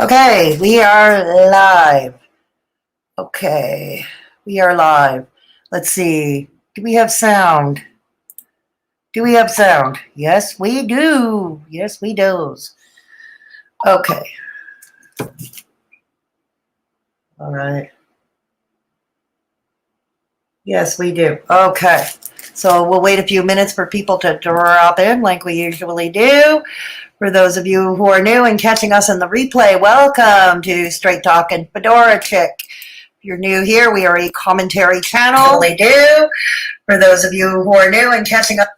Okay, we are live. Okay, we are live. Let's see. Do we have sound? Do we have sound? Yes, we do. Yes, we do. Okay. All right. Yes, we do. Okay. So we'll wait a few minutes for people to drop in like we usually do. For those of you who are new and catching us in the replay, welcome to Straight Talkin' Fedora Chic. If you're new here, we are a commentary channel. We do. For those of you who are new and catching up.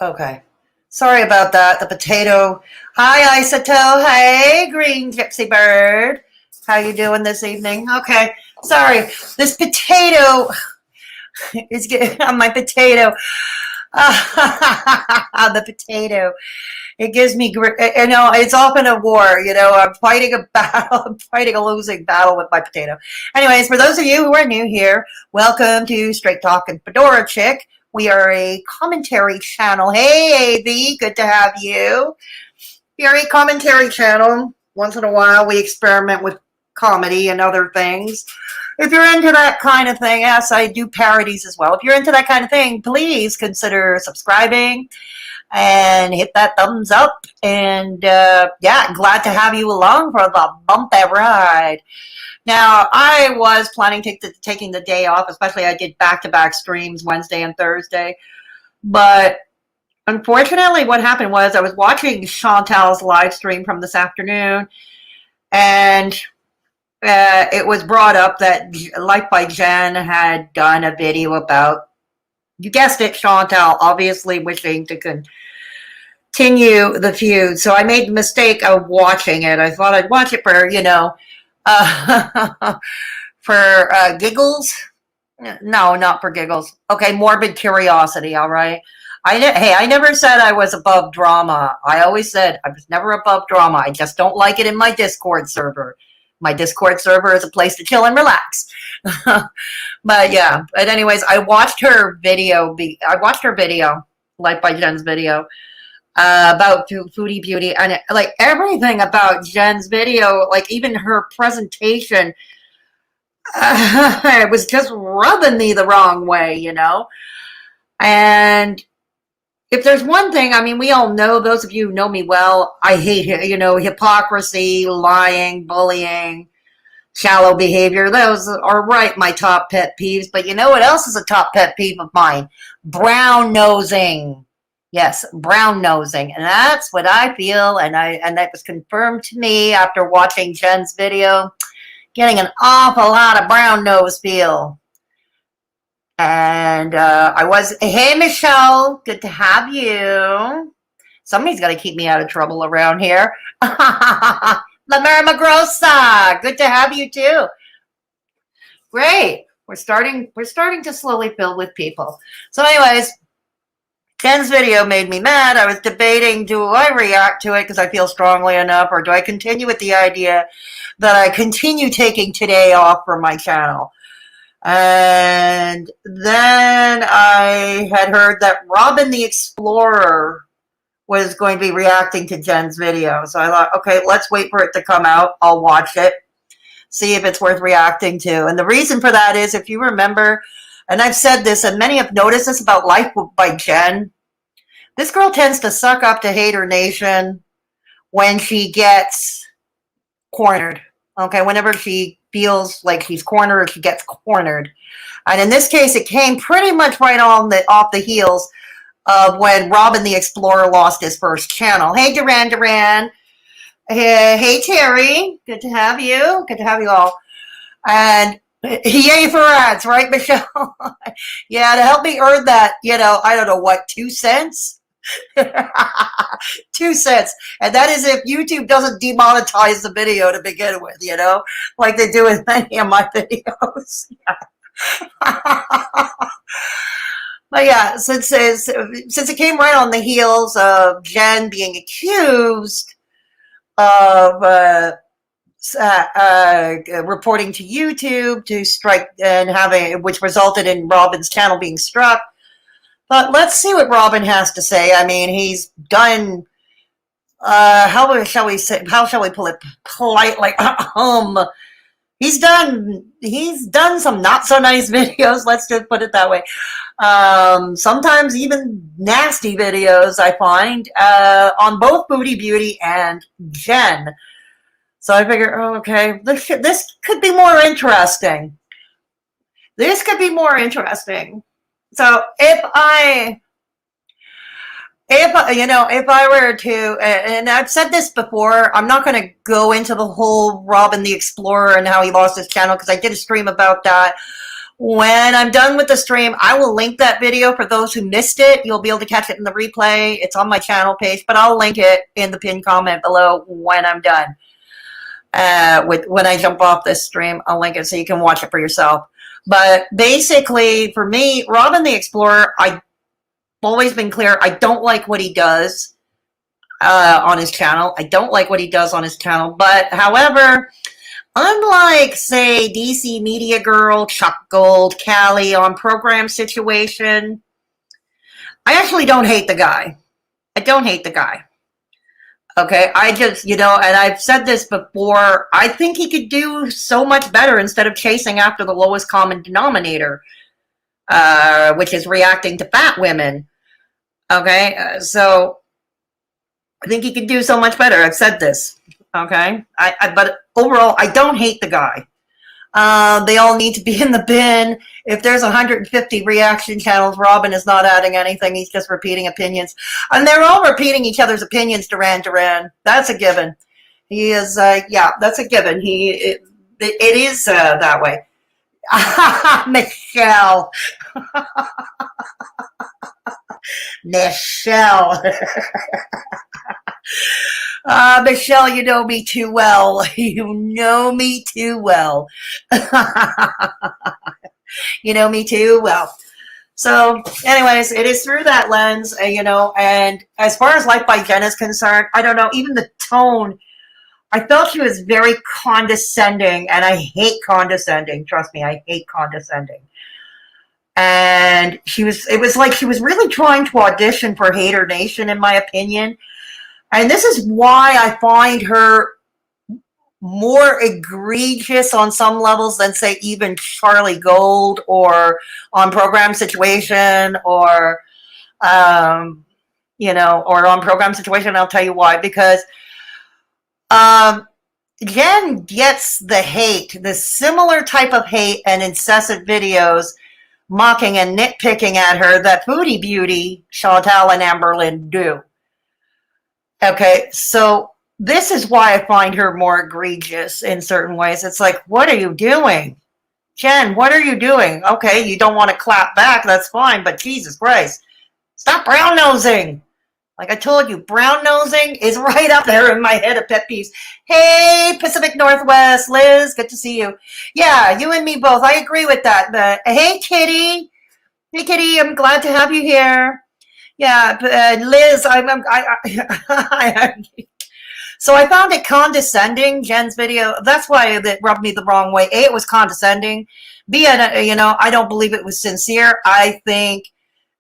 Okay. Sorry about that. The potato. Hi, Isato. Hey, Green Gypsy Bird. How you doing this evening? Okay. Sorry. This potato is getting on my potato. The potato. It gives me, it's often a war, I'm fighting a battle, I'm fighting a losing battle with my potato. Anyways, for those of you who are new here, welcome to Straight Talkin' Fedora Chic. We are a commentary channel. Hey, AV, good to have you. We are a commentary channel. Once in a while, we experiment with comedy and other things. If you're into that kind of thing, yes, I do parodies as well. If you're into that kind of thing, please consider subscribing and hit that thumbs up. And yeah, glad to have you along for the bumpy ride. Now, I was planning taking the day off, especially I did back-to-back streams Wednesday and Thursday. But unfortunately, what happened was I was watching Chantal's live stream from this afternoon, and it was brought up that LifebyJen had done a video about, you guessed it, Chantal obviously wishing to continue the feud. So I made the mistake of watching it. I thought I'd watch it for, for giggles. No, not for giggles. Okay, morbid curiosity, all right? I never said I was above drama. I always said I was never above drama. I just don't like it in my Discord server. My Discord server is a place to chill and relax. But yeah, but anyways, I watched her video, LifebyJen's video, about Foodie Beauty, and like everything about Jen's video, like even her presentation, it was just rubbing me the wrong way, And if there's one thing, I mean, we all know, those of you who know me well, I hate, hypocrisy, lying, bullying, shallow behavior. Those are my top pet peeves. But you know what else is a top pet peeve of mine? Brown nosing. Yes, brown nosing. And that's what I feel. And that was confirmed to me after watching Jen's video. Getting an awful lot of brown nose feel. And hey, Michelle, good to have you. Somebody's got to keep me out of trouble around here. La Marimagrosa, good to have you too. Great. We're starting to slowly fill with people. So anyways, Jen's video made me mad. I was debating, do I react to it because I feel strongly enough, or do I continue with the idea that I continue taking today off from my channel? And then I had heard that Robin the Explorer was going to be reacting to Jen's video. So I thought, okay, let's wait for it to come out. I'll watch it, see if it's worth reacting to. And the reason for that is, if you remember, and I've said this, and many have noticed this about LifebyJen, this girl tends to suck up to Haydur Nation when she gets cornered. Okay, whenever she feels like she's cornered, she gets cornered. And in this case, it came pretty much right off the heels of when Robin the Explorer lost his first channel. Hey, Duran. Hey, Terry. Good to have you. Good to have you all. And yay for ads, right, Michelle? Yeah, to help me earn that, I don't know what, 2 cents? 2 cents. And that is if YouTube doesn't demonetize the video to begin with, like they do with many of my videos. But yeah, since it came right on the heels of Jen being accused of reporting to YouTube to strike, and which resulted in Robin's channel being struck, But let's see what Robin has to say. I mean, he's done, how shall we say, how shall we pull it politely? He's done some not so nice videos, let's just put it that way. Sometimes even nasty videos, I find, on both Foodie Beauty and Jen. So I figure, oh, okay, this could be more interesting. This could be more interesting. So if I were to, and I've said this before, I'm not going to go into the whole Robin the Explorer and how he lost his channel, because I did a stream about that. When I'm done with the stream, I will link that video for those who missed it. You'll be able to catch it in the replay. It's on my channel page, but I'll link it in the pinned comment below when I'm done. When I jump off this stream, I'll link it so you can watch it for yourself. But basically, for me, Robin the Explorer, I've always been clear, I don't like what he does on his channel. I don't like what he does on his channel. But, however, unlike, say, DC Media Girl, Chuck Gold, Callie on Program Situation, I actually don't hate the guy. I don't hate the guy. Okay, I just, and I've said this before, I think he could do so much better instead of chasing after the lowest common denominator, which is reacting to fat women. Okay, so I think he could do so much better. I've said this. Okay, but overall, I don't hate the guy. They all need to be in the bin. If there's 150 reaction channels, Robin is not adding anything. He's just repeating opinions. And they're all repeating each other's opinions, Duran Duran. That's a given. He is, yeah, that's a given. It is that way. Michelle. Michelle. Michelle, you know me too well. You know me too well. You know me too well. So, anyways, it is through that lens, and as far as LifebyJen is concerned, I don't know, even the tone, I felt she was very condescending, and I hate condescending. Trust me, I hate condescending. And it was like she was really trying to audition for Haydur Nation, in my opinion. And this is why I find her more egregious on some levels than, say, even Charlie Gold or on Program Situation or, or on Program Situation. I'll tell you why. Because Jen gets the hate, the similar type of hate and incessant videos mocking and nitpicking at her that Foodie Beauty, Chantal, and Amberlynn do. Okay, so this is why I find her more egregious in certain ways. It's like, what are you doing? Jen, what are you doing? Okay, you don't want to clap back, that's fine, but Jesus Christ, stop brown-nosing. Like I told you, brown-nosing is right up there in my head of pet peeves. Hey, Pacific Northwest, Liz, good to see you. Yeah, you and me both, I agree with that. But hey, Kitty. Hey, Kitty, I'm glad to have you here. Yeah, Liz, so I found it condescending, Jen's video. That's why it rubbed me the wrong way. A, it was condescending. B, I don't believe it was sincere. I think,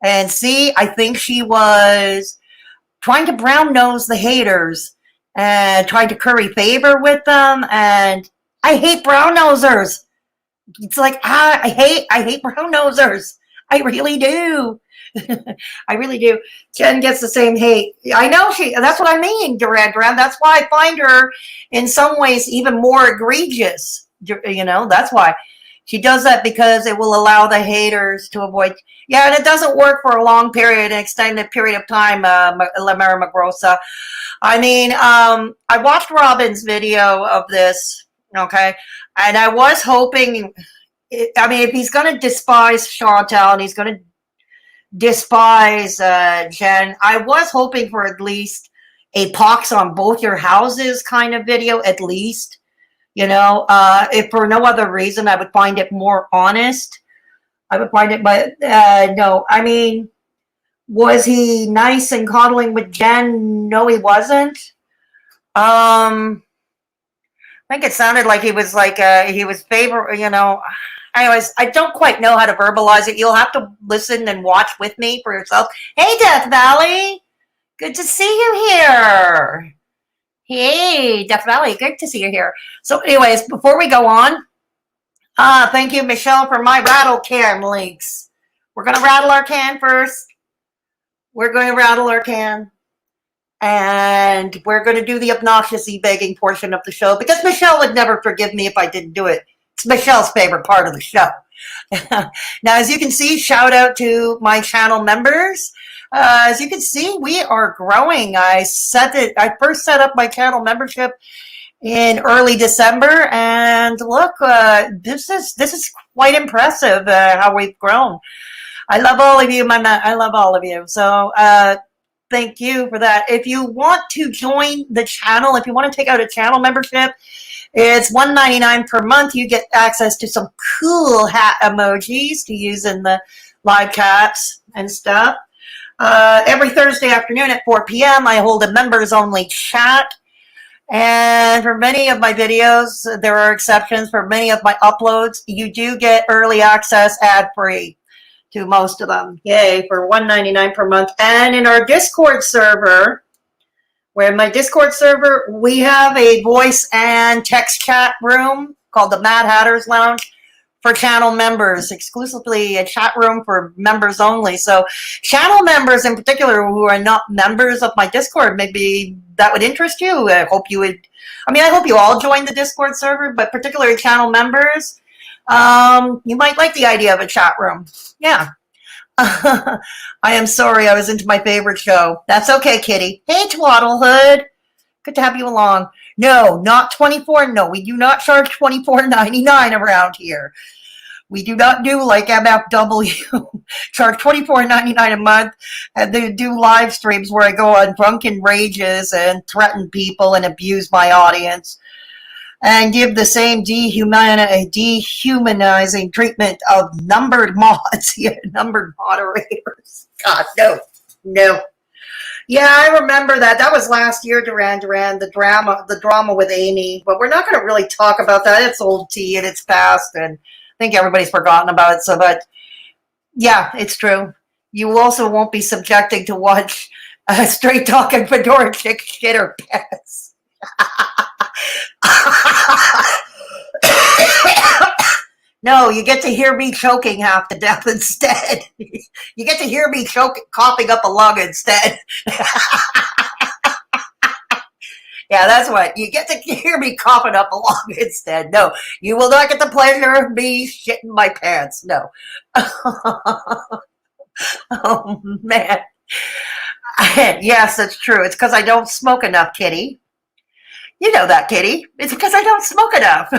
and C, I think she was trying to brown nose the haters and trying to curry favor with them. And I hate brown nosers. It's like, I hate brown nosers. I really do. I really do. Jen gets the same hate. I know that's what I mean, Duran Duran. That's why I find her in some ways even more egregious. That's why. She does that because it will allow the haters to avoid. Yeah, and it doesn't work for a long period, an extended period of time, La Mera Magrosa. I mean, I watched Robin's video of this, okay? And I was hoping, if he's going to despise Chantal and he's going to despise Jen, I was hoping for at least a pox on both your houses kind of video, at least. If for no other reason, I would find it more honest. I would find it, but no. I mean, was he nice and coddling with Jen? No, he wasn't. I think it sounded like he was favor. Anyways, I don't quite know how to verbalize it. You'll have to listen and watch with me for yourself. Hey, Death Valley. Good to see you here. Hey, Death Valley. Good to see you here. So anyways, before we go on, thank you, Michelle, for my rattle can links. We're going to rattle our can first. We're going to rattle our can. And we're going to do the obnoxious begging portion of the show because Michelle would never forgive me if I didn't do it. It's Michelle's favorite part of the show. Now, as you can see, shout out to my channel members. As you can see, we are growing. I first set up my channel membership in early December, and look, this is quite impressive how we've grown. I love all of you, I love all of you. So, thank you for that. If you want to join the channel, if you want to take out a channel membership, it's $1.99 per month. You get access to some cool hat emojis to use in the live chats and stuff. Every Thursday afternoon at 4 p.m., I hold a members-only chat. And for many of my videos, there are exceptions. For many of my uploads, you do get early access ad-free to most of them. Yay, for $1.99 per month. And in our Discord server, where in my Discord server, we have a voice and text chat room called the Mad Hatter's Lounge for channel members, exclusively a chat room for members only. So channel members in particular who are not members of my Discord, maybe that would interest you. I hope you would. I hope you all join the Discord server, but particularly channel members, you might like the idea of a chat room. Yeah. I am sorry, I was into my favorite show. That's okay, Kitty. Hey, Twaddlehood. Good to have you along. No, not 24. No, we do not charge $24.99 around here. We do not do like MFW. Charge $24.99 a month, and they do live streams where I go on drunken rages and threaten people and abuse my audience, and give the same dehumanizing treatment of numbered mods here, numbered moderators. God, no. Yeah, I remember that. That was last year, Duran, the drama with Amy. But we're not going to really talk about that. It's old tea and it's past, and I think everybody's forgotten about it. So, but yeah, it's true. You also won't be subjecting to watch straight talking Fedora chick shit her pants. No, you get to hear me choking half to death instead. You get to hear me coughing up a lung instead. Yeah, that's what. You get to hear me coughing up a lung instead. No, you will not get the pleasure of me shitting my pants. No. Oh, man. Yes, that's true. It's because I don't smoke enough, Kitty. You know that, Kitty. It's because I don't smoke enough.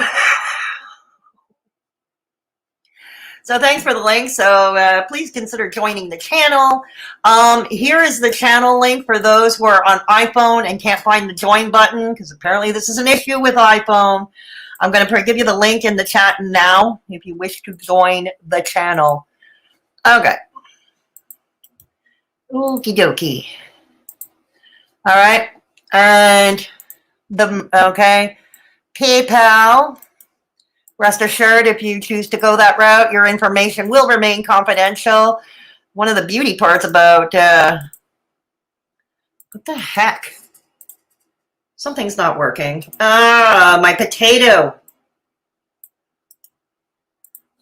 So thanks for the link. So please consider joining the channel. Here is the channel link for those who are on iPhone and can't find the join button, because apparently this is an issue with iPhone. I'm going to give you the link in the chat now if you wish to join the channel. Okay. Okie dokie. All right. And okay. PayPal. Rest assured, if you choose to go that route, your information will remain confidential. One of the beauty parts about, what the heck? Something's not working. My potato.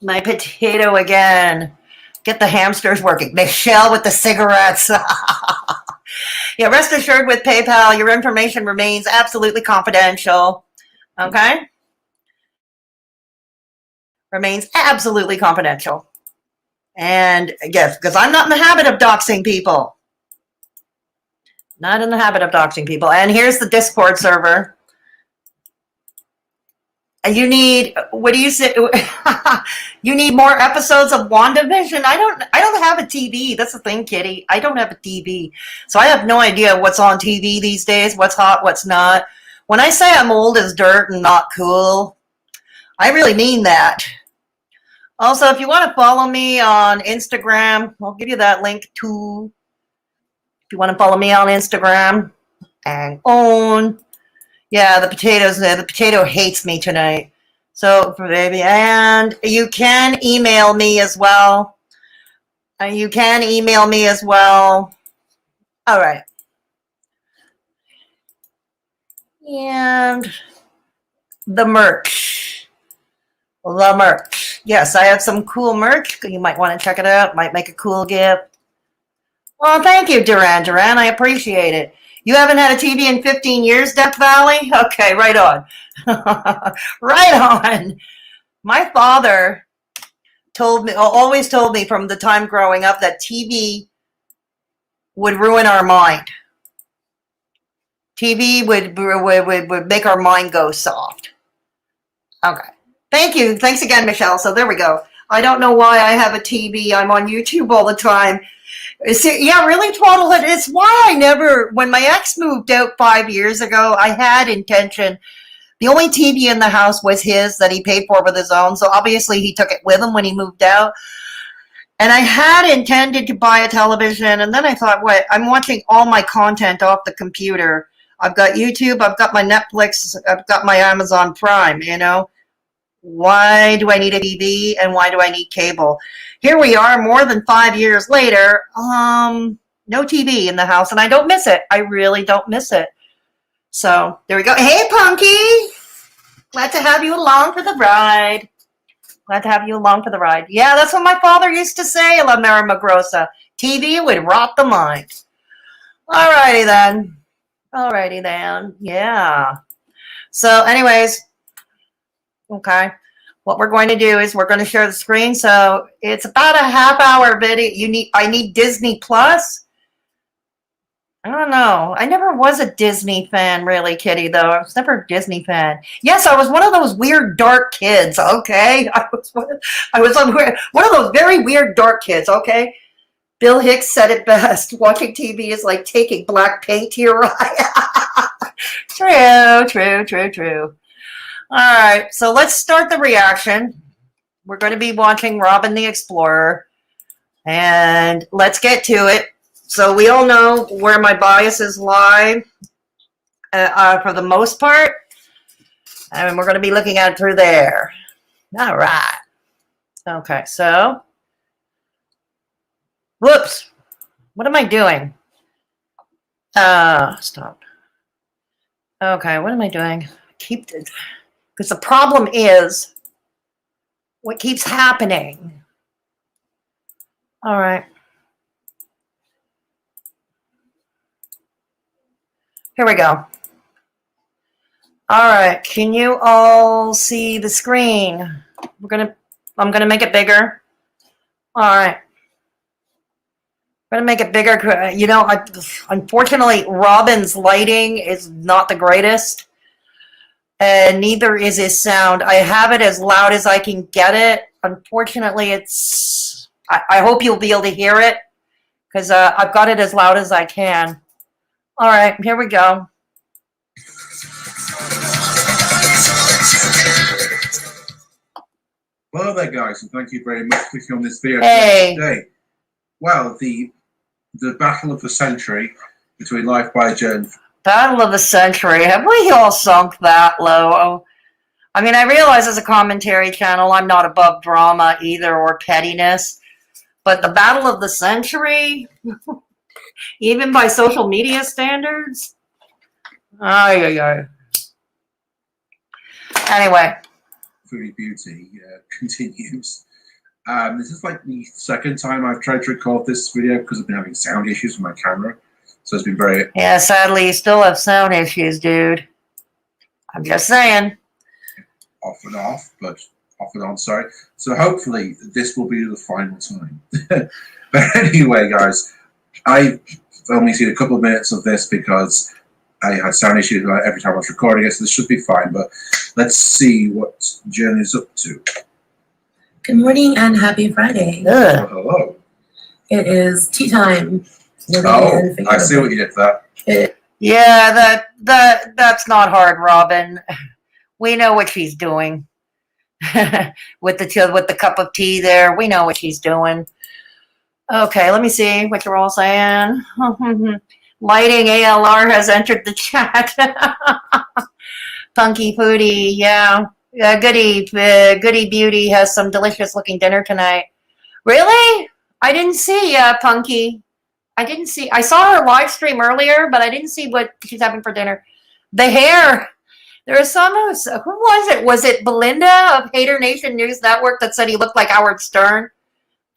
My potato again. Get the hamsters working. Michelle with the cigarettes. Yeah, rest assured with PayPal, your information remains absolutely confidential. Okay? Remains absolutely confidential. And yes, because I'm not in the habit of doxing people. Not in the habit of doxing people. And here's the Discord server. You need, what do you say? You need more episodes of WandaVision? I don't have a TV. That's the thing, Kitty. I don't have a TV. So I have no idea what's on TV these days, what's hot, what's not. When I say I'm old as dirt and not cool, I really mean that. Also, if you want to follow me on Instagram, I'll give you that link too. If you want to follow me on Instagram, and yeah, the potato hates me tonight. So, baby, and you can email me as well. You can email me as well. All right. And the merch. The merch. Yes, I have some cool merch. You might want to check it out. Might make a cool gift. Well, thank you, Duran Duran. I appreciate it. You haven't had a TV in 15 years, Death Valley? Okay, right on. Right on. My father always told me from the time growing up that TV would ruin our mind. TV would make our mind go soft. Okay. Thank you. Thanks again, Michelle. So there we go. I don't know why I have a TV. I'm on YouTube all the time. Yeah, really, Twaddlehead. It's why I never, when my ex moved out 5 years ago, I had intention. The only TV in the house was his that he paid for with his own. So obviously he took it with him when he moved out. And I had intended to buy a television. And then I thought, wait, I'm watching all my content off the computer. I've got YouTube, I've got my Netflix, I've got my Amazon Prime, you know. Why do I need a TV and why do I need cable? Here we are more than 5 years later. No TV in the house and I don't miss it. I really don't miss it. So there we go. Hey, Punky. Glad to have you along for the ride. Glad to have you along for the ride. Yeah, that's what my father used to say, La Mera Magrosa. TV would rot the mind. Alrighty then. Alrighty then. Yeah. So anyways, okay. What we're going to do is we're going to share the screen. So it's about a half-hour video. I need Disney Plus. I don't know. I never was a Disney fan, really, Kitty, though. I was never a Disney fan. Yes, I was one of those weird, dark kids, okay? I was one of those very weird, dark kids, okay? Bill Hicks said it best. Watching TV is like taking black paint to your eye. True. All right, so let's start the reaction. We're going to be watching Robin the Explorer, and let's get to it. So we all know where my biases lie for the most part, and we're going to be looking at it through there. All right. Okay, so, whoops. What am I doing? Stop. Okay, what am I doing? Because the problem is what keeps happening. All right. Here we go. All right, can you all see the screen? I'm gonna make it bigger. All right. I'm gonna make it bigger. You know, unfortunately, Robin's lighting is not the greatest. And neither is his sound. I have it as loud as I can get it. Unfortunately, I hope you'll be able to hear it because I've got it as loud as I can. All right, here we go. Hello there, guys, and thank you very much for clicking on this video today. Well, the battle of the century between LifebyJen. Battle of the century. Have we all sunk that low? I mean, I realize as a commentary channel, I'm not above drama either or pettiness, but the battle of the century, even by social media standards? Anyway. Foodie Beauty continues. This is like the second time I've tried to record this video because I've been having sound issues with my camera. So it's been very... Yeah, sadly, you still have sound issues, dude. I'm just saying. Off and off, but off and on, sorry. So hopefully this will be the final time. But anyway, guys, I've only seen a couple of minutes of this because I had sound issues every time I was recording it, so this should be fine. But let's see what Jen is up to. Good morning and happy Friday. Oh, hello. It is tea time. Oh, I see what you did there. Yeah, that's not hard, Robin. We know what she's doing. with the cup of tea there, we know what she's doing. Okay, let me see what you're all saying. Lighting ALR has entered the chat. Funky Foodie, yeah. Yeah, Goody Beauty has some delicious looking dinner tonight. Really? I didn't see Punky. I didn't see. I saw her live stream earlier, but I didn't see what she's having for dinner. The hair. There was some. Who was it? Was it Belinda of Haydur Nation News Network that said he looked like Howard Stern?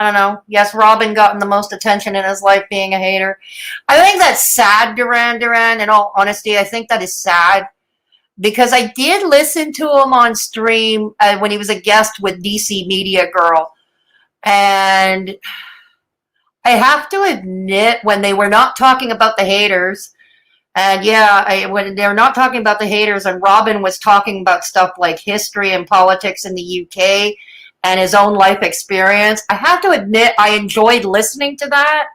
I don't know. Yes, Robin gotten the most attention in his life being a hater. I think that's sad, Duran Duran. In all honesty, I think that is sad because I did listen to him on stream when he was a guest with DC Media Girl, and I have to admit when they were not talking about the haters. And yeah, when they're not talking about the haters, and Robin was talking about stuff like history and politics in the UK and his own life experience, I have to admit I enjoyed listening to that.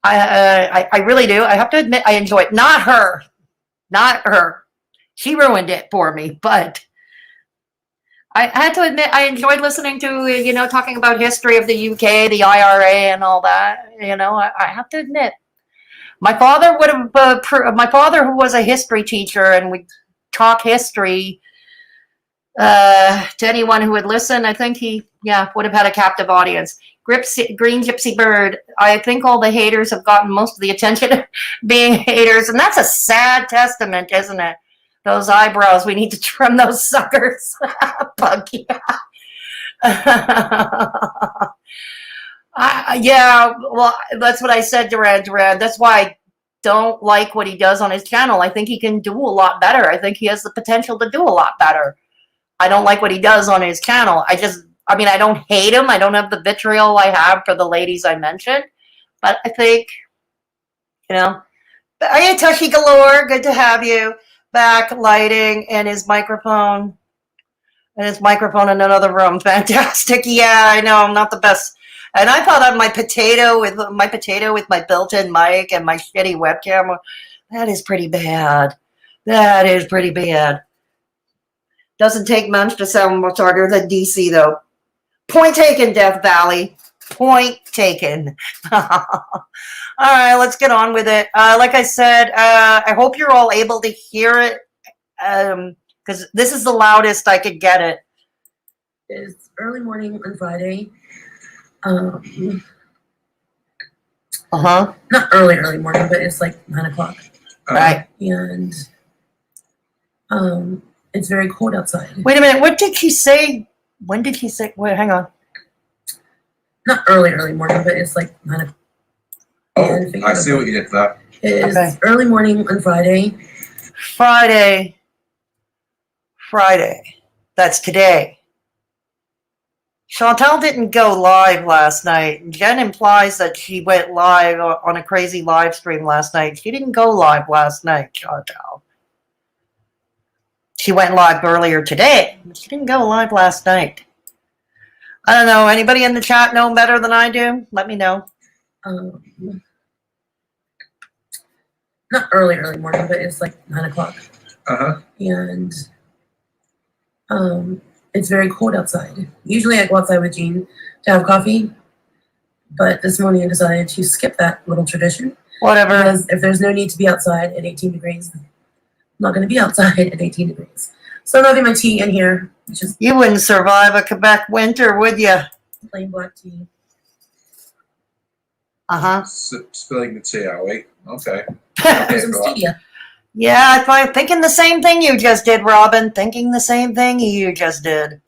I really do. I have to admit I enjoyed. Not her. She ruined it for me, but I had to admit I enjoyed listening to, talking about history of the UK, the IRA, and all that. I have to admit. My father who was a history teacher and would talk history to anyone who would listen, I think he would have had a captive audience. Green Gypsy Bird, I think all the haters have gotten most of the attention being haters, and that's a sad testament, isn't it? Those eyebrows, we need to trim those suckers. Punky. Well, that's what I said, Duran. That's why I don't like what he does on his channel. I think he can do a lot better. I think he has the potential to do a lot better. I don't like what he does on his channel. I don't hate him. I don't have the vitriol I have for the ladies I mentioned. But I think, Ayatoshi Galore, good to have you back, lighting, and his microphone. And his microphone in another room. Fantastic. Yeah, I know. I'm not the best. And I thought on my potato with my built-in mic and my shitty webcam, that is pretty bad. That is pretty bad. Doesn't take much to sound much harder than DC, though. Point taken, Death Valley. Point taken. All right, let's get on with it. Like I said, I hope you're all able to hear it because this is the loudest I could get it. It's early morning on Friday. Not early morning, but it's like 9 o'clock. Right. And it's very cold outside. Wait a minute. What did she say? When did she say? Wait, hang on. Not early morning, but it's like 9 o'clock. Oh, I see what you did there. It's early morning on Friday. Friday. That's today. Chantal didn't go live last night. Jen implies that she went live on a crazy live stream last night. She didn't go live last night, Chantal. She went live earlier today, but she didn't go live last night. I don't know. Anybody in the chat know better than I do? Let me know. Not early morning, but it's like 9 o'clock. And it's very cold outside. Usually I go outside with Jean to have coffee, but this morning I decided to skip that little tradition. Whatever. Because if there's no need to be outside at 18 degrees, I'm not going to be outside at 18 degrees. So I'm having my tea in here. You wouldn't survive a Quebec winter, would you? Plain black tea. Spilling the tea, are we? Okay. Some stevia. Yeah, I'm thinking the same thing you just did, Robin. Thinking the same thing you just did.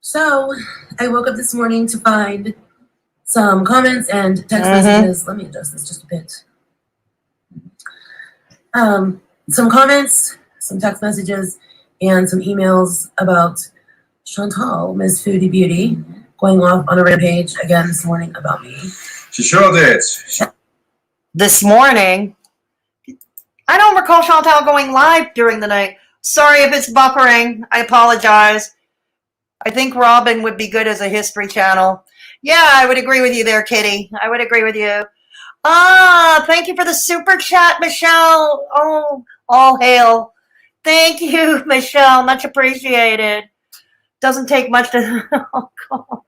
So, I woke up this morning to find some comments and text messages. Let me adjust this just a bit. Some comments, some text messages, and some emails about Chantal, Ms Foodie Beauty, going off on a rampage again this morning about me. She sure did. This morning? I don't recall Chantal going live during the night. Sorry if it's buffering. I apologize. I think Robin would be good as a history channel. Yeah, I would agree with you there, Kitty. I would agree with you. Thank you for the super chat, Michelle. Oh, all hail. Thank you, Michelle. Much appreciated. Doesn't take much to... Oh, God.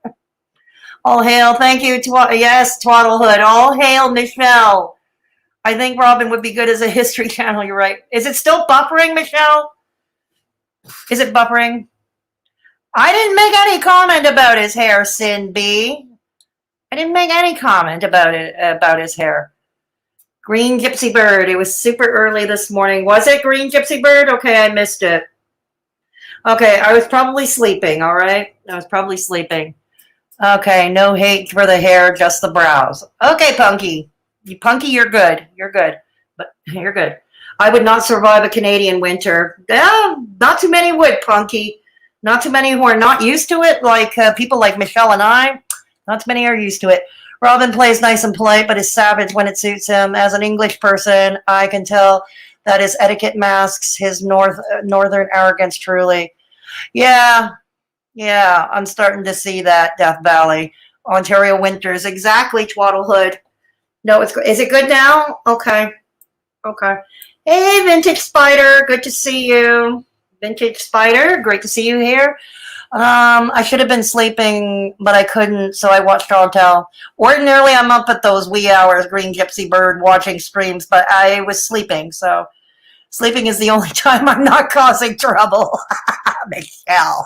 All hail. Thank you. Yes, Twaddlehood. All hail, Michelle. I think Robin would be good as a history channel. You're right. Is it still buffering, Michelle? Is it buffering? I didn't make any comment about his hair, Sin B. I didn't make any comment about his hair. Green Gypsy Bird. It was super early this morning. Was it Green Gypsy Bird? Okay, I missed it. Okay, I was probably sleeping, all right? I was probably sleeping. Okay, no hate for the hair, just the brows. Okay, Punky. Punky, you're good. You're good. But you're good. I would not survive a Canadian winter. Not too many would, Punky. Not too many who are not used to it, like people like Michelle and I. Not too many are used to it. Robin plays nice and polite, but is savage when it suits him. As an English person, I can tell that his etiquette masks his northern arrogance truly. Yeah, I'm starting to see that, Death Valley. Ontario winters, exactly, Twaddlehood. No, is it good now? Okay. Hey, Vintage Spider, good to see you. Vintage Spider, great to see you here. I should have been sleeping, but I couldn't, so I watched Chantal. Ordinarily, I'm up at those wee hours, Green Gypsy Bird, watching streams, but I was sleeping, so sleeping is the only time I'm not causing trouble. Michelle.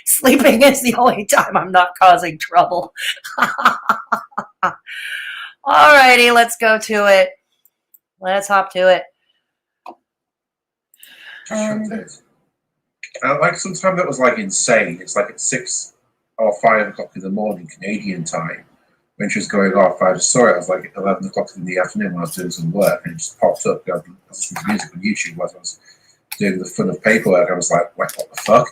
Sleeping is the only time I'm not causing trouble. Alrighty, let's go to it. Let's hop to it. Like sometime that was like insane. It's like at 6 or 5 o'clock in the morning Canadian time when she was going off. I just saw it. I was like 11 o'clock in the afternoon when I was doing some work, and it just popped up. I was listening to music on YouTube while I was doing the fun of paperwork. I was like, what the fuck?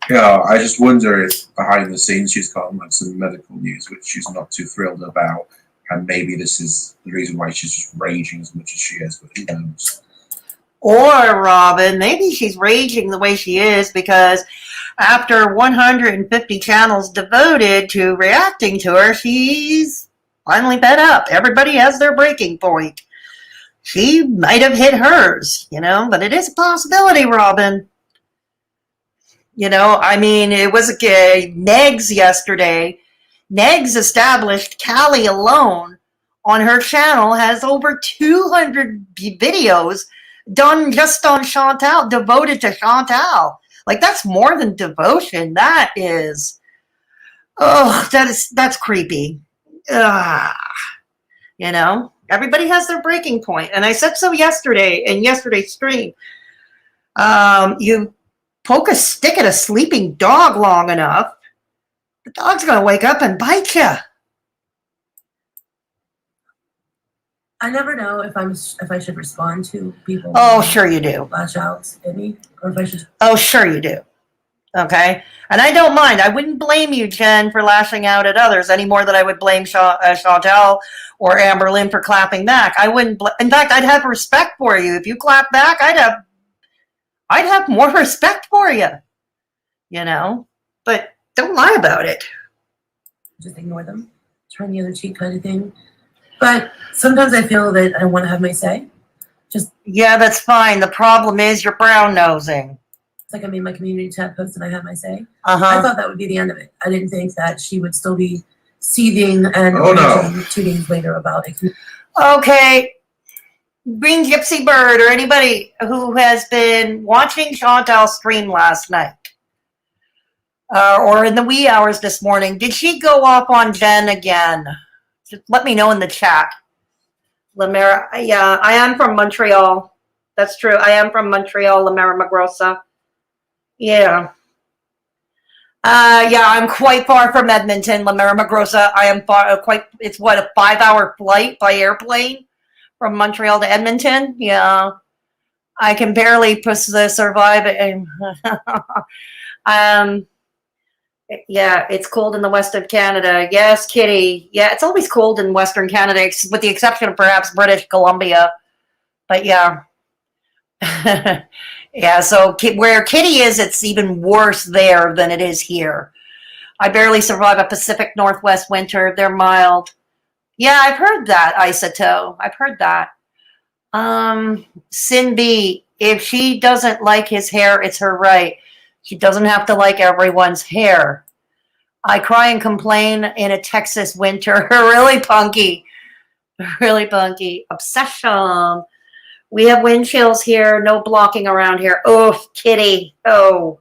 Yeah, I just wonder if behind the scenes she's got like some medical news which she's not too thrilled about, and maybe this is the reason why she's just raging as much as she is. But who knows? Or, Robin, maybe she's raging the way she is because after 150 channels devoted to reacting to her, she's finally fed up. Everybody has their breaking point. She might have hit hers, but it is a possibility, Robin. I mean, it was Negs yesterday. Negs established Callie alone on her channel has over 200 videos done just on Chantal, devoted to Chantal. Like, that's more than devotion. That is, that's creepy. Everybody has their breaking point. And I said so yesterday in yesterday's stream. You poke a stick at a sleeping dog long enough, the dog's going to wake up and bite you. I never know if I should respond to people. Oh, sure you do. Lash out at me, or if I should. Oh, sure you do. Okay, and I don't mind. I wouldn't blame you, Jen, for lashing out at others any more than I would blame Chantal or Amberlynn for clapping back. I wouldn't. In fact, I'd have respect for you if you clap back. I'd have more respect for you. But don't lie about it. Just ignore them. Turn the other cheek, kind of thing. But sometimes I feel that I want to have my say. Yeah, that's fine. The problem is you're brown nosing. It's like I made my community tab post and I had my say. Uh-huh. I thought that would be the end of it. I didn't think that she would still be seething and 2 days later about it. Okay. Green Gypsy Bird or anybody who has been watching Chantal's stream last night or in the wee hours this morning, did she go off on Jen again? Just let me know in the chat. Lamera, yeah, I am from Montreal. That's true. I am from Montreal, Lamera Magrosa. Yeah. I'm quite far from Edmonton, Lamera Magrosa. I am it's what, a 5-hour flight by airplane from Montreal to Edmonton? Yeah. I can barely survive it. Yeah, it's cold in the west of Canada. Yes, Kitty. Yeah, it's always cold in Western Canada, with the exception of perhaps British Columbia. But yeah. Yeah, so where Kitty is, it's even worse there than it is here. I barely survive a Pacific Northwest winter. They're mild. Yeah, I've heard that, Isato. I've heard that. Cindy, if she doesn't like his hair, it's her right. She doesn't have to like everyone's hair. I cry and complain in a Texas winter. Really punky. Really punky. Obsession. We have wind chills here. No blocking around here. Oh, kitty. Oh.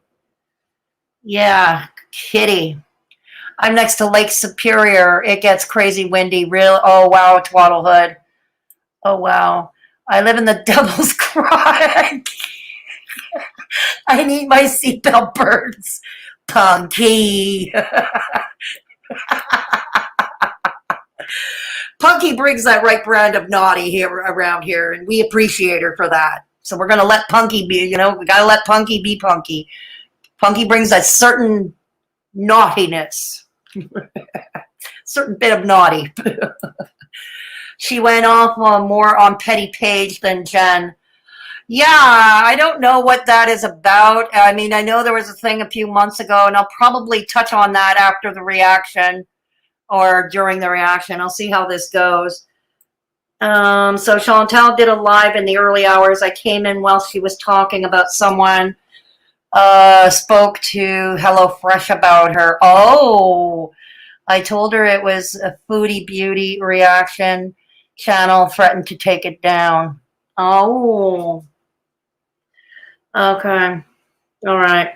Yeah, kitty. I'm next to Lake Superior. It gets crazy windy. Real. Oh, wow, Twaddlehood. Oh, wow. I live in the Devil's Crotch. I need my seatbelt birds. Punky. Punky brings that right brand of naughty here around here, and we appreciate her for that. So we're going to let Punky be, you know, we got to let Punky be Punky. Punky brings that certain naughtiness. Certain bit of naughty. She went off more on Petty Page than Jen. Yeah, I don't know what that is about. I mean, I know there was a thing a few months ago, and I'll probably touch on that after the reaction or during the reaction. I'll see how this goes. So Chantal did a live in the early hours. I came in while she was talking about someone. Spoke to HelloFresh about her. Oh, I told her it was a Foodie Beauty reaction channel, threatened to take it down. Oh, okay. All right.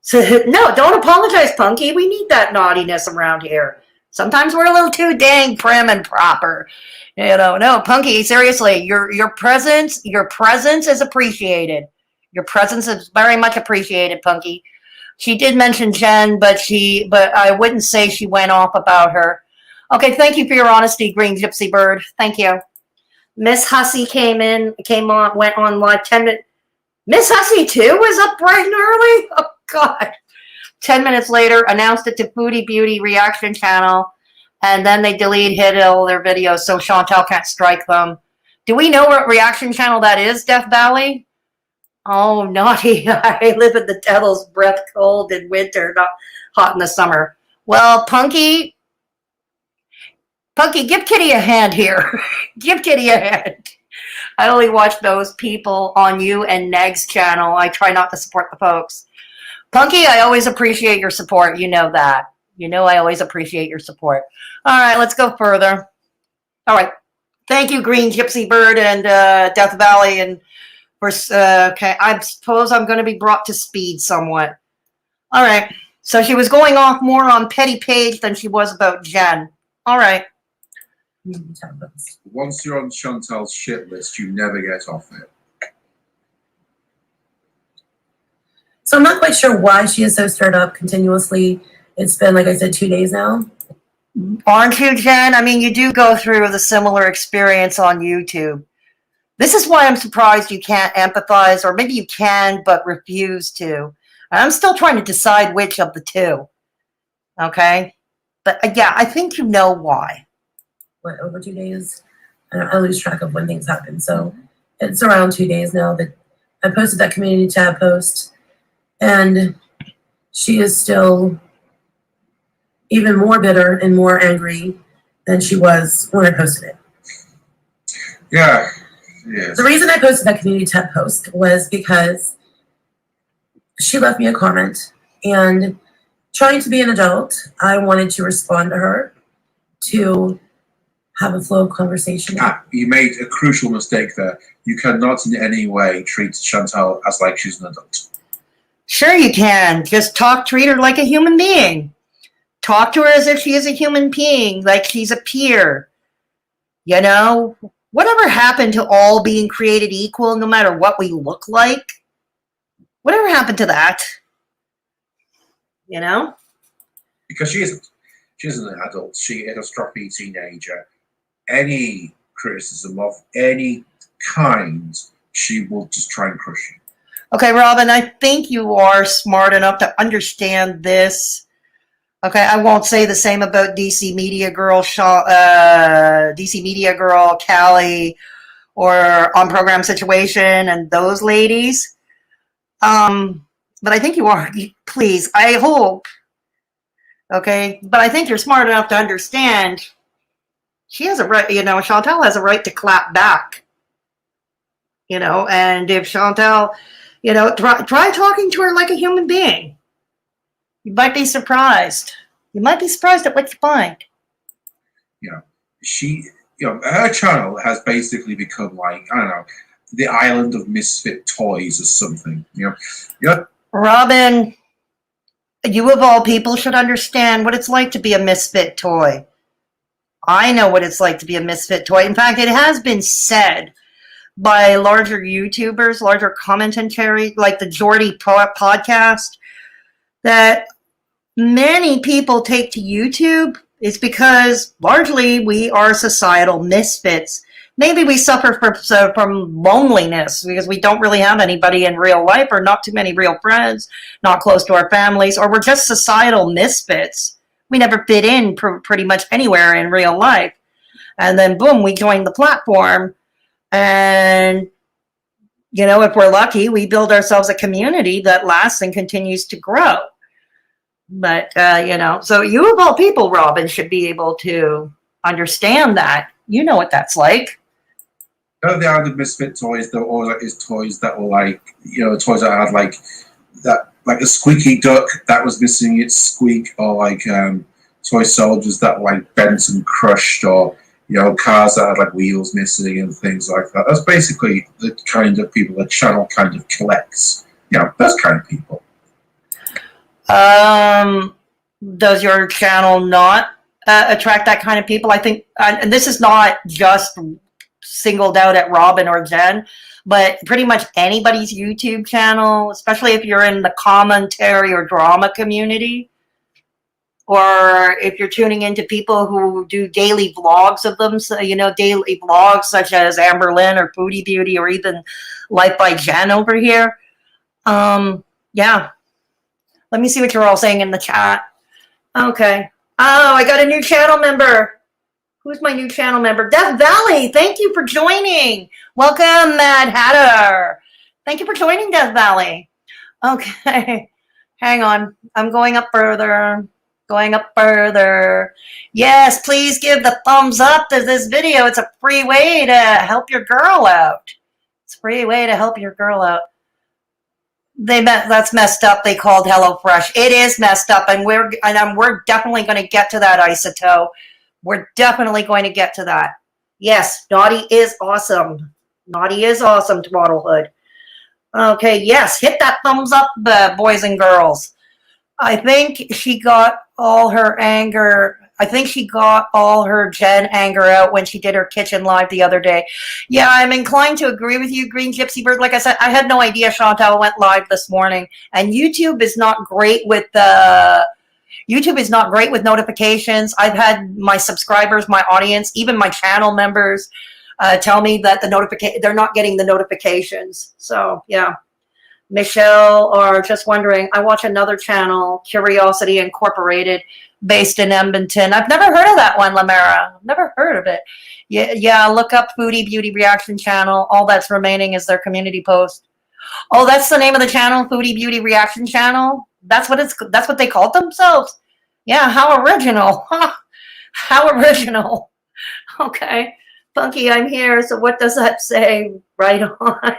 So, no, don't apologize, Punky. We need that naughtiness around here. Sometimes we're a little too dang prim and proper. You know, no, Punky, seriously, your presence is appreciated. Your presence is very much appreciated, Punky. She did mention Jen, but I wouldn't say she went off about her. Okay, thank you for your honesty, Green Gypsy Bird. Thank you. Ms Hussy went on live 10 minutes. Ms Hussy too was up bright and early? Oh God. 10 minutes later, announced it to Foodie Beauty reaction channel, and then they hid all their videos so Chantal can't strike them. Do we know what reaction channel that is, Death Valley? Oh, naughty. I live in the devil's breath, cold in winter, not hot in the summer. Well, Punky, give Kitty a hand here. Give Kitty a hand. I only watch those people on you and Neg's channel. I try not to support the folks. Punky, I always appreciate your support. You know that. You know I always appreciate your support. All right, let's go further. All right. Thank you, Green Gypsy Bird and Death Valley. And okay, I suppose I'm going to be brought to speed somewhat. All right. So she was going off more on Petty Page than she was about Jen. All right. Once you're on Chantal's shit list, you never get off it. So I'm not quite sure why she is so stirred up continuously. It's been, like I said, 2 days now. Aren't you, Jen? I mean, you do go through the similar experience on YouTube. This is why I'm surprised you can't empathize, or maybe you can, but refuse to. I'm still trying to decide which of the two. Okay? But yeah, I think you know why. What, over 2 days? I lose track of when things happen. So it's around 2 days now that I posted that community tab post. And she is still even more bitter and more angry than she was when I posted it. Yeah. Yes. The reason I posted that community tab post was because she left me a comment, and trying to be an adult, I wanted to respond to her to have a flow of conversation. You made a crucial mistake there. You cannot in any way treat Chantal as like she's an adult. Sure you can. Just treat her like a human being. Talk to her as if she is a human being, like she's a peer. You know? Whatever happened to all being created equal, no matter what we look like? Whatever happened to that? You know? Because she isn't. She isn't an adult. She is a stroppy teenager. Any criticism of any kind, she will just try and crush you. Okay, Robin, I think you are smart enough to understand this. Okay, I won't say the same about DC Media Girl, Callie, or On Program Situation and those ladies. But I think you are. Please, I hope. Okay, but I think you're smart enough to understand. She has a right, you know, Chantal has a right to clap back. You know, and if Chantal, you know, try talking to her like a human being. You might be surprised. You might be surprised at what you find. Yeah, you know, her channel has basically become like, I don't know, the island of misfit toys or something. You know, yeah. Robin, you of all people should understand what it's like to be a misfit toy. I know what it's like to be a misfit toy. In fact, it has been said by larger YouTubers, larger commentary, like the Geordie podcast, that many people take to YouTube is because largely we are societal misfits. Maybe we suffer from loneliness because we don't really have anybody in real life, or not too many real friends, not close to our families, or we're just societal misfits. We never fit in pretty much anywhere in real life. And then boom, we join the platform. And, you know, if we're lucky, we build ourselves a community that lasts and continues to grow. But, you know, so you of all people, Robin, should be able to understand that. You know what that's like. You know, the other misfit toys, there were always like these toys that were like, you know, toys that had like that, like a squeaky duck that was missing its squeak, or like toy soldiers that were like bent and crushed, or, you know, cars that had like wheels missing and things like that. That's basically the kind of people the channel kind of collects. You know, those kind of people. Does your channel not attract that kind of people? I think, and this is not just singled out at Robin or Jen, but pretty much anybody's YouTube channel, especially if you're in the commentary or drama community, or if you're tuning into people who do daily vlogs of them, so, you know, daily vlogs such as Amber Lynn or Foodie Beauty or even LifebyJen over here. Yeah. Let me see what you're all saying in the chat. Okay. Oh, I got a new channel member. Who's my new channel member? Death Valley. Thank you for joining. Welcome, Mad Hatter. Thank you for joining, Death Valley. Okay. Hang on. I'm going up further. Going up further. Yes, please give the thumbs up to this video. It's a free way to help your girl out. It's a free way to help your girl out. That's messed up. They called HelloFresh. It is messed up, and we're definitely going to get to that, Isotope. We're definitely going to get to that. Yes, naughty is awesome. Naughty is awesome, Twaddlehood. Okay, yes, hit that thumbs up, boys and girls. I think she got all her anger. I think she got all her Jen anger out when she did her kitchen live the other day. Yeah, I'm inclined to agree with you, Green Gypsy Bird. Like I said, I had no idea Chantal went live this morning, and YouTube is not great with notifications. I've had my subscribers, my audience, even my channel members tell me that they're not getting the notifications. So yeah. Michelle, or just wondering, I watch another channel, Curiosity Incorporated, based in Edmonton. I've never heard of that one, Lamera. I've never heard of it. Yeah, look up Foodie Beauty Reaction Channel. All that's remaining is their community post. Oh, that's the name of the channel, Foodie Beauty Reaction Channel? That's what they called themselves? Yeah, how original. How original. Okay. Funky, I'm here, so what does that say? Right on.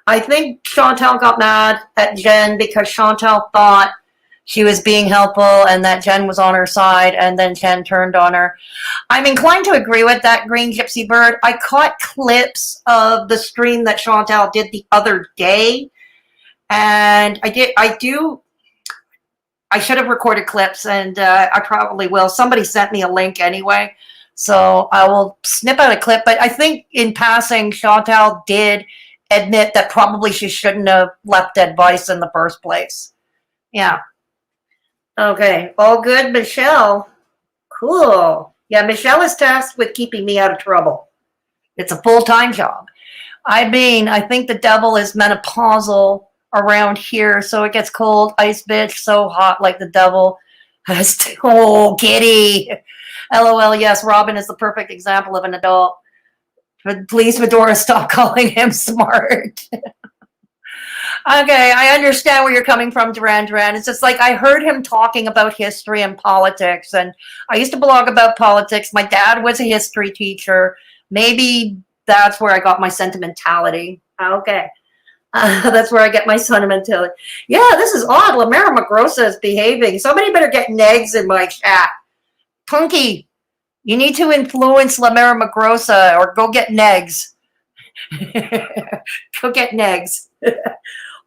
I think Chantal got mad at Jen because Chantal thought she was being helpful and that Jen was on her side, and then Jen turned on her. I'm inclined to agree with that, Green Gypsy Bird. I caught clips of the stream that Chantal did the other day, and I should have recorded clips, and I probably will. Somebody sent me a link anyway, so I will snip out a clip. But I think in passing, Chantal did admit that probably she shouldn't have left advice in the first place. Yeah. Okay. All good, Michelle. Cool. Yeah, Michelle is tasked with keeping me out of trouble. It's a full-time job. I mean, I think the devil is menopausal around here, so it gets cold. Ice bitch, so hot like the devil has to. Oh, kitty. LOL, yes, Robin is the perfect example of an adult. But please, Fedora, stop calling him smart. Okay, I understand where you're coming from, Duran. It's just like I heard him talking about history and politics, and I used to blog about politics. My dad was a history teacher. Maybe that's where I got my sentimentality. Okay. That's where I get my sentimentality. Yeah, this is odd. Lamera Magrosa is behaving. Somebody better get negs in my chat. Punky, You need to influence La Mera Magrosa or go get Negs. Go get Negs.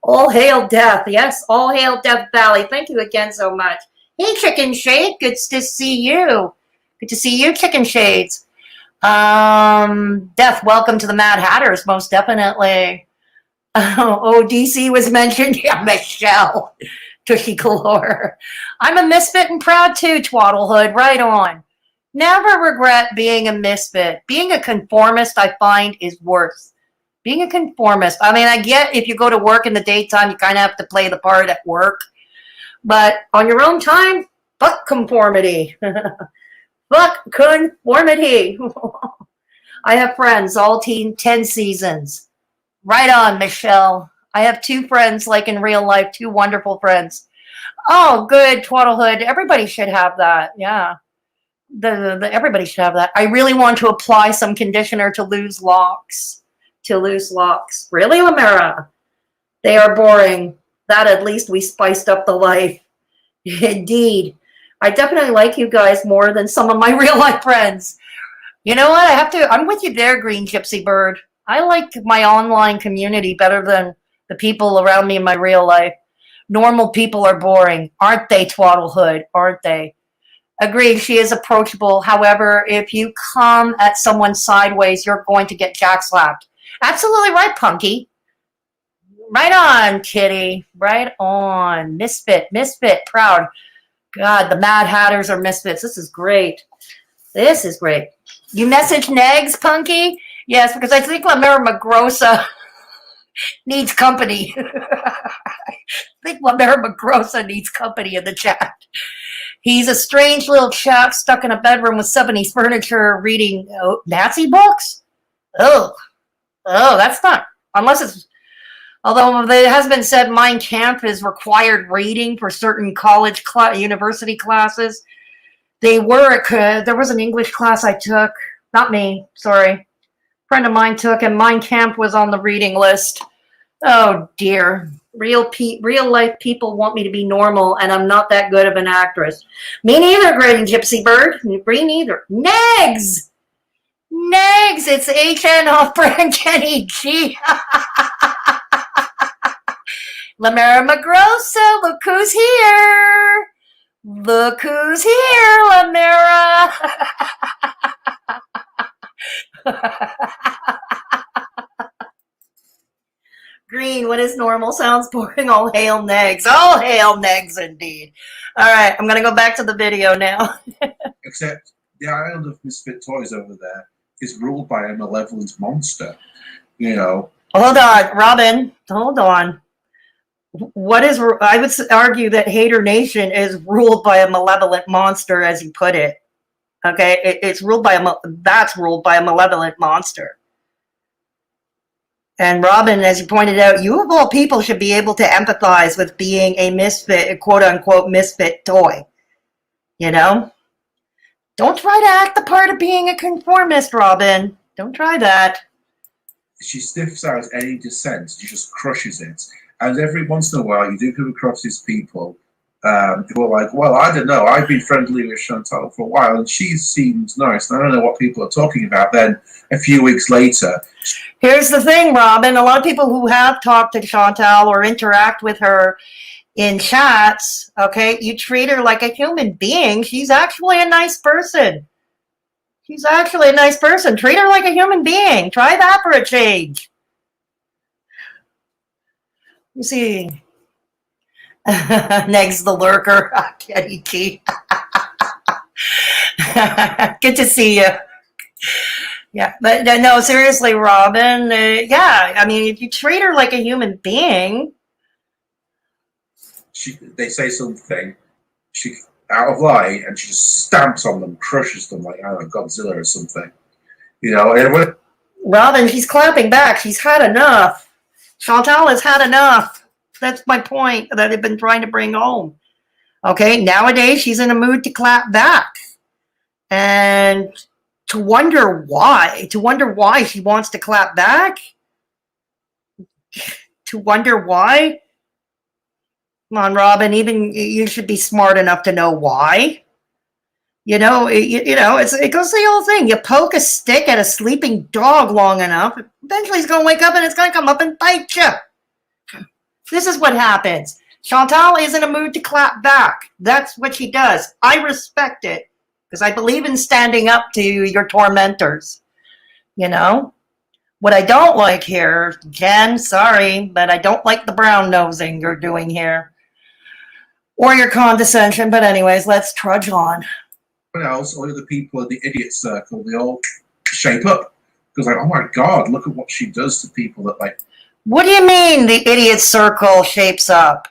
All hail death. Yes, all hail Death Valley. Thank you again so much. Hey, Chicken Shade. Good to see you. Good to see you, Chicken Shades. Death, welcome to the Mad Hatters, most definitely. Oh, DC was mentioned. Yeah, Michelle. Tushy galore. I'm a misfit and proud too, Twaddlehood. Right on. Never regret being a misfit. Being a conformist, I find, is worse. Being a conformist. I mean, I get if you go to work in the daytime, you kind of have to play the part at work. But on your own time, fuck conformity. Fuck conformity. I have friends, all 10 seasons. Right on, Michelle. I have 2 friends, like in real life, 2 wonderful friends. Oh, good, Twaddlehood. Everybody should have that. Yeah. Everybody should have that. I really want to apply some conditioner to lose locks. Really, La Mera? They are boring. That at least we spiced up the life. Indeed. I definitely like you guys more than some of my real life friends. You know what? I'm with you there, Green Gypsy Bird. I like my online community better than the people around me in my real life. Normal people are boring. Aren't they, Twaddlehood? Aren't they? Agreed, she is approachable. However, if you come at someone sideways, you're going to get jack-slapped. Absolutely right, Punky. Right on, Kitty. Right on. Misfit, proud. God, the Mad Hatters are misfits. This is great. This is great. You message Negs, Punky? Yes, because I think La Mera Magrosa needs company. I think La Mera Magrosa needs company in the chat. He's a strange little chap stuck in a bedroom with 70s furniture reading Nazi books? Oh, that's not, unless it's, although it has been said Mein Kampf is required reading for certain college, university classes. There was an English class I took, not me, sorry. A friend of mine took, and Mein Kampf was on the reading list. Oh dear. Real life people want me to be normal, and I'm not that good of an actress. Me neither, Green Gypsy Bird. Me neither. Negs! It's HN off-brand Kenny G. La Mera Magrosa, look who's here. Look who's here, La Mera. Green, what is normal? Sounds boring. All hail Negs. All hail Negs, indeed. All right, I'm going to go back to the video now. Except the island of misfit toys over there is ruled by a malevolent monster. You know. Hold on, Robin. Hold on. I would argue that Haydur Nation is ruled by a malevolent monster, as you put it. Okay, that's ruled by a malevolent monster. And Robin, as you pointed out, you of all people should be able to empathize with being a misfit, a quote-unquote misfit toy. You know? Don't try to act the part of being a conformist, Robin. Don't try that. She sniffs out any dissent. She just crushes it. And every once in a while, you do come across these people who are like, well, I don't know. I've been friendly with Chantal for a while, and she seems nice. And I don't know what people are talking about. Then a few weeks later... Here's the thing, Robin. A lot of people who have talked to Chantal or interact with her in chats, okay, you treat her like a human being. She's actually a nice person. Treat her like a human being. Try that for a change. You see. Next, the lurker. Kenny G. Good to see you. Yeah, but no, seriously, Robin. Yeah, I mean, if you treat her like a human being, they say something, she out of line, and she just stamps on them, crushes them like, I don't know, Godzilla or something. You know, and Robin, she's clapping back. She's had enough. Chantal has had enough. That's my point that I've been trying to bring home. Okay, nowadays she's in a mood to clap back, and to wonder why she wants to clap back, to wonder why. Come on, Robin, even you should be smart enough to know why. You know, it goes the whole thing. You poke a stick at a sleeping dog long enough, eventually he's going to wake up and it's going to come up and bite you. This is what happens. Chantal is in a mood to clap back. That's what she does. I respect it because I believe in standing up to your tormentors. You know? What I don't like here, Jen, sorry, but I don't like the brown nosing you're doing here. Or your condescension, but anyways, let's trudge on. Else, all of the people in the idiot circle, they all shape up. Because like, oh my God, look at what she does to people that like... What do you mean the idiot circle shapes up?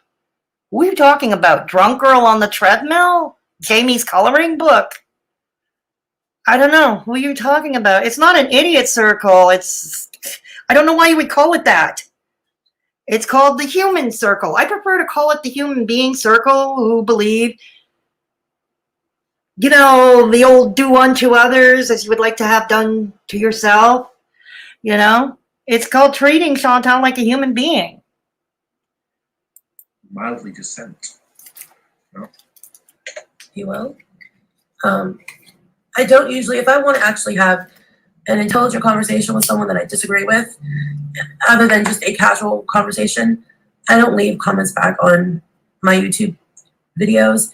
What are you talking about? Drunk girl on the treadmill? Jamie's coloring book? I don't know. Who are you talking about? It's not an idiot circle. I don't know why you would call it that. It's called the human circle. I prefer to call it the human being circle who believe, you know, the old do unto others as you would like to have done to yourself. You know, it's called treating Chantal like a human being. Mildly dissent. No? You will. I don't usually, if I want to actually have an intelligent conversation with someone that I disagree with, other than just a casual conversation, I don't leave comments back on my YouTube videos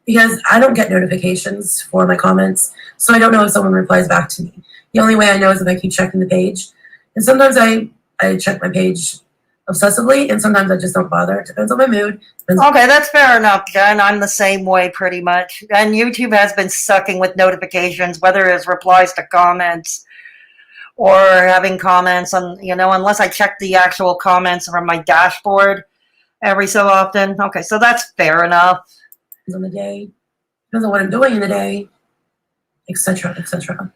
because I don't get notifications for my comments. So I don't know if someone replies back to me. The only way I know is if I keep checking the page. And sometimes I check my page obsessively, and sometimes I just don't bother. It depends on my mood. Okay, that's fair enough, Jen. I'm the same way pretty much. And YouTube has been sucking with notifications, whether it's replies to comments or having comments on, you know, unless I check the actual comments from my dashboard every so often. Okay, so that's fair enough. Depends on the day, depends on what I'm doing in the day, etc., etc.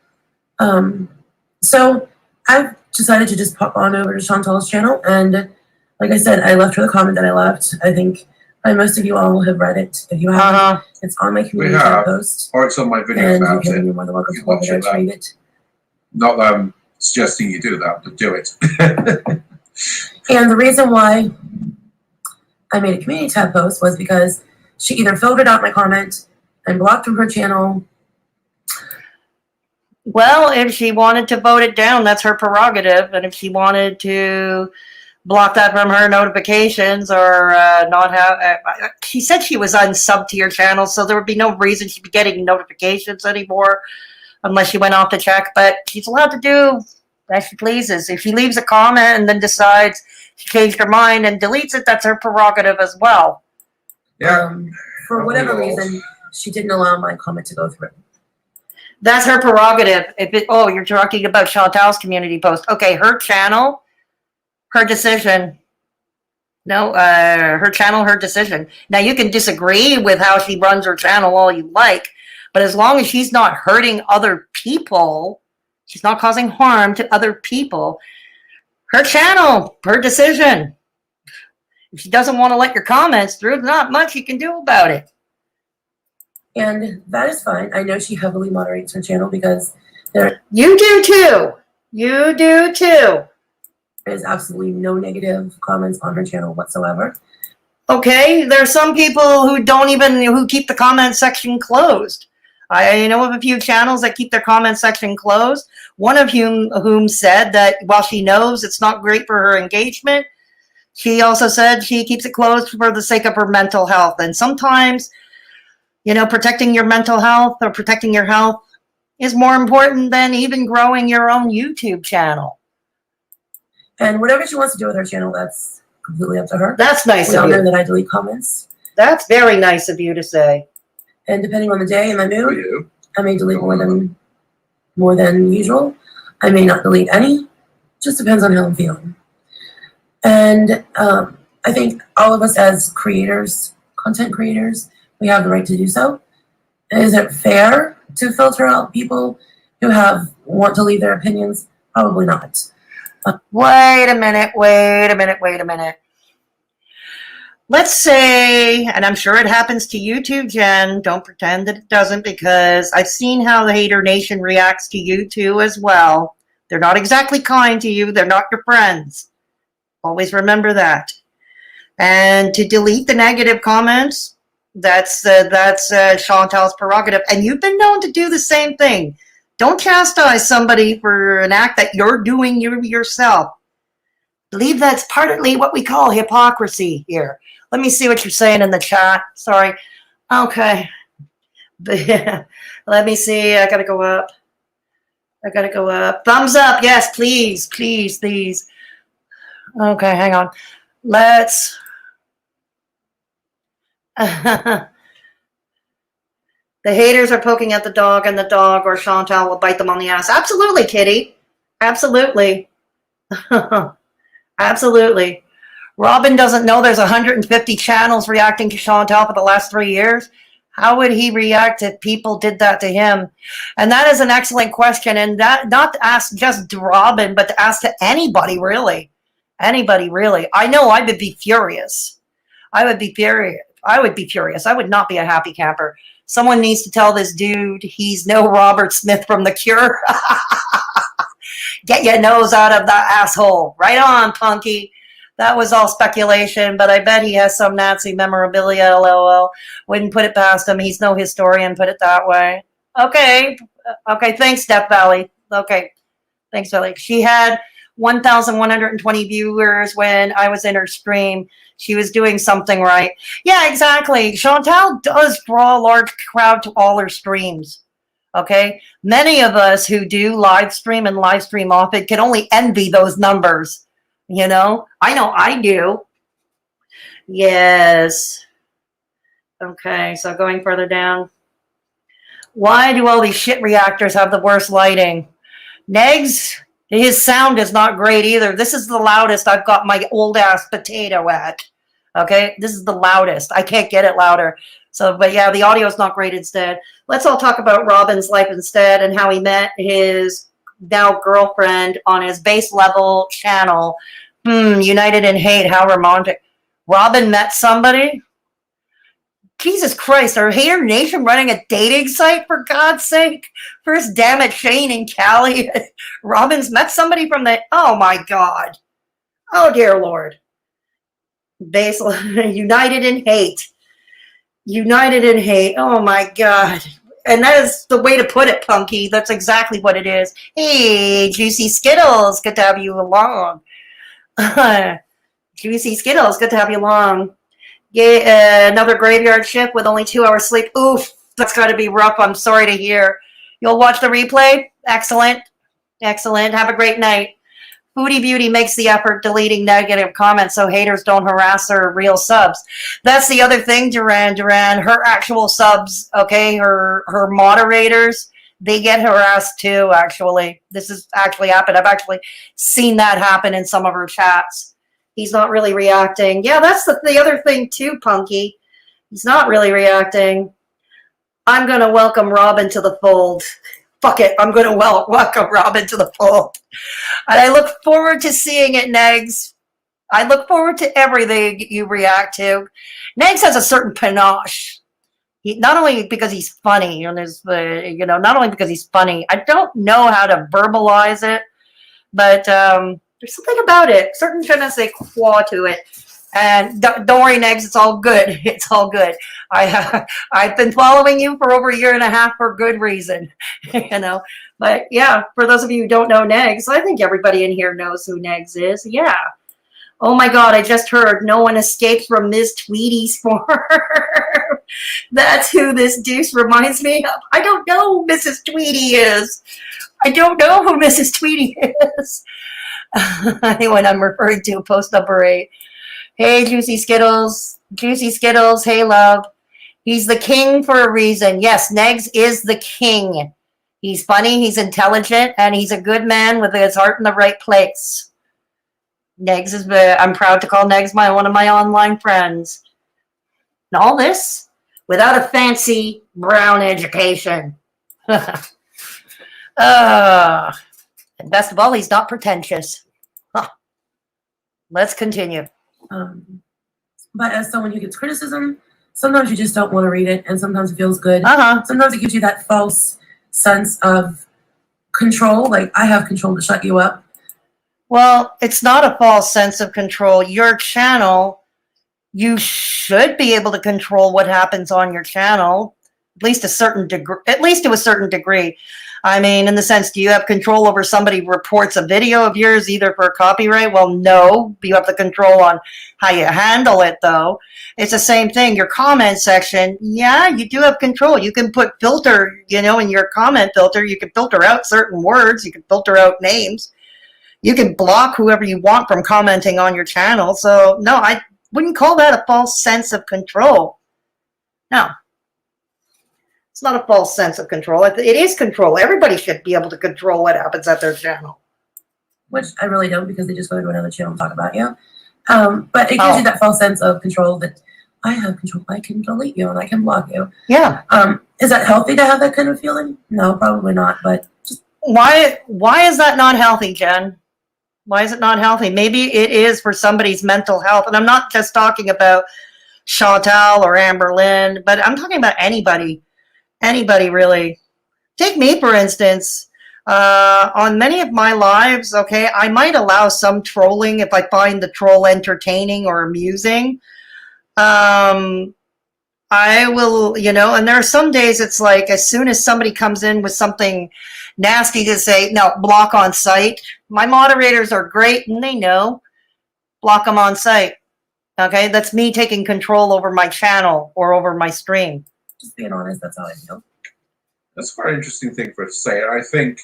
So I've decided to just pop on over to Chantal's channel, and like I said, I left her the comment that I left. I think most of you all have read it. If you haven't, it's on my community post. Or it's on my video about it. You're more than welcome to go there to read it. Not that I'm suggesting you do that, but do it. And the reason why I made a community tab post was because she either filtered out my comment and blocked from her channel. Well, if she wanted to vote it down, that's her prerogative. And if she wanted to block that from her notifications or not have... she said she was unsubbed to your channel, so there would be no reason she'd be getting notifications anymore unless she went off to check. But she's allowed to do as she pleases. If she leaves a comment and then decides she changed her mind and deletes it, that's her prerogative as well. Yeah. For whatever reason, she didn't allow my comment to go through. That's her prerogative. Oh, you're talking about Chantal's community post. Okay, her channel, her decision. No, her channel, her decision. Now, you can disagree with how she runs her channel all you like, but as long as she's not hurting other people, she's not causing harm to other people, her channel, her decision. If she doesn't want to let your comments through, there's not much you can do about it. And that is fine. I know she heavily moderates her channel because there... You do too. You do too. There's absolutely no negative comments on her channel whatsoever. Okay, there are some people who keep the comment section closed. I know of a few channels that keep their comment section closed. One of whom said that while she knows it's not great for her engagement, she also said she keeps it closed for the sake of her mental health. And sometimes, you know, protecting your mental health or protecting your health is more important than even growing your own YouTube channel. And whatever she wants to do with her channel, that's completely up to her. That's nice we of all you. know that I delete comments. That's very nice of you to say. And depending on the day and my mood, I may delete more than usual. I may not delete any. Just depends on how I'm feeling. And I think all of us as creators, content creators, we have the right to do so. And is it fair to filter out people who want to leave their opinions? Probably not. Wait a minute. Let's say, and I'm sure it happens to you too, Jen, don't pretend that it doesn't, because I've seen how the Haydur Nation reacts to you too as well. They're not exactly kind to you. They're not your friends. Always remember that. And to delete the negative comments, That's Chantal's prerogative, and you've been known to do the same thing. Don't chastise somebody for an act that you're doing yourself. I believe that's partly what we call hypocrisy here. Let me see what you're saying in the chat. Sorry. Okay. Let me see. I gotta go up. Thumbs up. Yes, please, please, please. Okay, hang on. Let's. The haters are poking at the dog, and the dog or Chantal will bite them on the ass. Absolutely, Kitty. Absolutely. Absolutely. Robin doesn't know there's 150 channels reacting to Chantal for the last 3 years. How would he react if people did that to him? And that is an excellent question. And that not to ask just Robin, but to ask to anybody, really. Anybody, really. I know I would be furious. I would be furious. I would not be a happy camper. Someone needs to tell this dude he's no Robert Smith from The Cure. Get your nose out of that asshole. Right on, Punky. That was all speculation, but I bet he has some Nazi memorabilia, lol. Wouldn't put it past him. He's no historian, put it that way. Okay. Okay, thanks, Death Valley. Okay, thanks, Valley. She had 1,120 viewers when I was in her stream. She was doing something right. Yeah, exactly. Chantal does draw a large crowd to all her streams. Okay? Many of us who do live stream and live stream often can only envy those numbers. You know I do. Yes. Okay, so going further down. Why do all these shit reactors have the worst lighting? Negs, his sound is not great either. This is the loudest I've got my old ass potato at. Okay, this is the loudest. I can't get it louder. So, but yeah, the audio is not great instead. Let's all talk about Robin's life instead and how he met his now girlfriend on his base level channel. United in hate, how romantic. Robin met somebody? Jesus Christ, are Haydur Nation running a dating site, for God's sake? First, damn it, Shane and Callie. Robin's met somebody from the, oh my God. Oh dear Lord. Base, united in hate. United in hate, oh my God. And that is the way to put it, Punky. That's exactly what it is. Hey, Juicy Skittles, good to have you along. Juicy Skittles, good to have you along. Yeah, another graveyard shift with only 2 hours sleep. Oof, that's got to be rough. I'm sorry to hear. You'll watch the replay? Excellent. Excellent. Have a great night. Foodie Beauty makes the effort deleting negative comments so haters don't harass her real subs. That's the other thing, Duran. Her actual subs, okay, her moderators, they get harassed too, actually. This has actually happened. I've actually seen that happen in some of her chats. He's not really reacting. Yeah, that's the other thing too, Punky. He's not really reacting. I'm going to welcome Robin to the fold. Fuck it. I'm going to welcome Robin to the fold. And I look forward to seeing it, Negs. I look forward to everything you react to. Negs has a certain panache. Not only because he's funny, and not only because he's funny. I don't know how to verbalize it, but there's something about it. Certain je ne sais quoi to it. And don't worry, Negs, it's all good. It's all good. I've been following you for over 1.5 years for good reason, But yeah, for those of you who don't know Negs, I think everybody in here knows who Negs is. Yeah. Oh my God, I just heard no one escapes from Ms. Tweedy's form. That's who this deuce reminds me of. I don't know who Mrs. Tweedy is. I don't know who Mrs. Tweedy is. Anyone I'm referring to, post number 8. Hey, Juicy Skittles. Juicy Skittles. Hey, love. He's the king for a reason. Yes, Negs is the king. He's funny, he's intelligent, and he's a good man with his heart in the right place. Negs is, I'm proud to call Negs one of my online friends. And all this without a fancy brown education. And best of all, he's not pretentious. Huh. Let's continue. But as someone who gets criticism, sometimes you just don't want to read it, and sometimes it feels good. Sometimes it gives you that false sense of control, like I have control to shut you up. Well, it's not a false sense of control. Your channel, you should be able to control what happens on your channel, at least to a certain degree. I mean, in the sense, do you have control over somebody reports a video of yours either for copyright? Well, no. You have the control on how you handle it, though. It's the same thing. Your comment section, yeah, you do have control. You can put filter, you know, in your comment filter. You can filter out certain words. You can filter out names. You can block whoever you want from commenting on your channel. So, no, I wouldn't call that a false sense of control. No. It's not a false sense of control. It is control. Everybody should be able to control what happens at their channel. Which I really don't, because they just go to another channel and talk about you. But it gives you that false sense of control that I have control. I can delete you and I can block you. Yeah. Is that healthy to have that kind of feeling? No, probably not. But just why is that not healthy, Jen? Why is it not healthy? Maybe it is for somebody's mental health. And I'm not just talking about Chantal or Amber Lynn, but I'm talking about anybody. Anybody, really. Take me, for instance. On many of my lives, okay, I might allow some trolling if I find the troll entertaining or amusing. I will, you know, and there are some days it's like as soon as somebody comes in with something nasty to say, no, block on site. My moderators are great and they know. Block them on site. Okay, that's me taking control over my channel or over my stream. just being honest, that's how I feel. That's a very interesting thing for us to say. I think,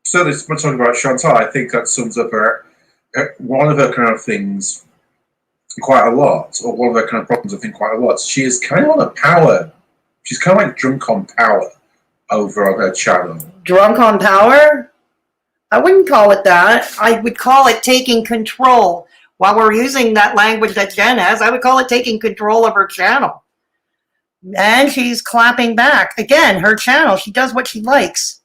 so this, we're talking about Chantal, I think that sums up one of her kind of things quite a lot, or one of her kind of problems, I think, quite a lot. She is kind of on a power, she's kind of like drunk on power over on her channel. Drunk on power? I wouldn't call it that. I would call it taking control. While we're using that language that Jen has, I would call it taking control of her channel. And she's clapping back. Again, her channel, she does what she likes.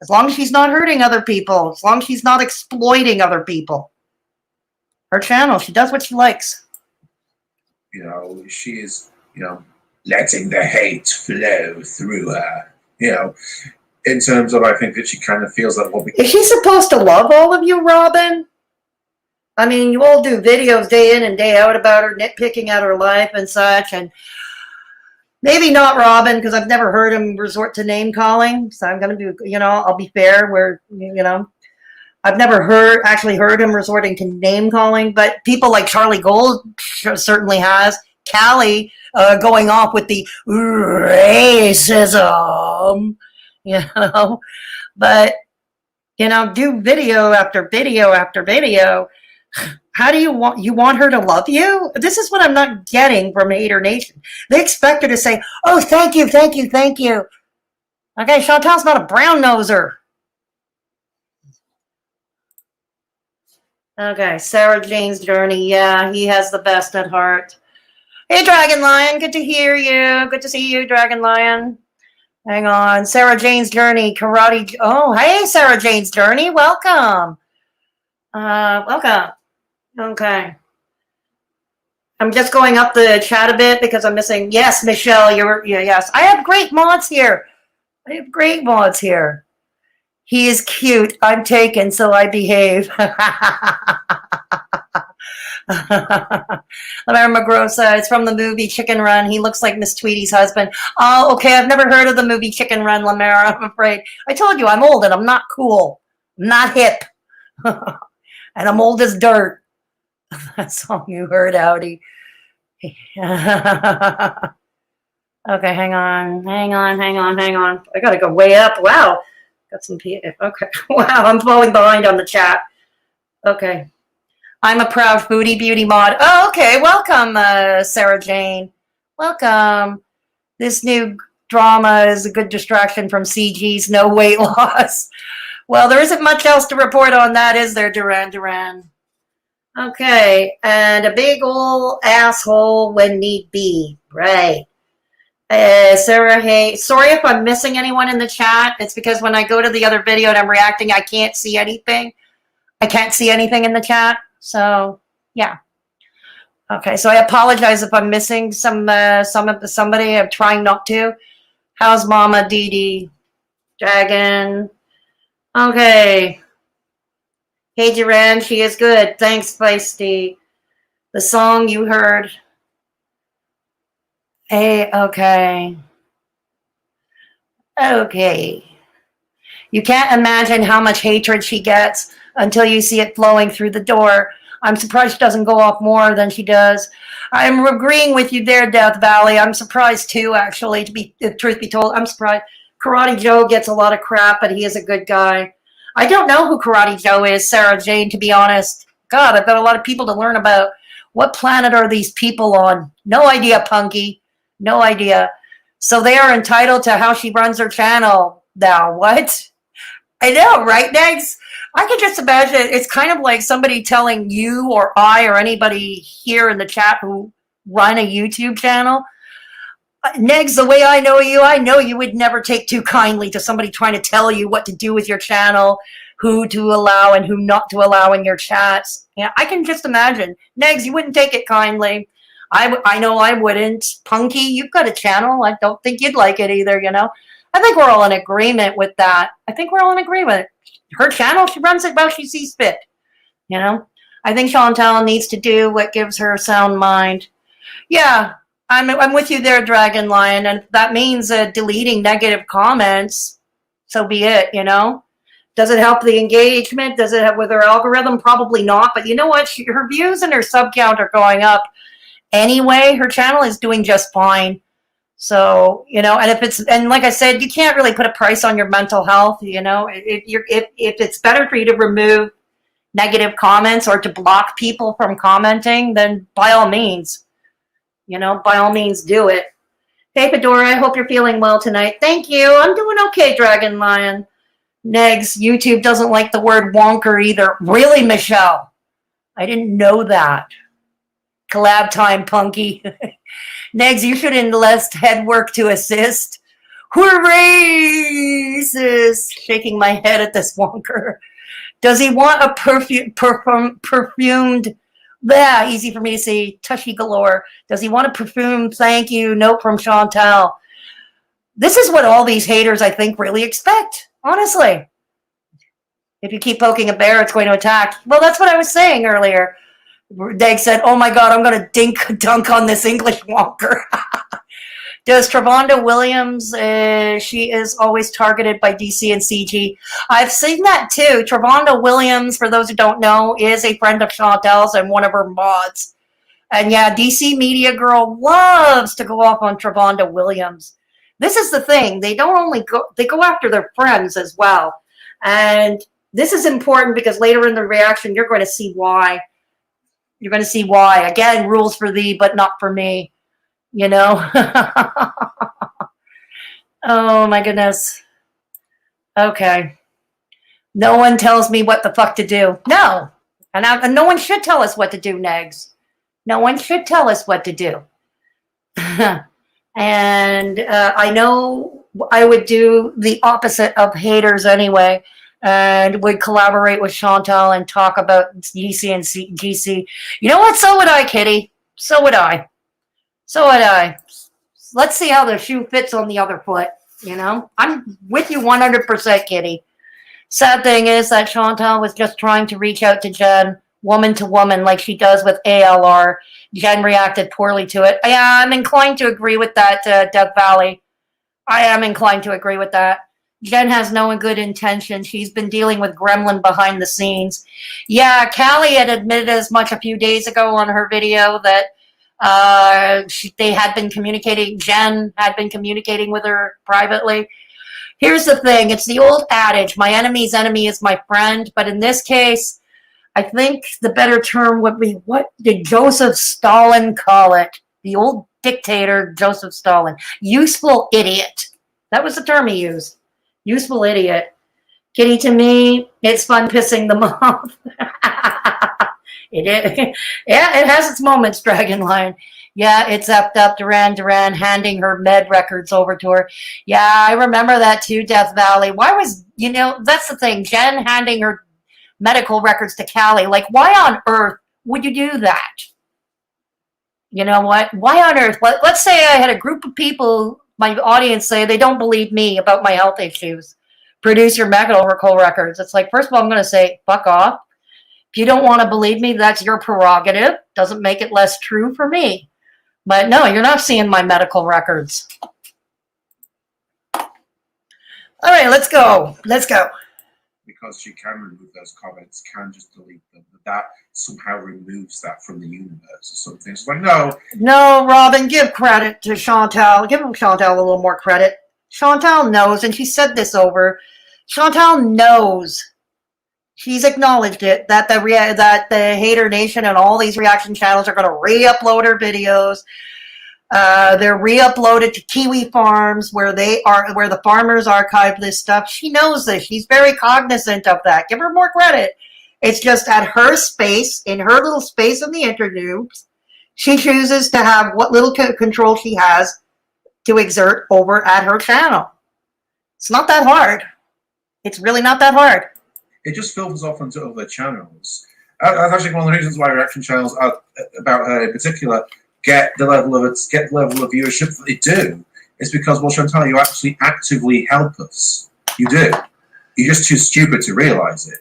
As long as she's not hurting other people, as long as she's not exploiting other people. Her channel, she does what she likes. You know, she is, you know, letting the hate flow through her. You know, in terms of, I think that she kind of feels that what we... Is she supposed to love all of you, Robin? I mean, you all do videos day in and day out about her, nitpicking at her life and such, and maybe not Robin, because I've never heard him resort to name calling. So I'm going to do, you know, I'll be fair where, you know, I've never actually heard him resorting to name calling, but people like Charlie Gold certainly has. Callie going off with the racism, you know, but, you know, do video after video after video. How do you want her to love you? This is what I'm not getting from Haydur Nation. They expect her to say, oh, thank you, thank you, thank you. Okay, Chantal's not a brown noser. Okay, Sarah Jane's journey. Yeah, he has the best at heart. Hey, Dragon Lion, good to hear you. Good to see you, Dragon Lion. Hang on. Sarah Jane's journey, karate. Oh, hey, Sarah Jane's journey. Welcome. Welcome. Okay. I'm just going up the chat a bit because I'm missing. Yes, Michelle, yes. I have great mods here. I have great mods here. He is cute. I'm taken, so I behave. Lamar Magrosa, it's from the movie Chicken Run. He looks like Miss Tweedy's husband. Oh, okay. I've never heard of the movie Chicken Run, Lamar, I'm afraid. I told you I'm old and I'm not cool. I'm not hip. And I'm old as dirt. That song you heard, Audi. Okay, hang on. I gotta go way up. Wow. Got some PF. Okay. Wow, I'm falling behind on the chat. Okay. I'm a proud Foodie Beauty mod. Oh, okay. Welcome, Sarah Jane. Welcome. This new drama is a good distraction from CG's no weight loss. Well, there isn't much else to report on that, is there, Duran? Okay. And a big ol' asshole when need be. Right. Sarah, hey, sorry if I'm missing anyone in the chat. It's because when I go to the other video and I'm reacting, I can't see anything. I can't see anything in the chat. So, yeah. Okay, so I apologize if I'm missing somebody. I'm trying not to. How's Mama Dee Dee? Dragon. Okay. Hey, Duran, she is good. Thanks, Feisty. The song you heard. Hey, okay. Okay. You can't imagine how much hatred she gets until you see it flowing through the door. I'm surprised she doesn't go off more than she does. I'm agreeing with you there, Death Valley. I'm surprised too, actually, to be the truth be told. I'm surprised. Karate Joe gets a lot of crap, but he is a good guy. I don't know who Karate Joe is, Sarah Jane, to be honest. God, I've got a lot of people to learn about. What planet are these people on? No idea, Punky. No idea. So they are entitled to how she runs her channel. Now, what? I know, right, Negs? I can just imagine it's kind of like somebody telling you or I or anybody here in the chat who run a YouTube channel. Negs, the way I know you would never take too kindly to somebody trying to tell you what to do with your channel, who to allow and who not to allow in your chats. Yeah, I can just imagine. Negs, you wouldn't take it kindly. I know I wouldn't. Punky, you've got a channel. I don't think you'd like it either, you know. I think we're all in agreement with that. I think we're all in agreement. Her channel, she runs it while she sees fit, you know. I think Chantal needs to do what gives her a sound mind. Yeah, I'm with you there, Dragon Lion, and if that means deleting negative comments, so be it, you know. Does it help the engagement? Does it help with her algorithm? Probably not, but you know what? Her views and her sub count are going up anyway. Her channel is doing just fine. So, you know, and if it's, and like I said, you can't really put a price on your mental health, you know. If it's better for you to remove negative comments or to block people from commenting, then by all means, you know, by all means do it. Hey, Fedora, I hope you're feeling well tonight. Thank you. I'm doing okay, Dragon Lion. Negs, YouTube doesn't like the word wonker either. Really, Michelle? I didn't know that. Collab time, Punky. Negs, you should enlist head work to assist. Hooray! Sis. Shaking my head at this wonker. Does he want a perfumed, yeah, easy for me to say, tushy galore. Does he want a perfumed thank you note from Chantal? This is what all these haters, I think, really expect, honestly. If you keep poking a bear, it's going to attack. Well, that's what I was saying earlier. Dag said, oh my God, I'm going to dunk on this English wonker. Does Travanda Williams, she is always targeted by DC and CG. I've seen that too. Travanda Williams, for those who don't know, is a friend of Chantal's and one of her mods. And yeah, DC Media Girl loves to go off on Travanda Williams. This is the thing. They don't only go, they go after their friends as well. And this is important because later in the reaction, you're going to see why. You're going to see why. Again, rules for thee, but not for me. You know? Oh, my goodness. Okay. No one tells me what the fuck to do. No. And no one should tell us what to do, Negs. No one should tell us what to do. And I know I would do the opposite of haters anyway. And would collaborate with Chantal and talk about DC and GC. You know what? So would I, Kitty. So would I. So would I. Let's see how the shoe fits on the other foot. You know? I'm with you 100%, Kitty. Sad thing is that Chantal was just trying to reach out to Jen, woman to woman, like she does with ALR. Jen reacted poorly to it. Yeah, I'm inclined to agree with that, Death Valley. I am inclined to agree with that. Jen has no good intention. She's been dealing with gremlin behind the scenes. Yeah, Callie had admitted as much a few days ago on her video that they had been communicating, Jen had been communicating with her privately. Here's the thing. It's the old adage, my enemy's enemy is my friend. But in this case, I think the better term would be, what did Joseph Stalin call it? The old dictator, Joseph Stalin. Useful idiot. That was the term he used. Useful idiot. Kitty, to me, it's fun pissing them off. It is. Yeah, it has its moments, Dragon Lion. Yeah, it's effed up. Duran handing her med records over to her. Yeah, I remember that too, Death Valley. Why was, you know, that's the thing. Jen handing her medical records to Callie. Like, why on earth would you do that? You know what? Why on earth? Let's say I had a group of people, my audience, say they don't believe me about my health issues. Produce your medical records. It's like, first of all, I'm going to say, fuck off. If you don't want to believe me, that's your prerogative. Doesn't make it less true for me. But no, you're not seeing my medical records. All right, let's go. Let's go. Because she can remove those comments, can just delete them. That somehow removes that from the universe or something. It's like, no. No, Robin, give credit to Chantal. Give Chantal a little more credit. Chantal knows, and she said this over. Chantal knows. She's acknowledged it, that the Haydur Nation and all these reaction channels are going to re-upload her videos. They're re-uploaded to Kiwi Farms where the farmers archive this stuff. She knows this. She's very cognizant of that. Give her more credit. It's just at her space, in her little space in the interview, she chooses to have what little control she has to exert over at her channel. It's not that hard. It's really not that hard. It just filters off onto other channels. That's actually one of the reasons why reaction channels are, about her in particular, get the level of viewership that they do. It's because, well, Chantal, you actually actively help us. You do. You're just too stupid to realize it.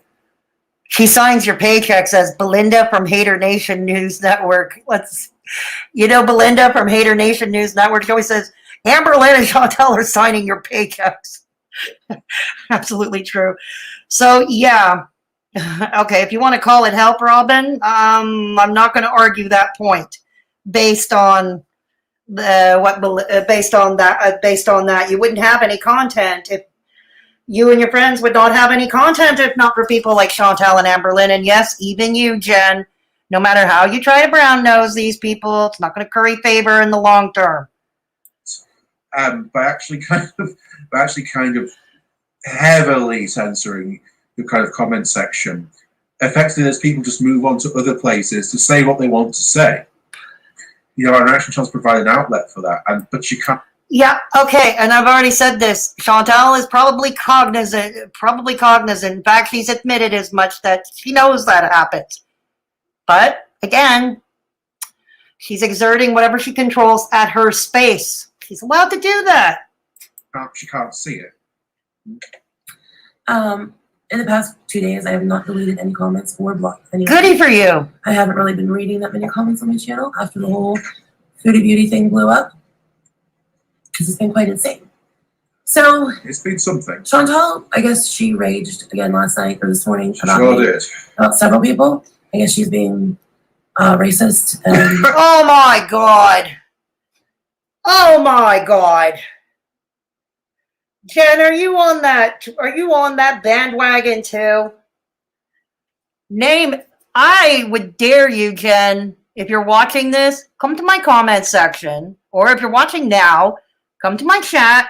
She signs your paychecks as Belinda from Haydur Nation News Network. Belinda from Haydur Nation News Network. She always says, Amber Lynn and Chantal are signing your paychecks. Absolutely true. So, yeah. Okay, if you want to call it help, Robin, I'm not going to argue that point. Based on that, you wouldn't have any content if you and your friends would not have any content if not for people like Chantal and Amber Lynn. And yes, even you, Jen, no matter how you try to brown nose these people, it's not going to curry favor in the long term. By actually kind of heavily censoring the kind of comment section, effectively as people just move on to other places to say what they want to say. Our reaction channels provide an outlet for that, but you can't. Yeah, okay, and I've already said this. Chantal is probably cognizant. In fact, she's admitted as much that she knows that happens. But, again, she's exerting whatever she controls at her space. She's allowed to do that. She can't see it. In the past 2 days, I have not deleted any comments or blocked any. Goody for you. I haven't really been reading that many comments on my channel after the whole Foodie Beauty thing blew up, because it's been quite insane. So it's been something. Chantal, I guess she raged again last night or this morning about several people. I guess she's being racist. And oh my God. Oh my God. Jen, are you on that bandwagon too? I would dare you, Jen, if you're watching this, come to my comment section, or if you're watching now, come to my chat.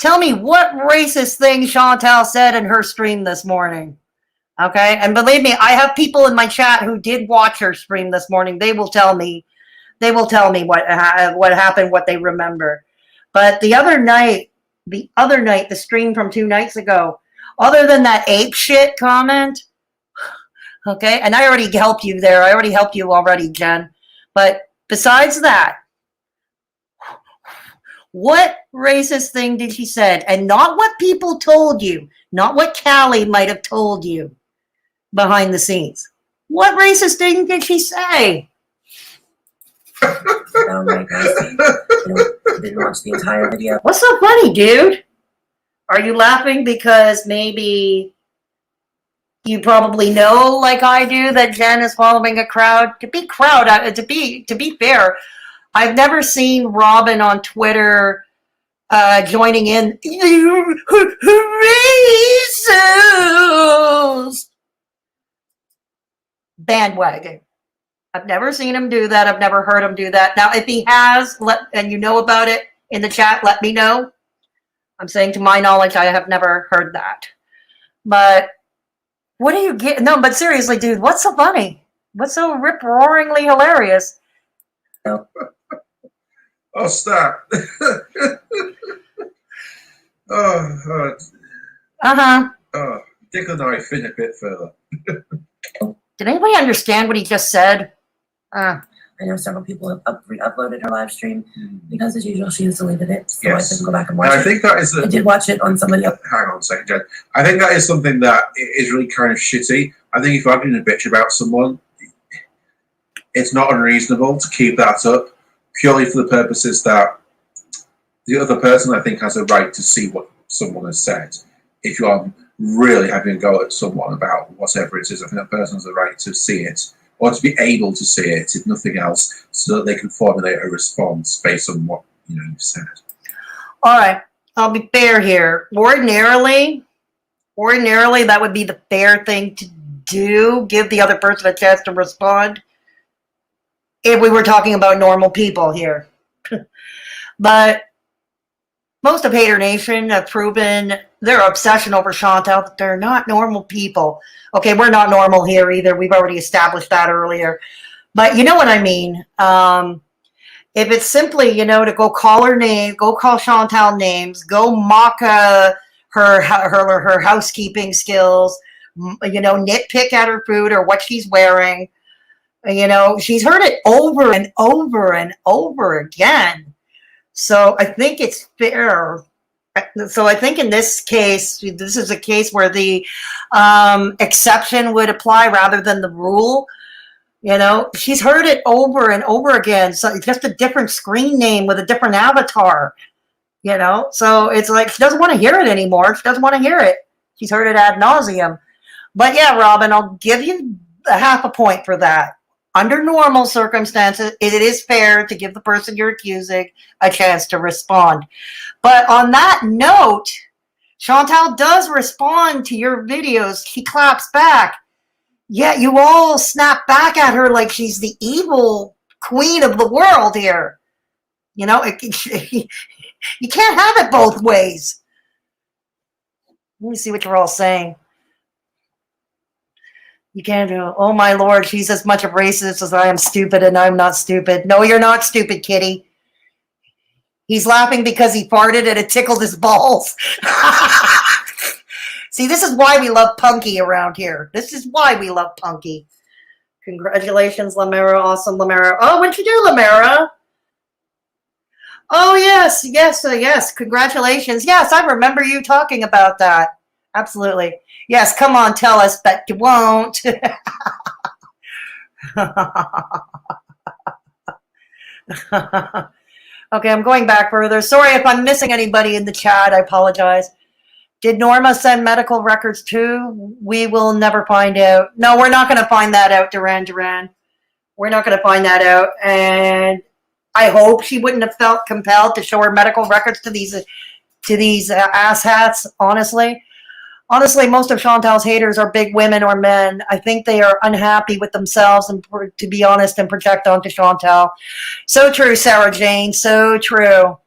Tell me what racist thing Chantal said in her stream this morning. Okay? And believe me, I have people in my chat who did watch her stream this morning. They will tell me what happened, what they remember. But the other night, the stream from 2 nights ago, other than that ape shit comment, okay, and I already helped you there. I already helped you already, Jen. But besides that, what racist thing did she say? And not what people told you, not what Callie might have told you behind the scenes. What racist thing did she say? oh my God. I didn't watch the entire video. What's so funny, dude? Are you laughing because maybe you probably know, like I do, that Jen is following a crowd? To be fair, I've never seen Robin on Twitter joining in racist bandwagon. I've never seen him do that. I've never heard him do that. Now, if he has, and you know about it in the chat, let me know. I'm saying to my knowledge, I have never heard that. But what do you get? No, but seriously, dude, what's so funny? What's so rip-roaringly hilarious? Oh, stop. Dig the knife in a bit further. Did anybody understand what he just said? I know several people have re-uploaded her live stream because, as usual, she has deleted it, so yes. I couldn't go back and watch it. I think that is. I did watch it on somebody else. Hang on a second, Jen. I think that is something that is really kind of shitty. I think if you're arguing a bitch about someone, it's not unreasonable to keep that up purely for the purposes that the other person, I think, has a right to see what someone has said. If you are really having a go at someone about whatever it is, I think that person has a right to see it, or to be able to see it, if nothing else, so that they can formulate a response based on what you've said. All right, I'll be fair here. Ordinarily, that would be the fair thing to do, give the other person a chance to respond, if we were talking about normal people here. But most of Haydur Nation have proven their obsession over Chantal that they're not normal people. Okay, we're not normal here either. We've already established that earlier. But you know what I mean. If it's simply, to go call her name, go call Chantal names, go mock her housekeeping skills, nitpick at her food or what she's wearing, she's heard it over and over and over again. So I think it's fair. So I think in this case, this is a case where the exception would apply rather than the rule. She's heard it over and over again. So it's just a different screen name with a different avatar, So it's like she doesn't want to hear it anymore. She doesn't want to hear it. She's heard it ad nauseum. But yeah, Robin, I'll give you a half a point for that. Under normal circumstances, it is fair to give the person you're accusing a chance to respond. But on that note, Chantal does respond to your videos. She claps back. Yet you all snap back at her like she's the evil queen of the world here. You can't have it both ways. Let me see what you're all saying. You can't do it. Oh, my Lord, she's as much a racist as I am stupid, and I'm not stupid. No, you're not stupid, kitty. He's laughing because he farted and it tickled his balls. See, this is why we love Punky around here. This is why we love Punky. Congratulations, Lamera. Awesome, Lamera. Oh, what'd you do, Lamera? Oh, yes. Congratulations. Yes, I remember you talking about that. Absolutely. Yes, come on, tell us, but you won't. Okay, I'm going back further. Sorry if I'm missing anybody in the chat. I apologize. Did Norma send medical records too? We will never find out. No, we're not going to find that out, Duran. We're not going to find that out. And I hope she wouldn't have felt compelled to show her medical records to these asshats, honestly. Honestly, most of Chantal's haters are big women or men. I think they are unhappy with themselves and, to be honest, and project onto Chantal. So true, Sarah Jane. So true.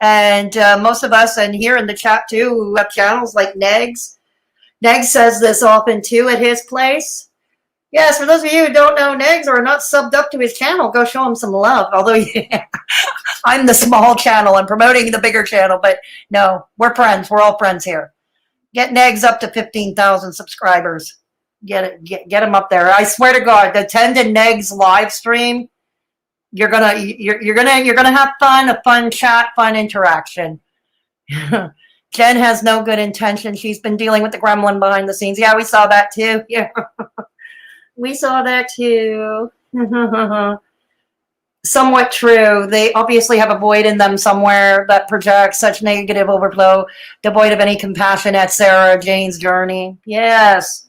And most of us, and here in the chat too, who have channels like Negs. Negs says this often too at his place. Yes, for those of you who don't know, Negs or are not subbed up to his channel, go show him some love. Although I'm the small channel. I'm promoting the bigger channel. But no, we're friends. We're all friends here. Get Negs up to 15,000 subscribers. Get him up there. I swear to God, attend a Negs live stream. You're gonna have fun, a fun chat, fun interaction. Jen has no good intention. She's been dealing with the gremlin behind the scenes. Yeah, we saw that too. Yeah, we saw that too. Somewhat true. They obviously have a void in them somewhere that projects such negative overflow, devoid of any compassion at Sarah Jane's journey. Yes.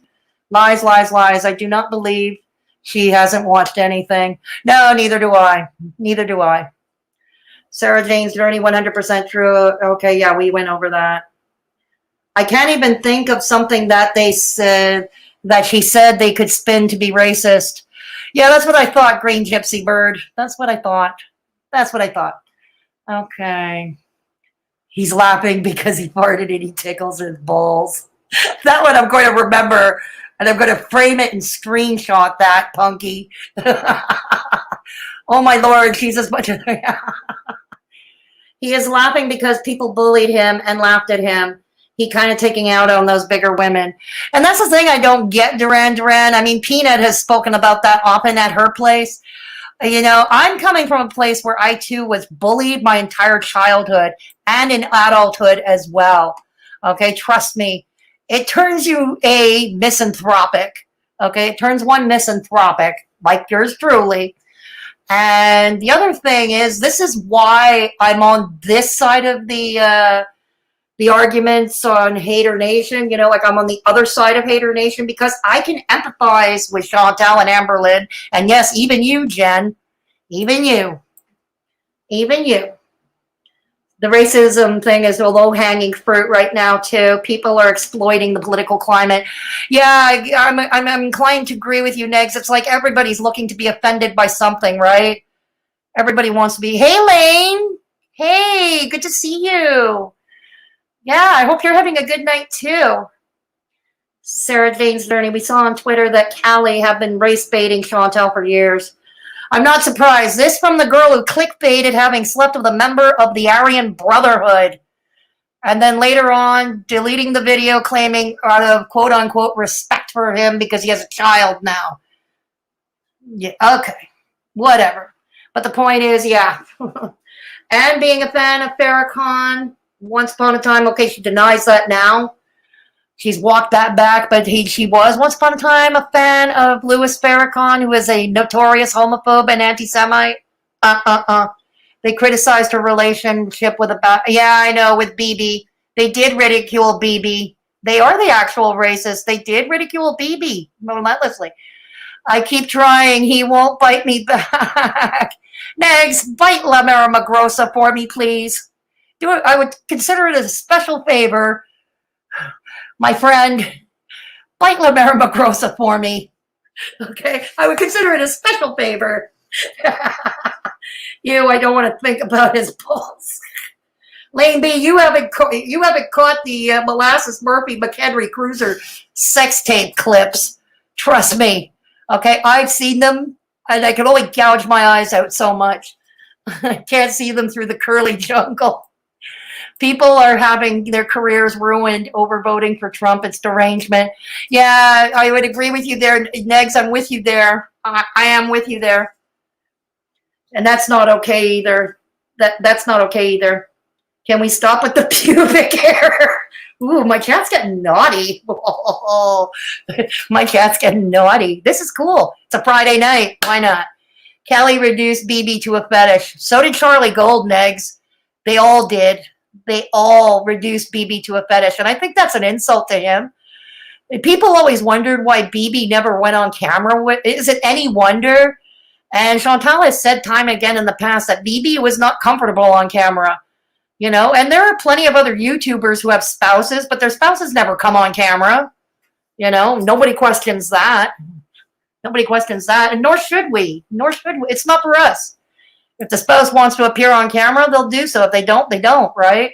Lies, lies, lies. I do not believe she hasn't watched anything. No, neither do I. Neither do I. Sarah Jane's journey, 100% true. Okay, yeah, we went over that. I can't even think of something that they said, that she said they could spin to be racist. Yeah, that's what I thought, Green Gypsy Bird. That's what I thought. That's what I thought. Okay. He's laughing because he farted and he tickles his balls. That one I'm going to remember, and I'm going to frame it and screenshot that, Punky. Oh, my Lord, she's as much as... He is laughing because people bullied him and laughed at him. He kind of taking out on those bigger women. And that's the thing I don't get, Duran. I mean, Peanut has spoken about that often at her place. You know, I'm coming from a place where I, too, was bullied my entire childhood and in adulthood as well. Okay, trust me. It turns you, misanthropic. Okay, it turns one misanthropic, like yours truly. And the other thing is, this is why I'm on this side of the arguments on Haydur Nation. You know, like I'm on the other side of Haydur Nation because I can empathize with Chantal and Amberlynn, and yes, even you, Jen, even you. The racism thing is a low-hanging fruit right now too. People are exploiting the political climate. Yeah, I'm inclined to agree with you, Negs. It's like everybody's looking to be offended by something, right? Everybody wants to be, hey, Lane. Hey, good to see you. Yeah, I hope you're having a good night too. Sarah Jane's learning. We saw on Twitter that Callie have been race baiting Chantal for years. I'm not surprised. This from the girl who clickbaited having slept with a member of the Aryan Brotherhood. And then later on, deleting the video, claiming out of quote-unquote respect for him because he has a child now. Yeah, okay. Whatever. But the point is, yeah. And being a fan of Farrakhan, once upon a time, okay, she denies that now. She's walked that back, but she was once upon a time a fan of Louis Farrakhan, who is a notorious homophobe and anti-Semite. They criticized her relationship with yeah, I know, with Bibi. They did ridicule Bibi. They are the actual racists. They did ridicule Bibi relentlessly. I keep trying. He won't bite me back. Next, bite La Magrosa for me, please. Do it. I would consider it a special favor. My friend, bite La Magrosa for me. Okay? I would consider it a special favor. I don't want to think about his pulse. Lane B, you haven't caught the Molasses Murphy McHenry Cruiser sex tape clips. Trust me. Okay? I've seen them, and I can only gouge my eyes out so much. I can't see them through the curly jungle. People are having their careers ruined over voting for Trump. It's derangement. Yeah, I would agree with you there, Negs. I'm with you there. I am with you there. And that's not okay either. That's not okay either. Can we stop with the pubic hair? Ooh, my cat's getting naughty. Oh, my cat's getting naughty. This is cool. It's a Friday night. Why not? Kelly reduced BB to a fetish. So did Charlie Gold, Negs. They all did. They all reduced BB to a fetish. And I think that's an insult to him. People always wondered why BB never went on camera. Is it any wonder? And Chantal has said time and again in the past that BB was not comfortable on camera. And there are plenty of other YouTubers who have spouses, but their spouses never come on camera. Nobody questions that. Nobody questions that. And nor should we. It's not for us. If the spouse wants to appear on camera, they'll do so. If they don't, they don't, right?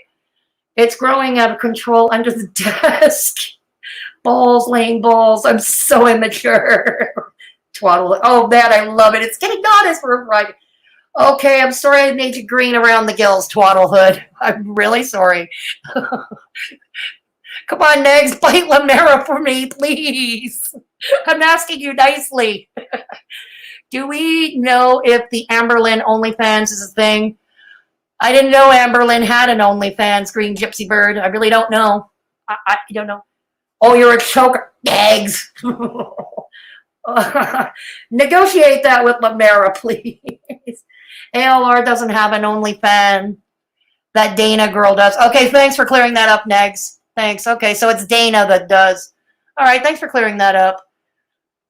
It's growing out of control under the desk. Balls, Lane, balls. I'm so immature. Twaddle. Oh, man, I love it. It's getting honest for a Friday. Okay, I'm sorry I made you green around the gills, Twaddlehood. I'm really sorry. Come on, Negs, bite Lamera for me, please. I'm asking you nicely. Do we know if the Amberlynn OnlyFans is a thing? I didn't know Amberlynn had an OnlyFans, Green Gypsy Bird. I really don't know. I don't know. Oh, you're a choker. Eggs. Negotiate that with Lamera, please. ALR doesn't have an OnlyFans. That Dana girl does. Okay, thanks for clearing that up, Negs. Thanks. Okay, so it's Dana that does. All right, thanks for clearing that up.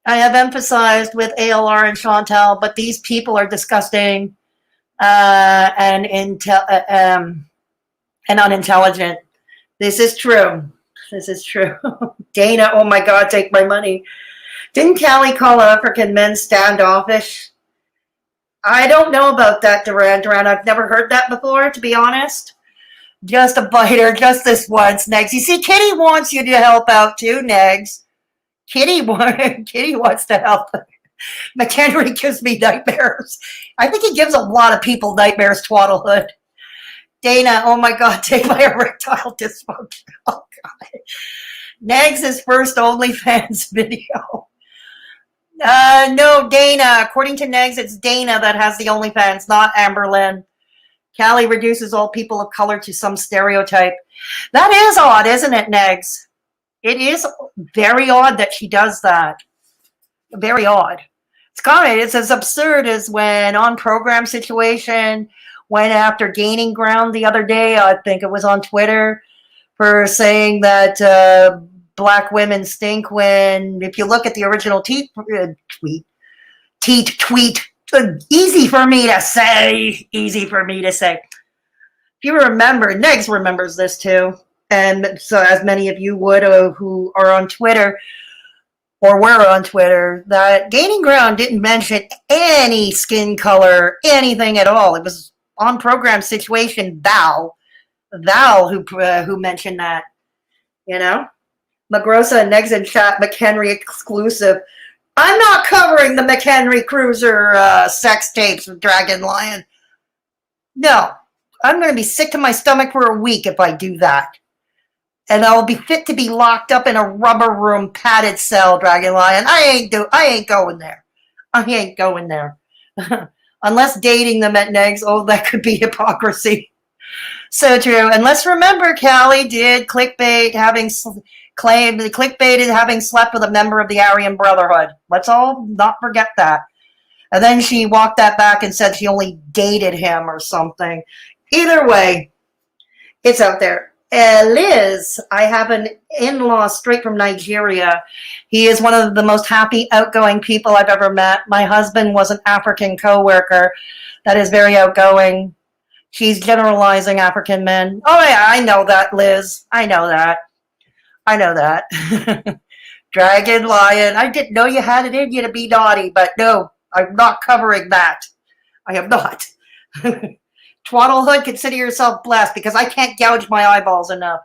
I have emphasized with ALR and Chantal, but these people are disgusting and unintelligent. This is true. This is true. Dana, oh my God, take my money. Didn't Callie call African men standoffish? I don't know about that, Duran. I've never heard that before, to be honest. Just a biter, just this once, Negs. You see, Kitty wants you to help out too, Negs. Kitty wants to help. McHenry gives me nightmares. I think he gives a lot of people nightmares, Twaddlehood. Dana, oh my God, take my erectile dysfunction. Oh God. Negs' first OnlyFans video. No, Dana. According to Negs, it's Dana that has the OnlyFans, not Amberlynn. Callie reduces all people of color to some stereotype. That is odd, isn't it, Negs? It is very odd that she does that. very odd. It's common. It's as absurd as when On Program Situation went after Gaining Ground the other day. I think it was on Twitter for saying that black women stink when, if you look at the original tweet, easy for me to say. If you remember, Negs remembers this too, and so as many of you would who are on Twitter or were on Twitter, that Gaining Ground didn't mention any skin color, anything at all. It was On Program Situation Val who mentioned that, you know? Magrosa and Negs in chat, McHenry exclusive. I'm not covering the McHenry Cruiser sex tapes with Dragon Lion. No, I'm going to be sick to my stomach for a week if I do that. And I'll be fit to be locked up in a rubber room padded cell, Dragon Lion. I ain't going there. I ain't going there. Unless dating them at Negs, oh, that could be hypocrisy. So true. And let's remember, Callie did clickbait having slept with a member of the Aryan Brotherhood. Let's all not forget that. And then she walked that back and said she only dated him or something. Either way, it's out there. Liz, I have an in-law straight from Nigeria. He is one of the most happy, outgoing people I've ever met. My husband was an African co-worker that is very outgoing. She's generalizing African men. Oh, yeah, I know that, Liz. I know that. Dragon Lion, I didn't know you had it in you to be naughty, but no, I'm not covering that. I am not. Twaddlehood, consider yourself blessed because I can't gouge my eyeballs enough.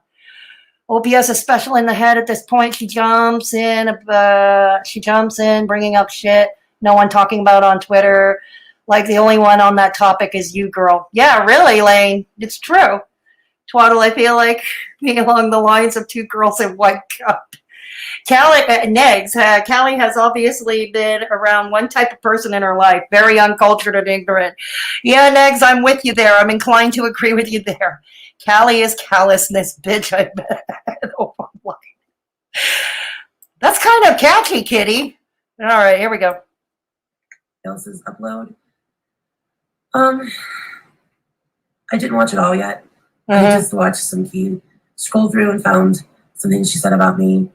OPS is special in the head at this point. She jumps in, bringing up shit no one talking about on Twitter. Like the only one on that topic is you, girl. Yeah, really, Lane. It's true. Twaddle, I feel like being along the lines of two girls in white cup. Negs, Callie has obviously been around one type of person in her life, very uncultured and ignorant. Yeah, Negs, I'm with you there. I'm inclined to agree with you there. Callie is callousness, bitch, I bet. Oh, that's kind of catchy, kitty. All right, here we go. Else's upload. I didn't watch it all yet. I just watched some feud, scrolled through and found something she said about me.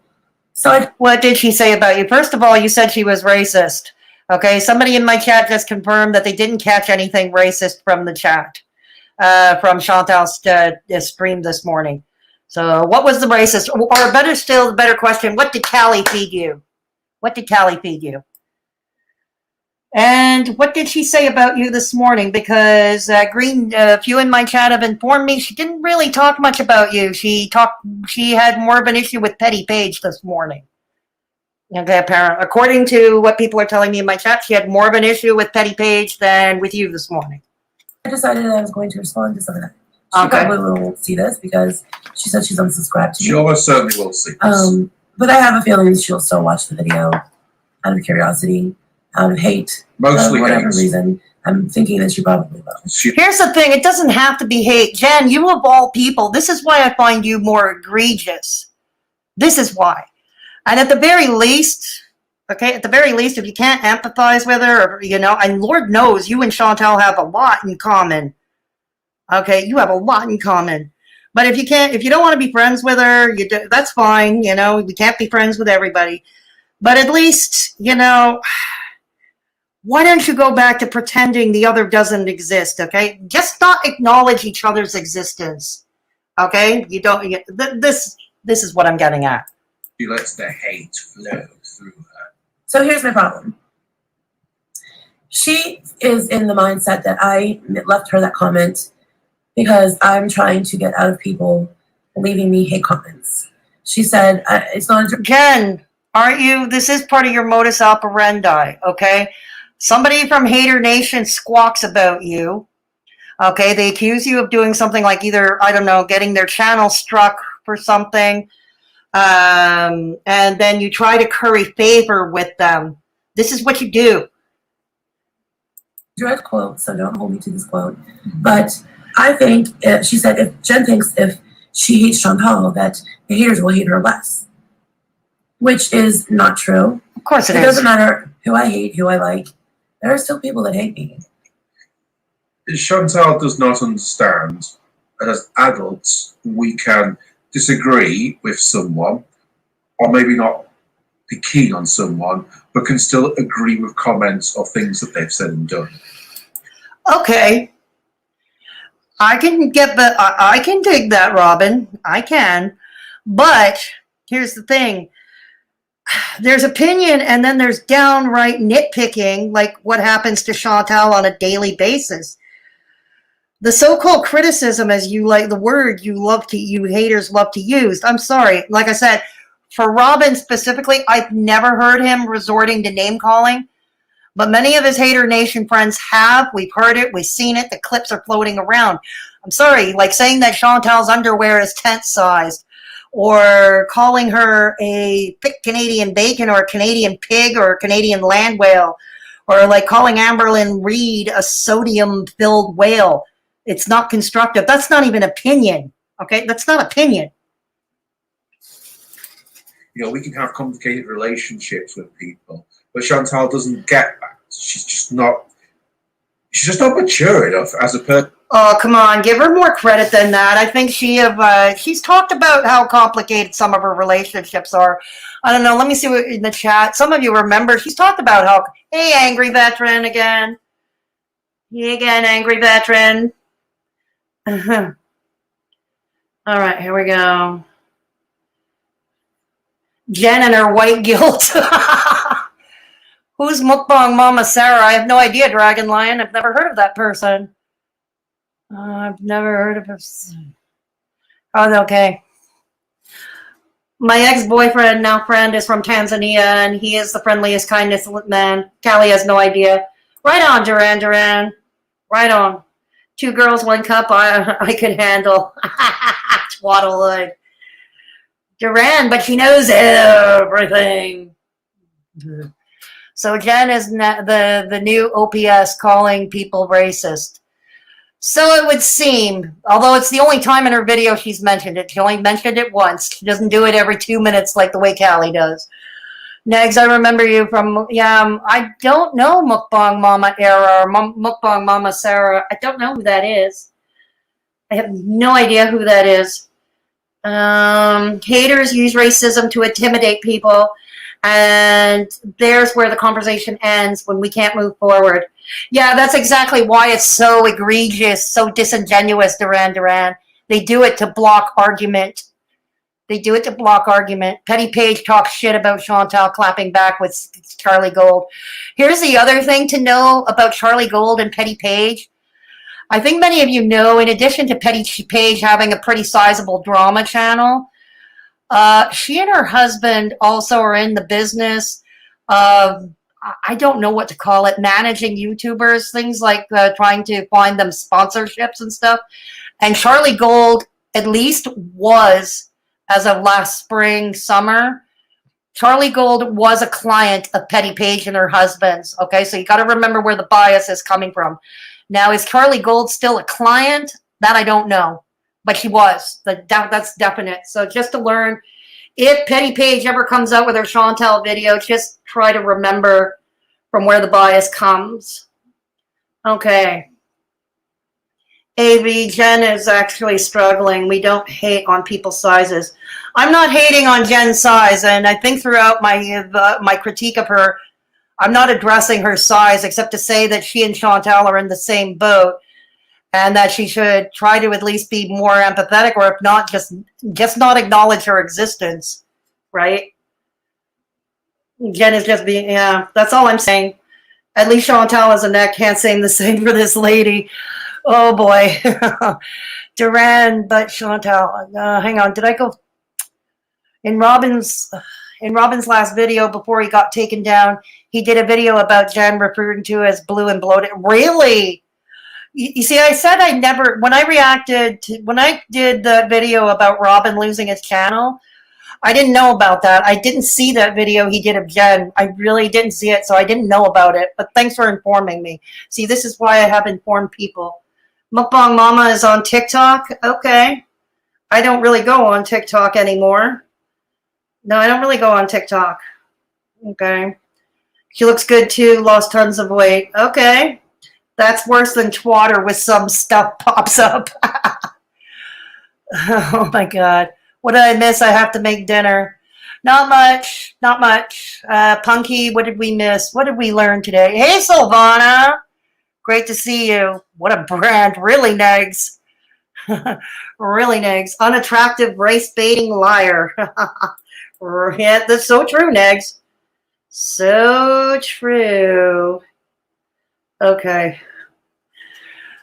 So what did she say about you? First of all, you said she was racist. Okay, somebody in my chat just confirmed that they didn't catch anything racist from the chat, from Chantal's stream this morning. So what was the racist? Or better still, the better question, what did Callie feed you? What did Callie feed you? And what did she say about you this morning? Because a few in my chat have informed me she didn't really talk much about you. She had more of an issue with Petty Page this morning. Okay, apparently, according to what people are telling me in my chat, she had more of an issue with Petty Page than with you this morning. I decided I was going to respond to some of that. She probably won't see this because she said she's unsubscribed to me. She almost certainly will see this. But I have a feeling she'll still watch the video out of curiosity. Out of hate, Mostly whatever reason, I'm thinking that she probably will. Here's the thing, it doesn't have to be hate. Jen, you of all people, this is why I find you more egregious. This is why. And at the very least, if you can't empathize with her, or, and Lord knows you and Chantal have a lot in common. Okay, you have a lot in common. But if you don't want to be friends with her, that's fine. We can't be friends with everybody. But at least, why don't you go back to pretending the other doesn't exist, okay? Just not acknowledge each other's existence, okay? This is what I'm getting at. She lets the hate flow through her. So here's my problem. She is in the mindset that I left her that comment because I'm trying to get out of people leaving me hate comments. She said, it's not... Jen, aren't you? This is part of your modus operandi, okay? Somebody from Haydur Nation squawks about you. Okay, they accuse you of doing something like either, I don't know, getting their channel struck for something. And then you try to curry favor with them. This is what you do. Direct quote, so don't hold me to this quote. But I think, she said, if Jen thinks if she hates Chantal, that the haters will hate her less. which is not true. Of course it It is. doesn't matter who I hate, who I like. There are still people that hate me. Chantal does not understand that as adults we can disagree with someone, or maybe not be keen on someone, but can still agree with comments or things that they've said and done. Okay. I can I can dig that, Robin. I can. But here's the thing. There's opinion and then there's downright nitpicking, like what happens to Chantal on a daily basis. The so-called criticism, as you like the word you haters love to use. I'm sorry. Like I said, for Robin specifically, I've never heard him resorting to name calling, but many of his Haydur Nation friends have. We've heard it. We've seen it. The clips are floating around. I'm sorry, like saying that Chantal's underwear is tent-sized, or calling her a thick Canadian bacon or a Canadian pig or a Canadian land whale, or like calling Amberlynn Reid a sodium-filled whale. It's not constructive. That's not even opinion, okay? That's not opinion. You know, we can have complicated relationships with people, but Chantal doesn't get that. She's just not mature enough as a person. Oh, come on. Give her more credit than that. I think she's talked about how complicated some of her relationships are. I don't know. Let me see what in the chat. Some of you remember. She's talked about how, hey, angry veteran again. You again, angry veteran. All right, here we go. Jen and her white guilt. Who's Mukbang Mama Sarah? I have no idea, Dragon Lion. I've never heard of that person. I've never heard of her. Oh, okay. My ex-boyfriend, now friend, is from Tanzania, and he is the friendliest, kindest man. Callie has no idea. Right on, Duran. Right on. 2 girls, 1 cup, I could handle. Twaddlewood. Duran, but she knows everything. So Jen is the new OPS calling people racist. So it would seem, although it's the only time in her video she's mentioned it. She only mentioned it once. She doesn't do it every 2 minutes like the way Callie does. Negs, I remember you from, I don't know Mukbang Mama Era or Mukbang Mama Sarah. I don't know who that is. I have no idea who that is. Haters use racism to intimidate people, and there's where the conversation ends when we can't move forward. Yeah, that's exactly why it's so egregious, so disingenuous, Duran. They do it to block argument. Petty Page talks shit about Chantal clapping back with Charlie Gold. Here's the other thing to know about Charlie Gold and Petty Page. I think many of you know, in addition to Petty Page having a pretty sizable drama channel, she and her husband also are in the business of, I don't know what to call it, managing YouTubers, things like trying to find them sponsorships and stuff. And Charlie Gold at least was, as of last spring, summer, Charlie Gold was a client of Petty Page and her husband's. Okay, so you got to remember where the bias is coming from. Now, is Charlie Gold still a client? That I don't know, but she was. That's definite. So just to learn, if Petty Page ever comes out with her Chantal video, just try to remember from where the bias comes. Okay. Jen is actually struggling. We don't hate on people's sizes. I'm not hating on Jen's size, and I think throughout my critique of her, I'm not addressing her size except to say that she and Chantal are in the same boat, and that she should try to at least be more empathetic, or if not, just not acknowledge her existence, right? Jen is just being, yeah, that's all I'm saying. At least Chantal has a neck. Can't say the same for this lady. Oh boy. Duran, but Chantal. Hang on, did I go? In Robin's last video before he got taken down, he did a video about Jen referring to as blue and bloated. Really? You see, I said I never, when I did the video about Robin losing his channel, I didn't know about that. I didn't see that video he did of Jen. I really didn't see it, so I didn't know about it. But thanks for informing me. See, this is why I have informed people. Mukbang Mama is on TikTok? Okay. I don't really go on TikTok anymore. No, I don't really go on TikTok. Okay. She looks good too. Lost tons of weight. Okay. That's worse than Twatter with some stuff pops up. Oh my God. What did I miss? I have to make dinner. Not much. Not much. Punky, what did we miss? What did we learn today? Hey, Silvana. Great to see you. What a brand. Really, Negs. Really, Negs. Unattractive race baiting liar. Yeah, that's so true, Negs. So true. Okay.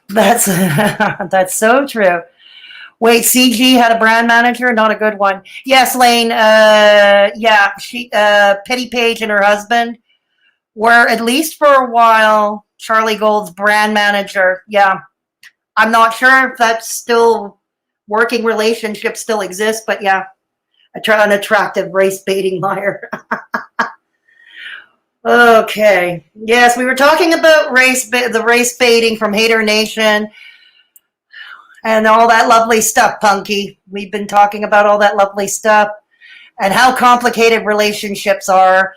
That's that's so true. Wait, CG had a brand manager, not a good one. Yes, Lane. Yeah, she, Petty Page and her husband were, at least for a while, Charlie Gold's brand manager. Yeah, I'm not sure if that's still working relationship still exists, but yeah, an attractive race baiting liar. Okay. Yes, we were talking about the race baiting from Haydur Nation and all that lovely stuff, Punky. We've been talking about all that lovely stuff and how complicated relationships are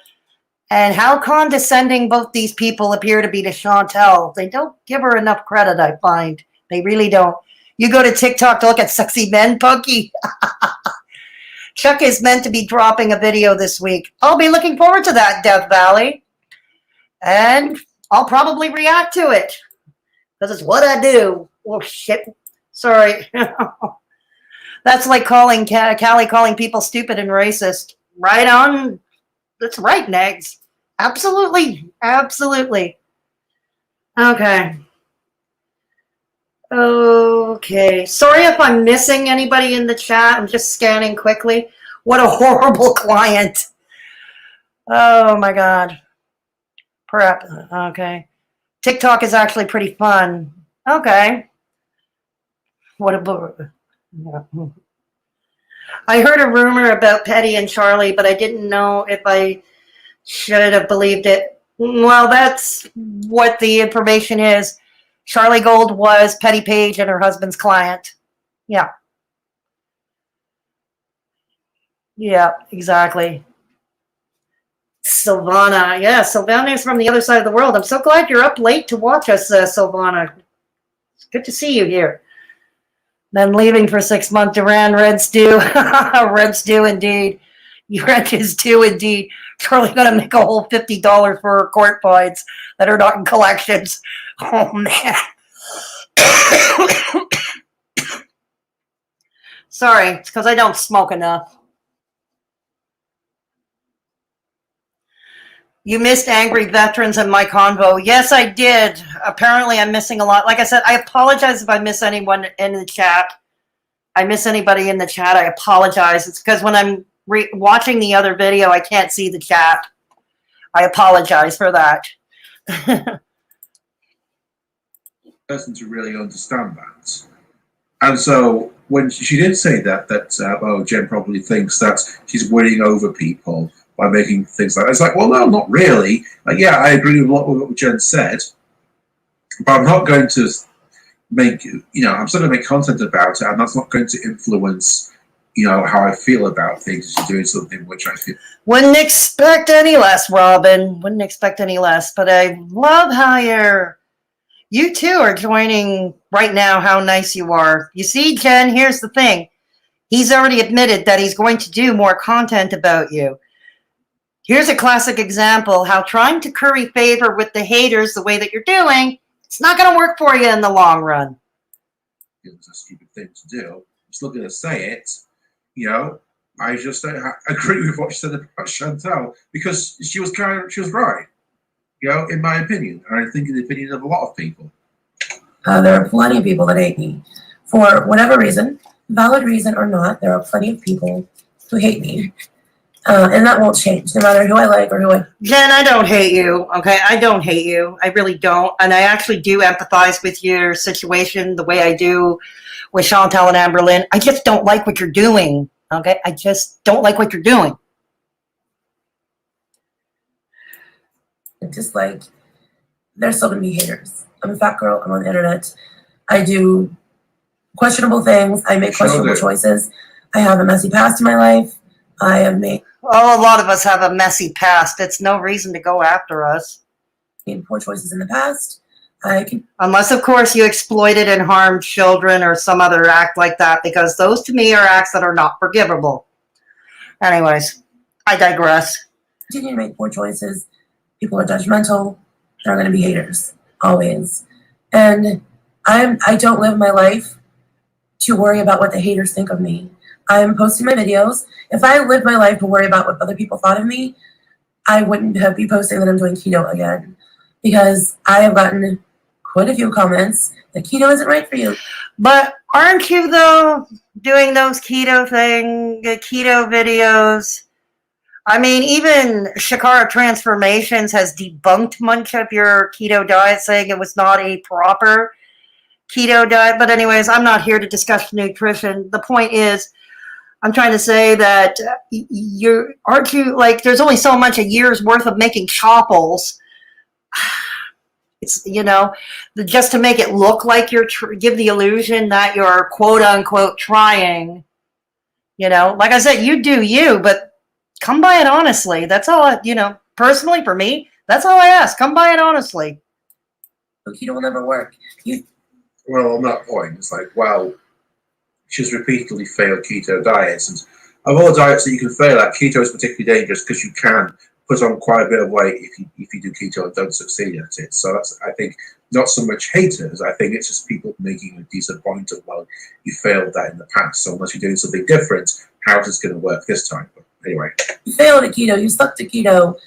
and how condescending both these people appear to be to Chantal. They don't give her enough credit, I find. They really don't. You go to TikTok to look at sexy men, Punky. Chuck is meant to be dropping a video this week. I'll be looking forward to that, Death Valley. And I'll probably react to it. Because it's what I do. Oh, shit. Sorry. That's like calling Callie calling people stupid and racist. Right on. That's right, Negs. Absolutely. Absolutely. Okay. Okay. Sorry if I'm missing anybody in the chat. I'm just scanning quickly. What a horrible client. Oh, my God. Prep. Okay. TikTok is actually pretty fun. Okay. What a... Yeah. I heard a rumor about Petty and Charlie, but I didn't know if I should have believed it. Well, that's what the information is. Charlie Gold was Petty Page and her husband's client. Yeah. Yeah, exactly. Silvana. Yeah, Silvana is from the other side of the world. I'm so glad you're up late to watch us, Silvana. It's good to see you here. Then leaving for 6 months. Duran, red stew. Red stew indeed. Rent is due indeed. Charlie gonna make a whole $50 for her court fines that are not in collections. Oh man. Sorry, it's because I don't smoke enough. You missed Angry Veterans and my convo. Yes, I did. Apparently, I'm missing a lot. Like I said, I apologize if I miss anyone in the chat. I miss anybody in the chat. I apologize. It's because when I'm watching the other video, I can't see the chat. I apologize for that. Person to really understand that. And so when she did say that Jen probably thinks that she's winning over people by making things like that. It's like, well, no, not really. Like, yeah, I agree with a lot with what Jen said, but I'm not going to make, I'm still going to make content about it, and that's not going to influence, how I feel about things. She's doing something which I feel. Wouldn't expect any less, Robin. Wouldn't expect any less, but I love how you two are joining right now, how nice you are. You see, Jen, here's the thing. He's already admitted that he's going to do more content about you. Here's a classic example how trying to curry favor with the haters the way that you're doing, it's not going to work for you in the long run. It's a stupid thing to do. I'm still going to say it. I just don't agree with what she said about Chantal because she was right. In my opinion, and I think in the opinion of a lot of people. There are plenty of people that hate me. For whatever reason, valid reason or not, there are plenty of people who hate me. And that won't change, no matter who I like or who I... Jen, I don't hate you, okay? I don't hate you. I really don't. And I actually do empathize with your situation the way I do with Chantal and Amberlynn. I just don't like what you're doing, okay? I just don't like what you're doing. Just like, there's still going to be haters. I'm a fat girl. I'm on the internet. I do questionable things. I make questionable choices. I have a messy past in my life. I have made Oh, a lot of us have a messy past. It's no reason to go after us. poor choices in the past. I can Unless, of course, you exploited and harmed children or some other act like that, because those to me are acts that are not forgivable. Anyways, I digress. continue to make poor choices. People are judgmental. There are going to be haters, always. And I don't live my life to worry about what the haters think of me. I'm posting my videos. If I lived my life to worry about what other people thought of me, I wouldn't be posting that I'm doing keto again. Because I have gotten quite a few comments that keto isn't right for you. But aren't you, though, doing those keto videos? I mean, even Shakara Transformations has debunked much of your keto diet, saying it was not a proper keto diet. But anyways, I'm not here to discuss nutrition. The point is, I'm trying to say that aren't you, like, there's only so much a year's worth of making chopples. It's, just to make it look like you're, give the illusion that you're quote unquote trying. Like I said, you do you, but come by it honestly. That's all, personally for me, that's all I ask. Come by it honestly. Keto will never work. Well, on that point, it's like, wow, she's repeatedly failed keto diets. And of all the diets that you can fail at, keto is particularly dangerous because you can put on quite a bit of weight if you do keto and don't succeed at it. So that's, I think, not so much haters. I think it's just people making a decent point of, well, you failed that in the past. So unless you're doing something different, how is it going to work this time? But anyway. You failed at keto. You stuck to keto.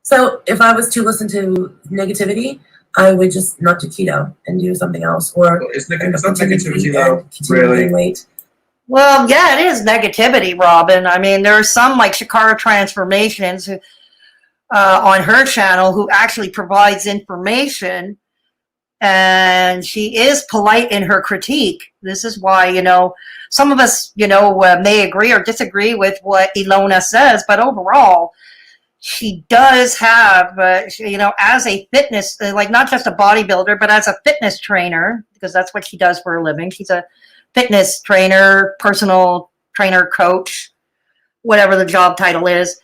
So if I was to listen to negativity, I would just not do keto and do something else. Or well, it's not negativity, though, really. Weight. Well, yeah, it is negativity, Robin. I mean, there are some like Shakara Transformations who, on her channel who actually provides information, and she is polite in her critique. This is why, some of us, may agree or disagree with what Ilona says, but overall, she does have, as a fitness, like not just a bodybuilder, but as a fitness trainer, because that's what she does for a living. She's a fitness trainer, personal trainer, coach, whatever the job title is.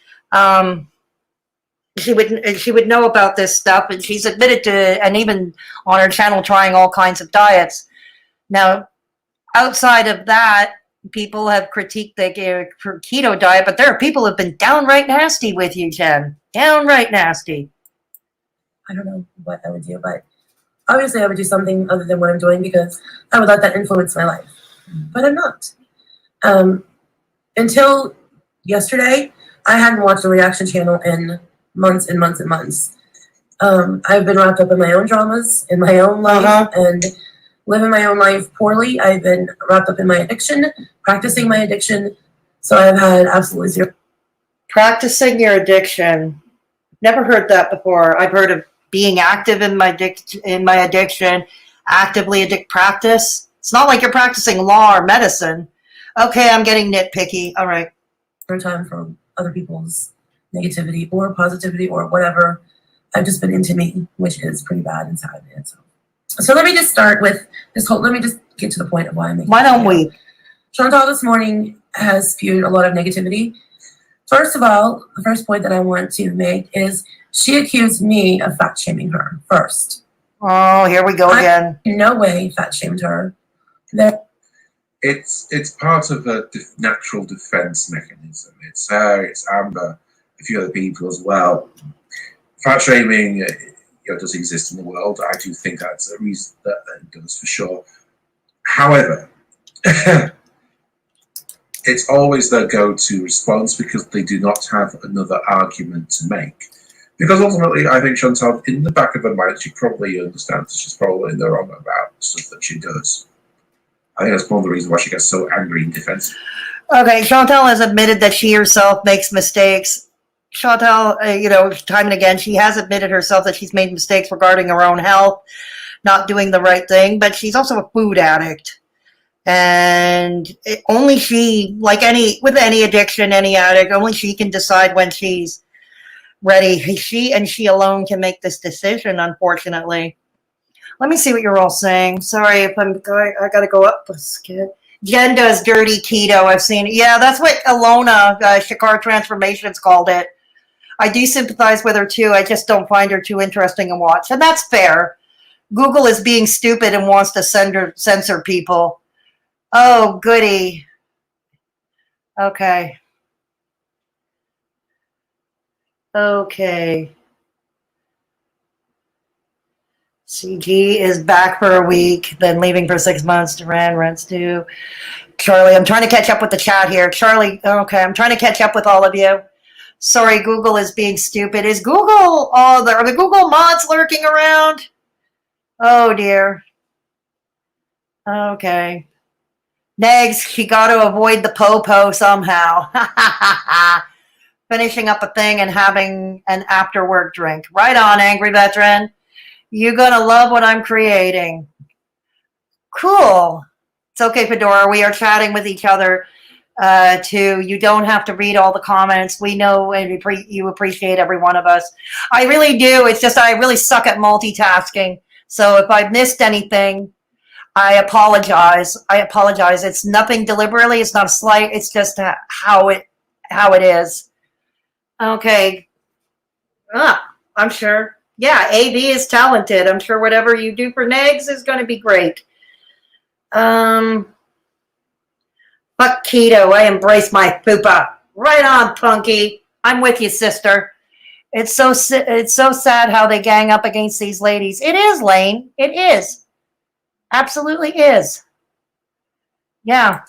She would know about this stuff, and she's admitted to, and even on her channel, trying all kinds of diets. Now, outside of that, people have critiqued the keto diet, but there are people who have been downright nasty with you, Jen. Downright nasty. I don't know what I would do, but obviously I would do something other than what I'm doing because I would let that influence my life. But I'm not. Until yesterday, I hadn't watched the Reaction channel in months and months and months. I've been wrapped up in my own dramas, in my own life, and living my own life poorly. I've been wrapped up in my addiction, practicing my addiction. So I've had absolutely zero. Practicing your addiction. Never heard that before. I've heard of being active in my addiction, actively practice. It's not like you're practicing law or medicine. Okay, I'm getting nitpicky. All right. Time from other people's negativity or positivity or whatever. I've just been into me, which is pretty bad inside me. So let me just start with this whole, let me just get to the point of why I'm making Why don't we? Chantal this morning has spewed a lot of negativity. First of all, the first point that I want to make is she accused me of fat shaming her first. Oh, here we go again. I in no way fat shamed her. It's part of a natural defense mechanism. It's her, it's Amber, a few other people as well. Fat shaming does exist in the world. I do think that's a reason that it does for sure. However, it's always their go-to response because they do not have another argument to make. Because ultimately, I think Chantal, in the back of her mind, she probably understands that she's probably in the wrong about stuff that she does. I think that's one of the reasons why she gets so angry and defensive. Okay, Chantal has admitted that she herself makes mistakes. Chantal, time and again, she has admitted herself that she's made mistakes regarding her own health, not doing the right thing, but she's also a food addict. And only she, like with any addiction, any addict, only she can decide when she's ready. She and she alone can make this decision, unfortunately. Let me see what you're all saying. Sorry if I got to go up a skid. Jen does dirty keto. I've seen it. Yeah, that's what Alona, Shakar Transformations, called it. I do sympathize with her too. I just don't find her too interesting to watch. And that's fair. Google is being stupid and wants to censor people. Oh, goody. Okay. Okay. CG is back for a week, then leaving for 6 months. Duran, rents due. Charlie, I'm trying to catch up with the chat here. Charlie, okay, I'm trying to catch up with all of you. Sorry, Google is being stupid. Is Google, are the Google mods lurking around? Oh, dear. Okay. Next, you got to avoid the po-po somehow. Finishing up a thing and having an after-work drink. Right on, Angry Veteran. You're going to love what I'm creating. Cool. It's okay, Fedora. We are chatting with each other, too. You don't have to read all the comments. We know and you appreciate every one of us. I really do. It's just I really suck at multitasking. So if I've missed anything, I apologize. It's nothing deliberately. It's not a slight. It's just how it is. Okay. I'm sure. Yeah, AB is talented. I'm sure whatever you do for Negs is going to be great. Fuck keto. I embrace my fupa. Right on, Punky. I'm with you, sister. It's so sad how they gang up against these ladies. It is, Lane. It is. Absolutely is. Yeah.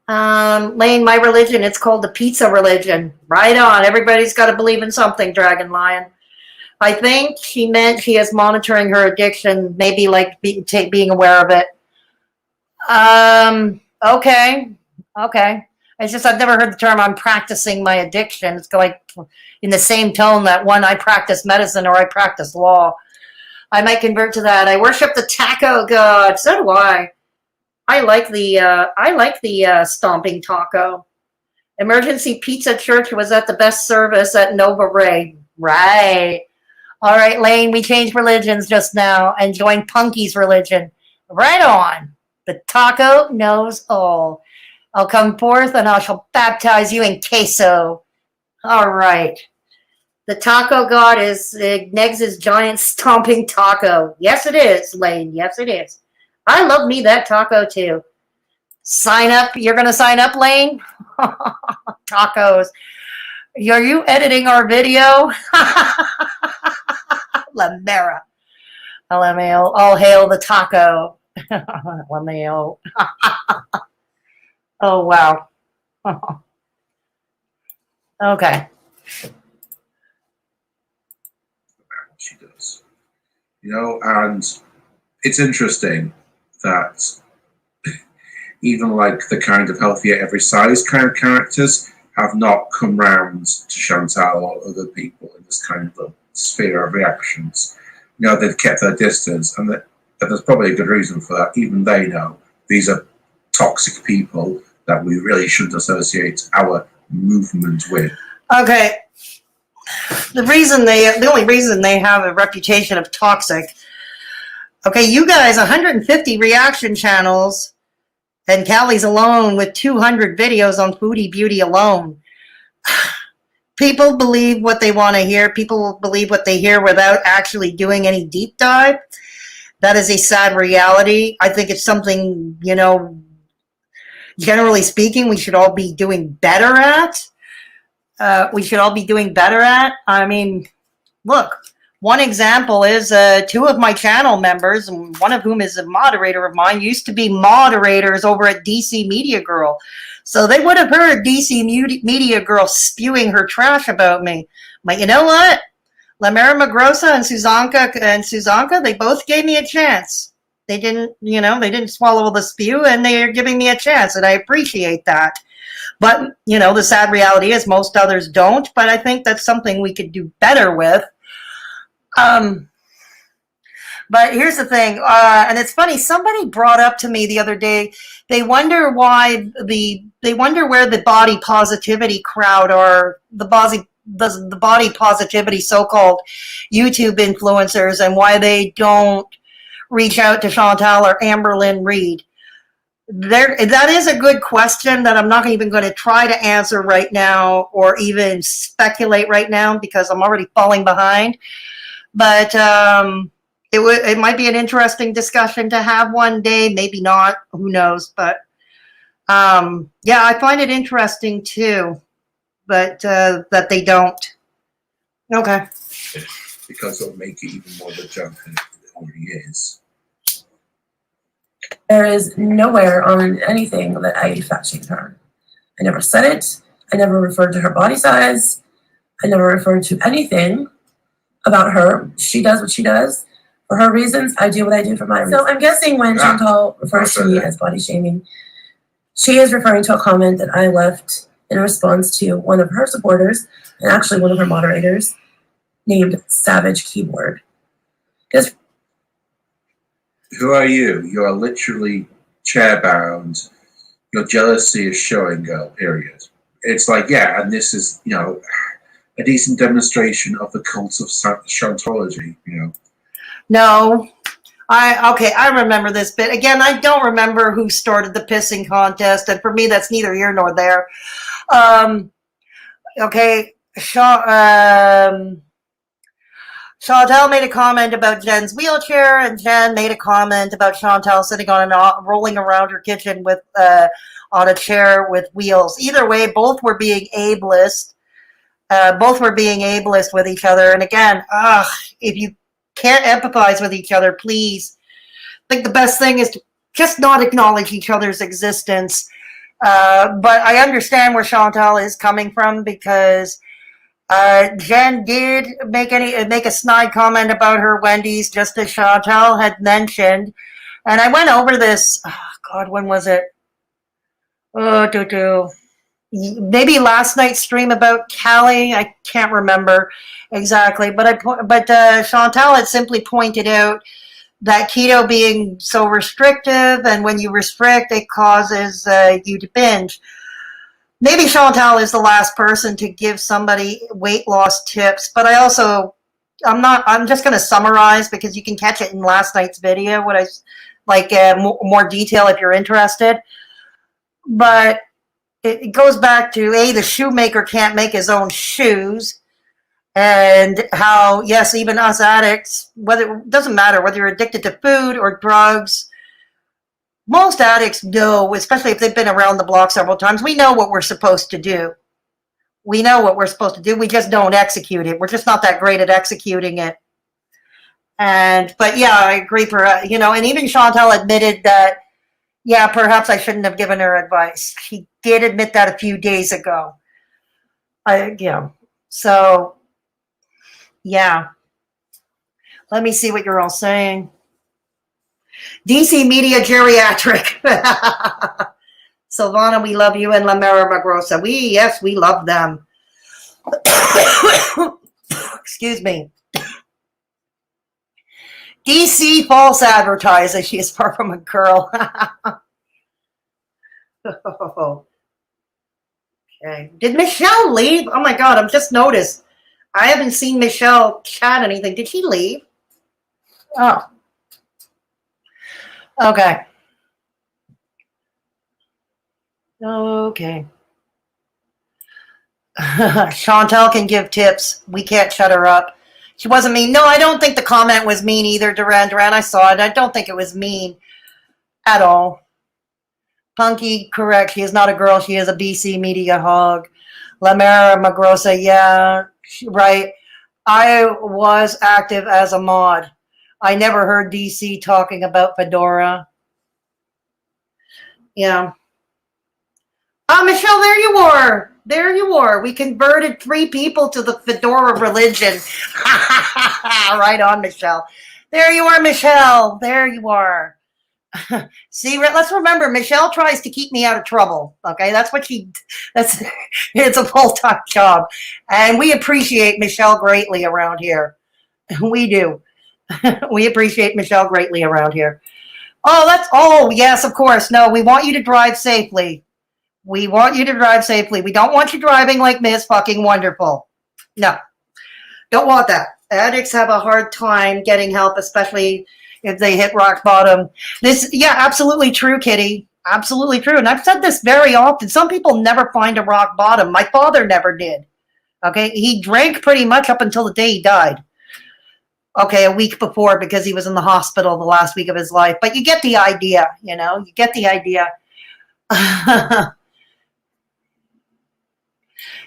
Lane, my religion, it's called the pizza religion. Right on. Everybody's got to believe in something, Dragon Lion. I think she meant she is monitoring her addiction, maybe like being aware of it. Okay. It's just I've never heard the term I'm practicing my addiction. It's like in the same tone that one I practice medicine or I practice law. I might convert to that. I worship the taco god. So do I. I like the stomping taco. Emergency Pizza Church was at the best service at Nova Ray. Right. All right, Lane, we changed religions just now and joined Punky's religion. Right on. The taco knows all. I'll come forth and I shall baptize you in queso. All right. The taco god is Negs' giant stomping taco. Yes, it is, Lane. Yes, it is. I love me that taco, too. Sign up. You're going to sign up, Lane? Tacos. Are you editing our video? Lamera. LMAO. All hail the taco. LMAO. Oh, wow. Okay. She does. And it's interesting that even like the kind of healthy at every size kind of characters have not come round to Chantal or other people in this kind of sphere of reactions. They've kept their distance, and there's probably a good reason for that. Even they know these are toxic people that we really shouldn't associate our movement with. Okay. The only reason they have a reputation of toxic. Okay, you guys, 150 reaction channels, and Callie's alone with 200 videos on Foodie Beauty alone. People believe what they want to hear. People believe what they hear without actually doing any deep dive. That is a sad reality. I think it's something, generally speaking, we should all be doing better at. I mean, look, one example is two of my channel members, one of whom is a moderator of mine, used to be moderators over at DC Media Girl. So they would have heard DC Media Girl spewing her trash about me. But you know what? Lamera Magrosa and Suzanka, they both gave me a chance. They didn't swallow the spew, and they are giving me a chance, and I appreciate that. But, the sad reality is most others don't, but I think that's something we could do better with. But here's the thing, and it's funny, somebody brought up to me the other day, they wonder where the body positivity crowd or the body positivity so-called YouTube influencers and why they don't reach out to Chantal or Amberlynn Reed. That is a good question that I'm not even going to try to answer right now or even speculate right now because I'm already falling behind. But it might be an interesting discussion to have one day, maybe not, who knows. But yeah, I find it interesting too, but that they don't. Okay. Because it'll make it even more of a joke than it already is. There is nowhere on anything that I fat shamed her. I never said it. I never referred to her body size. I never referred to anything about her. She does what she does. For her reasons, I do what I do for my reasons. So I'm guessing when Chantal refers to me as body shaming, she is referring to a comment that I left in response to one of her supporters, and actually one of her moderators, named Savage Keyboard. Because who are you? You are literally chair-bound. Your jealousy is showing, girl, period. It's like, yeah, and this is, you know, a decent demonstration of the cult of Chantology, you know. No. I remember this bit. Again, I don't remember who started the pissing contest, and for me, that's neither here nor there. Okay, Chantal made a comment about Jen's wheelchair, and Jen made a comment about Chantal sitting on rolling around her kitchen with on a chair with wheels. Either way, both were being ableist. Both were being ableist with each other. And again, if you can't empathize with each other, please. I think the best thing is to just not acknowledge each other's existence. But I understand where Chantal is coming from because Jen did make a snide comment about her Wendy's, just as Chantal had mentioned. And I went over this, oh God, when was it? Maybe last night's stream about Callie. I can't remember exactly, but Chantal had simply pointed out that keto being so restrictive, and when you restrict, it causes you to binge. Maybe Chantal is the last person to give somebody weight loss tips, but I'm just going to summarize because you can catch it in last night's video, what I like more detail if you're interested. But it goes back to the shoemaker can't make his own shoes, and how, yes, even us addicts, it doesn't matter whether you're addicted to food or drugs, most addicts know, especially if they've been around the block several times, we know what we're supposed to do. We know what we're supposed to do. We just don't execute it. We're just not that great at executing it. But yeah, I agree and even Chantal admitted that, yeah, perhaps I shouldn't have given her advice. She did admit that a few days ago. So, yeah. Let me see what you're all saying. DC Media Geriatric. Silvana, we love you, and La Mera Magrosa. We love them. Excuse me. DC false advertising. She is far from a girl. Okay. Did Michelle leave? Oh my God, I've just noticed. I haven't seen Michelle chat anything. Did she leave? Oh. Okay. Okay. Chantal can give tips. We can't shut her up. She wasn't mean. No, I don't think the comment was mean either, Duran. I saw it. I don't think it was mean at all. Punky, correct. She is not a girl. She is a BC media hog. La Mera Magrosa, yeah, right. I was active as a mod. I never heard DC talking about Fedora. Yeah. Michelle, there you are. There you are. We converted 3 people to the Fedora religion. Right on, Michelle. There you are, Michelle. There you are. See, let's remember, Michelle tries to keep me out of trouble. Okay, it's a full-time job. And we appreciate Michelle greatly around here. We do. We appreciate Michelle greatly around here. Oh, yes, of course. No, we want you to drive safely. We want you to drive safely. We don't want you driving like Ms. Fucking Wonderful. No, don't want that. Addicts have a hard time getting help, especially if they hit rock bottom. Yeah, absolutely true, Kitty. Absolutely true. And I've said this very often. Some people never find a rock bottom. My father never did. Okay. He drank pretty much up until the day he died. Okay. A week before, because he was in the hospital the last week of his life. But you get the idea, you know, you get the idea.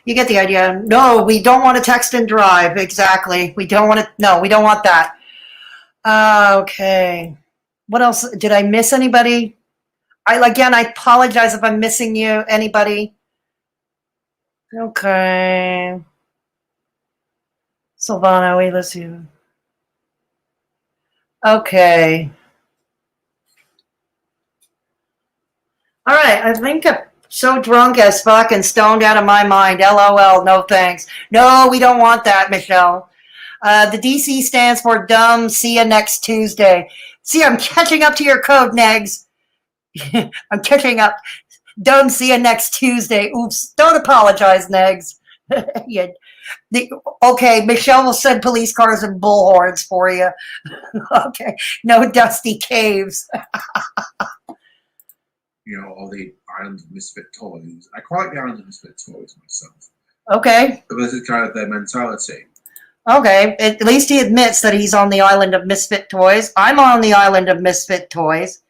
You get the idea. No, we don't want to text and drive. Exactly. We don't want to. No, we don't want that. Okay. What else? Did I miss anybody? I apologize if I'm missing you. Anybody? Okay. Silvana, wait, let's see. Okay. All right. I think I'm so drunk as fuck and stoned out of my mind. LOL. No thanks. No, we don't want that, Michelle. The DC stands for dumb. See you next Tuesday. See, I'm catching up to your code, Negs. I'm catching up. Dumb. See you next Tuesday. Oops. Don't apologize, Negs. Yeah. Okay, Michelle will send police cars and bullhorns for you. Okay. No dusty caves. You know, or the Island of Misfit Toys. I quite like the Island of Misfit Toys myself. Okay. But this is kind of their mentality. Okay. At least he admits that he's on the island of Misfit Toys. I'm on the island of Misfit Toys.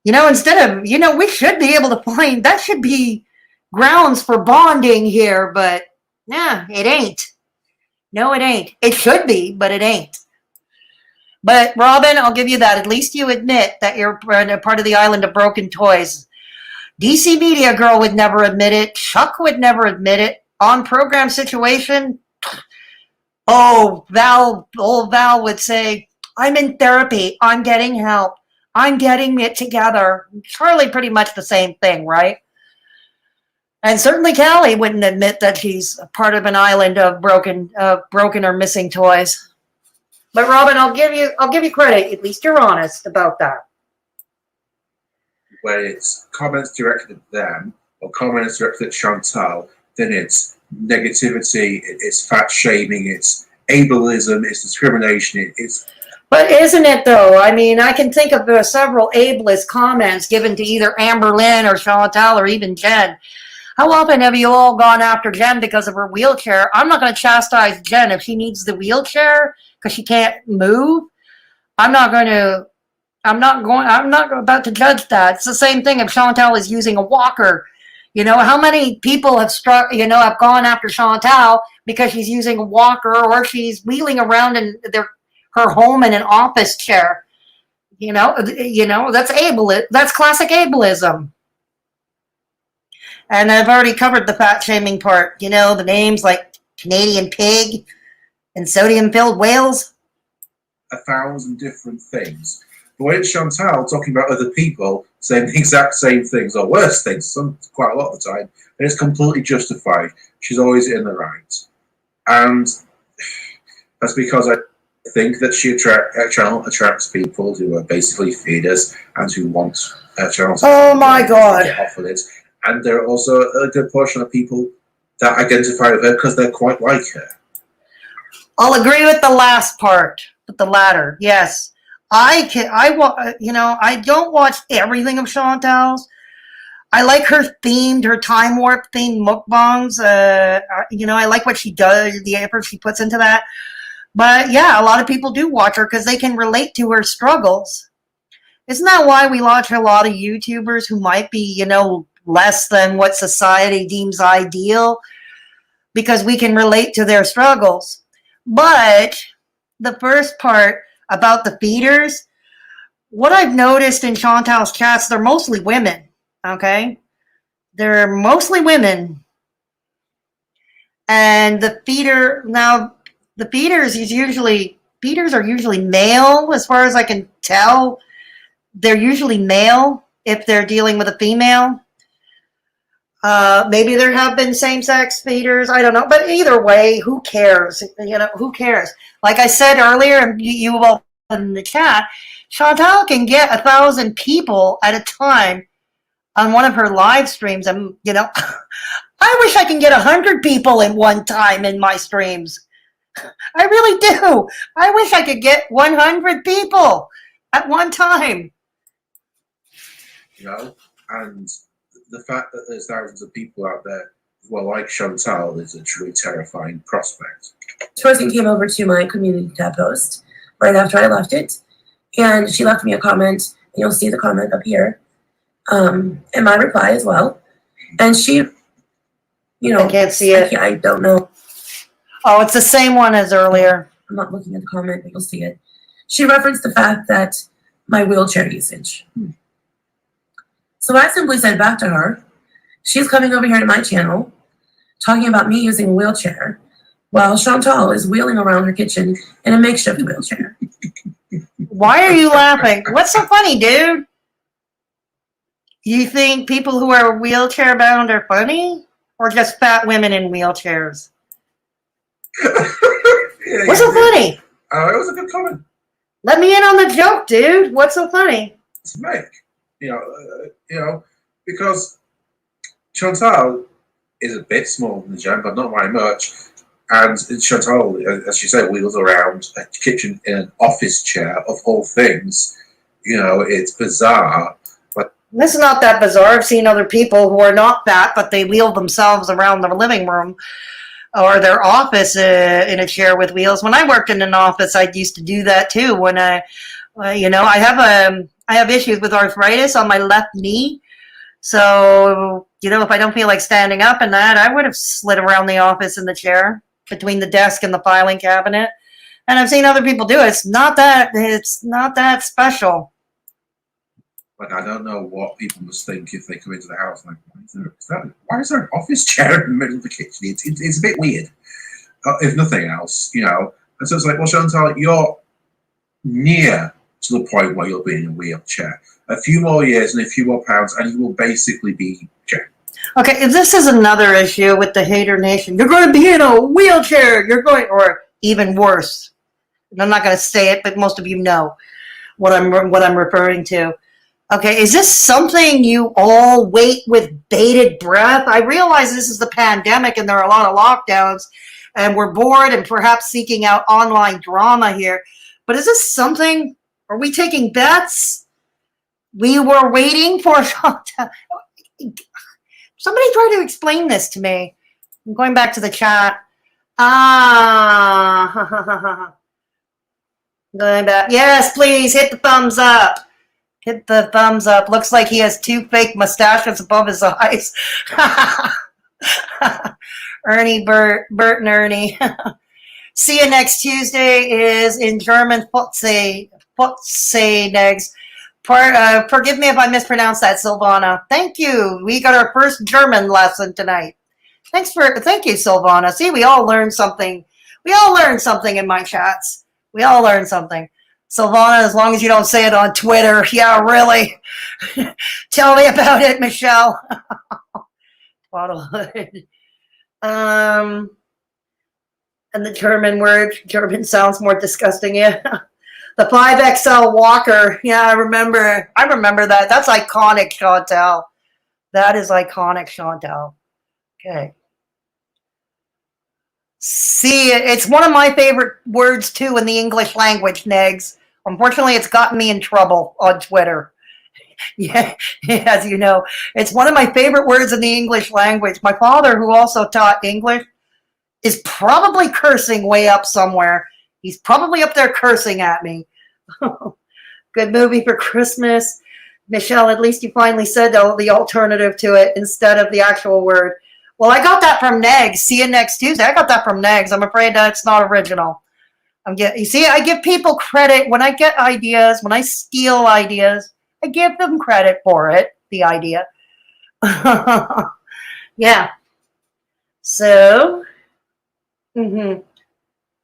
You know, instead of, you know, we should be able to find, that should be grounds for bonding here, but yeah, it ain't. No, it ain't. It should be, but it ain't. But Robin, I'll give you that. At least you admit that you're part of the island of broken toys. DC Media Girl would never admit it. Chuck would never admit it. On program situation, old Val would say, I'm in therapy. I'm getting help. I'm getting it together. Charlie, pretty much the same thing, right? And certainly Callie wouldn't admit that she's part of an island of broken or missing toys. But Robin, I'll give you credit. At least you're honest about that. When it's comments directed at them or comments directed at Chantal, then it's negativity, it's fat shaming, it's ableism, it's discrimination, it's. But isn't it though? I mean, I can think of several ableist comments given to either Amber Lynn or Chantal or even Jen. How often have you all gone after Jen because of her wheelchair? I'm not going to chastise Jen if she needs the wheelchair because she can't move. I'm not about to judge that. It's the same thing if Chantal is using a walker. You know, how many people have have gone after Chantal because she's using a walker or she's wheeling around in her home in an office chair. You know, that's that's classic ableism. And I've already covered the fat shaming part. You know, the names like Canadian pig and sodium-filled whales. 1,000 different things. But when it's Chantal talking about other people saying the exact same things or worse things, quite a lot of the time, and it's completely justified. She's always in the right. And that's because I think that Channel attracts people who are basically feeders and who want Channel to get off of it. And there are also a good portion of people that identify with her because they're quite like her. I'll agree with the last part, but the latter, yes. I don't watch everything of Chantal's. I like her time warp themed mukbangs. I like what she does, the effort she puts into that. But yeah, a lot of people do watch her because they can relate to her struggles. Isn't that why we watch a lot of YouTubers who might be, less than what society deems ideal? Because we can relate to their struggles. But the first part about the feeders, what I've noticed in Chantal's chats, they're mostly women, okay? They're mostly women. And the feeders are usually male, as far as I can tell. They're usually male if they're dealing with a female. Maybe there have been same-sex feeders. I don't know. But either way, who cares? Who cares? Like I said earlier, and you all in the chat, Chantal can get 1,000 people at a time on one of her live streams. And, I wish I can get 100 people in one time in my streams. I really do. I wish I could get 100 people at one time. you know, and the fact that there's thousands of people out there who are like Chantal is a truly terrifying prospect. This person came over to my community tab post right after I left it, and she left me a comment, and you'll see the comment up here, and my reply as well. And she, you know, I can't see it. I don't know. Oh, it's the same one as earlier. I'm not looking at the comment, but you'll see it. She referenced the fact that my wheelchair usage. So I simply said back to her, she's coming over here to my channel, talking about me using a wheelchair, while Chantal is wheeling around her kitchen in a makeshift wheelchair. Why are you laughing? What's so funny, dude? You think people who are wheelchair bound are funny? Or just fat women in wheelchairs? Yeah, What's so funny? It was a good comment. Let me in on the joke, dude. What's so funny? To make, you know, because Chantal is a bit smaller than Jen, but not very much. And Chantal, as you say, wheels around a kitchen in an office chair of all things. You know, it's bizarre. But This is not that bizarre. I've seen other people who are not fat, but they wheel themselves around their living room or their office in a chair with wheels. When I worked in an office, I used to do that too. When I have issues with arthritis on my left knee. So, you know, if I don't feel like standing up and that, I would have slid around the office in the chair between the desk and the filing cabinet. And I've seen other people do it. It's not that special. like, I don't know what people must think if they come into the house. Like, why is there an office chair in the middle of the kitchen? It's a bit weird, if nothing else, you know. And so it's like, well, Chantal, you're near to the point where you'll be in a wheelchair. A few more years and a few more pounds, and you will basically be Jen. Okay, if this is another issue with the Haydur Nation, you're going to be in a wheelchair. Or even worse. And I'm not going to say it, but most of you know what I'm referring to. Okay, is this something you all wait with bated breath? I realize this is the pandemic and there are a lot of lockdowns and we're bored and perhaps seeking out online drama here. But is this something, are we taking bets? We were waiting for somebody try to explain this to me. I'm going back to the chat. Going back. Yes, please hit the thumbs up. Hit the thumbs up. Looks like he has two fake mustaches above his eyes. Bert and Ernie. See you next Tuesday is in German. Futze next. Forgive me if I mispronounced that, Silvana. Thank you. We got our first German lesson tonight. Thank you, Silvana. See, we all learned something. We all learned something in my chats. We all learned something. Silvana, as long as you don't say it on Twitter. Yeah, really. Tell me about it, Michelle. And the German sounds more disgusting, yeah. The 5XL walker. Yeah, I remember that. That's iconic, Chantal. That is iconic, Chantal. Okay. See, it's one of my favorite words, too, in the English language, Negs. Unfortunately, it's gotten me in trouble on Twitter. Yeah, as you know. It's one of my favorite words in the English language. My father, who also taught English, is probably cursing way up somewhere. He's probably up there cursing at me. Good movie for Christmas. Michelle, at least you finally said the alternative to it instead of the actual word. Well, I got that from Negs. See you next Tuesday. I got that from Negs. I'm afraid that's not original. You see, I give people credit when I get ideas, when I steal ideas. I give them credit for it, the idea. Yeah. So,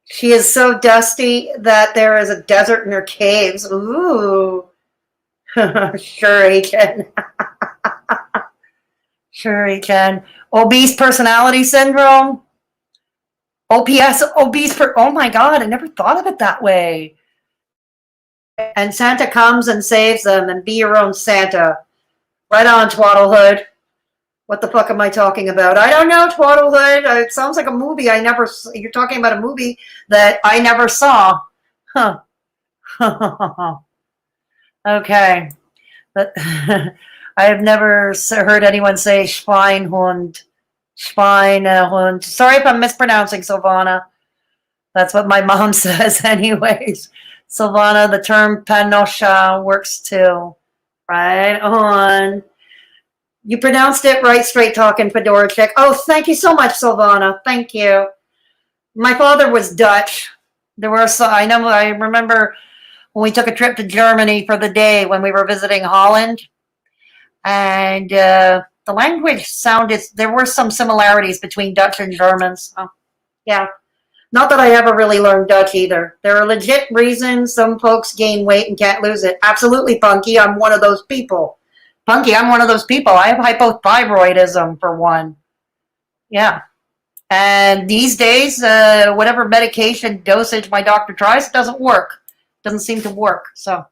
she is so dusty that there is a desert in her caves. Ooh. Sure, he can. Sure, he can. Obese personality syndrome. OPS, oh my God, I never thought of it that way. And Santa comes and saves them, and be your own Santa. Right on, Twaddlehood. What the fuck am I talking about? I don't know, Twaddlehood. It sounds like a movie you're talking about a movie that I never saw. Huh. Okay. But I have never heard anyone say Schweinhund. Schweinehund. Sorry if I'm mispronouncing, Silvana. That's what my mom says anyways. Silvana, the term panosha works too. Right on. You pronounced it right, straight talking, Fedora chick. Oh, thank you so much, Silvana. Thank you. My father was Dutch. There were some, I remember when we took a trip to Germany for the day when we were visiting Holland. And the language sounded, there were some similarities between Dutch and Germans. So, yeah. Not that I ever really learned Dutch either. There are legit reasons some folks gain weight and can't lose it. Absolutely, Punky. I'm one of those people. Punky, I'm one of those people. I have hypothyroidism, for one. Yeah. And these days, whatever medication dosage my doctor tries, it doesn't work. Doesn't seem to work. So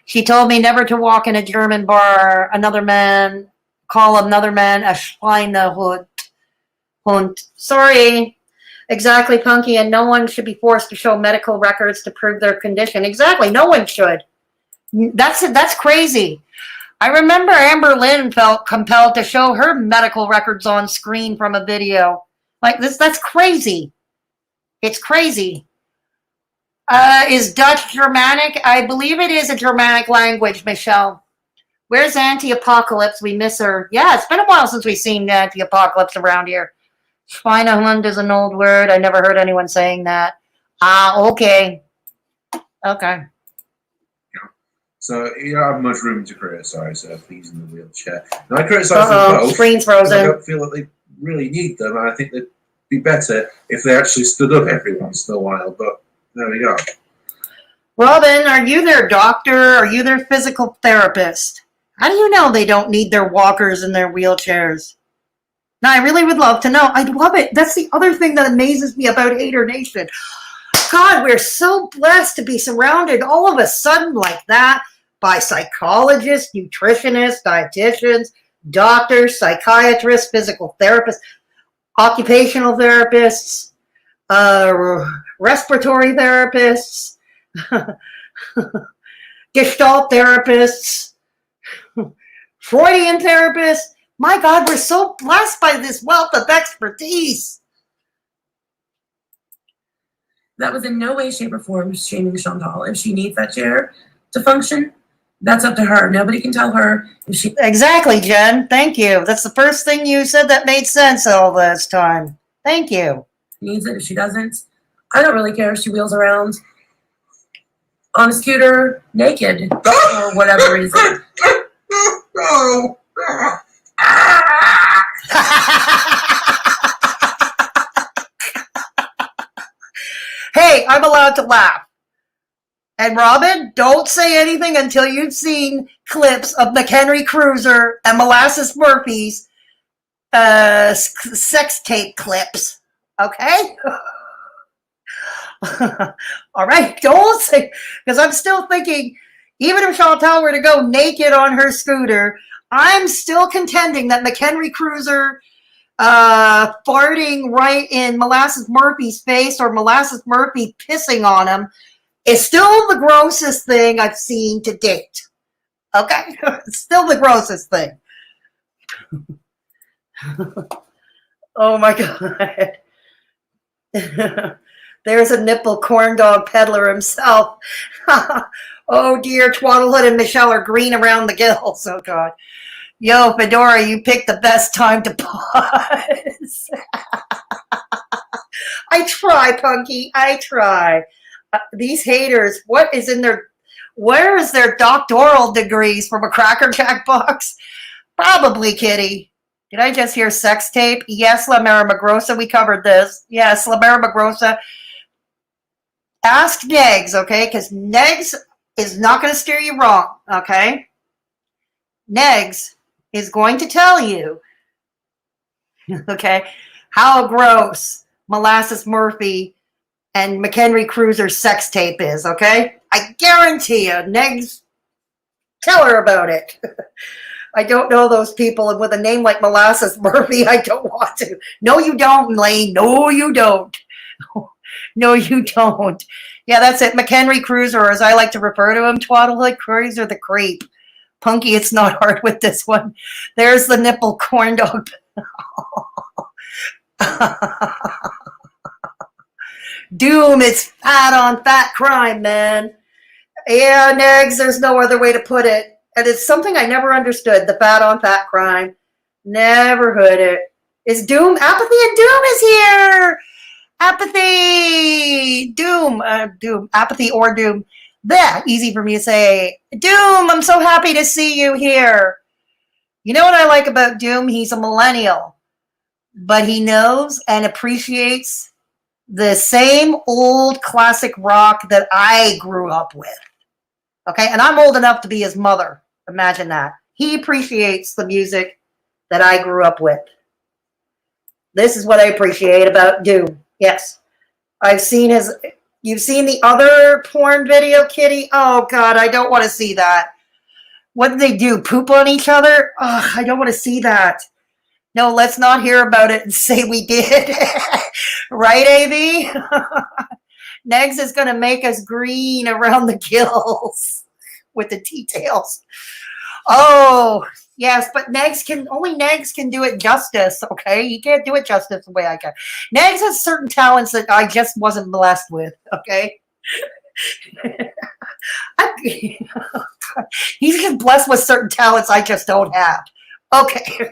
she told me never to walk in a German bar, call another man a Schweinehund. Sorry. Exactly, Punky, and no one should be forced to show medical records to prove their condition. Exactly, no one should. That's crazy. I remember Amber Lynn felt compelled to show her medical records on screen from a video. Like this, that's crazy. It's crazy. Is Dutch Germanic? I believe it is a Germanic language, Michelle. Where's Anti-Apocalypse? We miss her. Yeah, it's been a while since we've seen Anti-Apocalypse around here. Schweinehund is an old word. I never heard anyone saying that. Okay. Okay. Yeah. So you don't have much room to criticize if he's in the wheelchair. And I criticize them both. Screen's frozen. I don't feel that they really need them. I think they'd be better if they actually stood up every once in a while. But there we go. Robin, are you their doctor? Are you their physical therapist? How do you know they don't need their walkers and their wheelchairs? Now, I really would love to know. I'd love it. That's the other thing that amazes me about Haydur Nation. God, we're so blessed to be surrounded all of a sudden like that by psychologists, nutritionists, dietitians, doctors, psychiatrists, physical therapists, occupational therapists, respiratory therapists, Gestalt therapists, Freudian therapists. My God, we're so blessed by this wealth of expertise. That was in no way, shape, or form shaming Chantal. If she needs that chair to function, that's up to her. Nobody can tell her if she... Exactly, Jen. Thank you. That's the first thing you said that made sense all this time. Thank you. Needs it. If she doesn't, I don't really care if she wheels around on a scooter naked for whatever reason. No. Hey, I'm allowed to laugh. And Robin, don't say anything until you've seen clips of McHenry Cruiser and Molasses Murphy's sex tape clips. Okay? All right, don't say, because I'm still thinking, even if Chantal were to go naked on her scooter, I'm still contending that McHenry Cruiser farting right in Molasses Murphy's face or Molasses Murphy pissing on him is still the grossest thing I've seen to date. Okay? It's still the grossest thing. Oh my God. There's a nipple corn dog peddler himself. Oh dear, Twaddlehood and Michelle are green around the gills. Oh God. Yo, Fedora, you picked the best time to pause. I try, Punky. I try. These haters, where is their doctoral degrees from a Cracker Jack box? Probably, Kitty. Did I just hear sex tape? Yes, La Mara Magrosa, we covered this. Yes, La Mara Magrosa. Ask Negs, okay? Because Negs is not going to steer you wrong, okay? Negs is going to tell you, okay, how gross Molasses Murphy and McHenry Cruiser's sex tape is, okay? I guarantee you, Negs, tell her about it. I don't know those people, and with a name like Molasses Murphy, I don't want to. No, you don't, Lane. No, you don't. No, you don't. Yeah, that's it. McHenry Cruiser, or as I like to refer to him, Twaddlehood Cruiser the Creep. Punky, it's not hard with this one. There's the nipple corn dog. Doom, it's fat on fat crime, man. Yeah, Negs, there's no other way to put it. And it's something I never understood, the fat on fat crime. Never heard it. Is Doom? Apathy and Doom is here. Apathy. Doom. Doom. Apathy or Doom. That easy for me to say. Doom, I'm so happy to see you here. You know what I like about Doom? He's a millennial. But he knows and appreciates the same old classic rock that I grew up with. Okay? And I'm old enough to be his mother. Imagine that. He appreciates the music that I grew up with. This is what I appreciate about Doom. Yes. I've seen his... You've seen the other porn video, Kitty? Oh, God, I don't want to see that. What did they do? Poop on each other? Oh, I don't want to see that. No, let's not hear about it and say we did. Right, AB? Negs is going to make us green around the gills with the details. Oh, yes, but only Negs can do it justice, okay? He can't do it justice the way I can. Negs has certain talents that I just wasn't blessed with, okay? He's just blessed with certain talents I just don't have. Okay.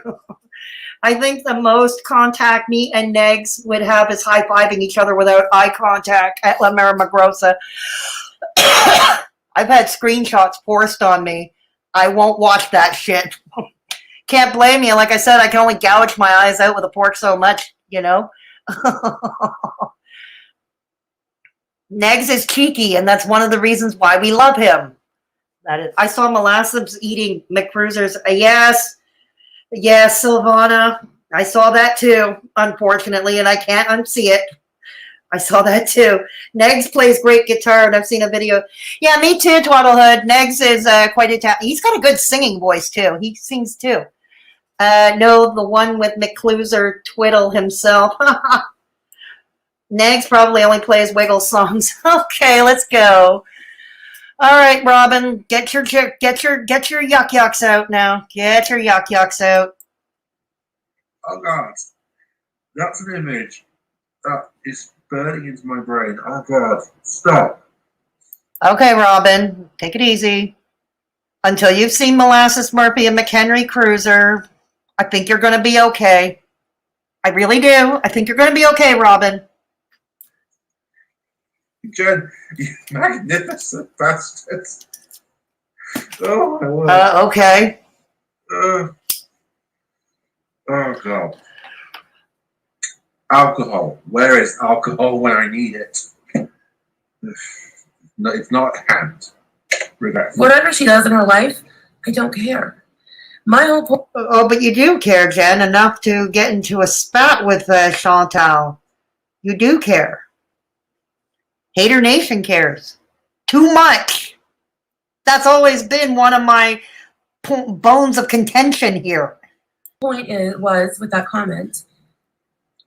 I think the most contact me and Negs would have is high-fiving each other without eye contact at La Marimagrosa. I've had screenshots forced on me. I won't watch that shit. Can't blame you. Like I said, I can only gouge my eyes out with a fork so much, you know. Negs is cheeky, and that's one of the reasons why we love him. That is, I saw Molasses eating McCruisers. Yes, Silvana. I saw that too, unfortunately, and I can't unsee it. I saw that too. Negs plays great guitar, and I've seen a video. Yeah, me too, Twaddlehood. Negs is quite a talent. He's got a good singing voice too. He sings too. No, the one with McCluser Twiddle himself. Negs probably only plays Wiggle songs. Okay, let's go. All right, Robin, get your yuck yucks out now. Get your yuck yucks out. Oh God, that's an image that is burning into my brain. Oh God, stop. Okay, Robin, take it easy. Until you've seen Molasses Murphy and McHenry Cruiser, I think you're going to be okay. I really do. I think you're going to be okay, Robin. Jen, you magnificent bastard. Oh my word. Okay. Oh God. Alcohol. Where is alcohol when I need it? No, it's not at hand. Regretfully. Whatever she does in her life, I don't care. My whole point. Oh, but you do care, Jen, enough to get into a spat with Chantal. You do care. Haydur Nation cares. Too much. That's always been one of my bones of contention here. Point was with that comment,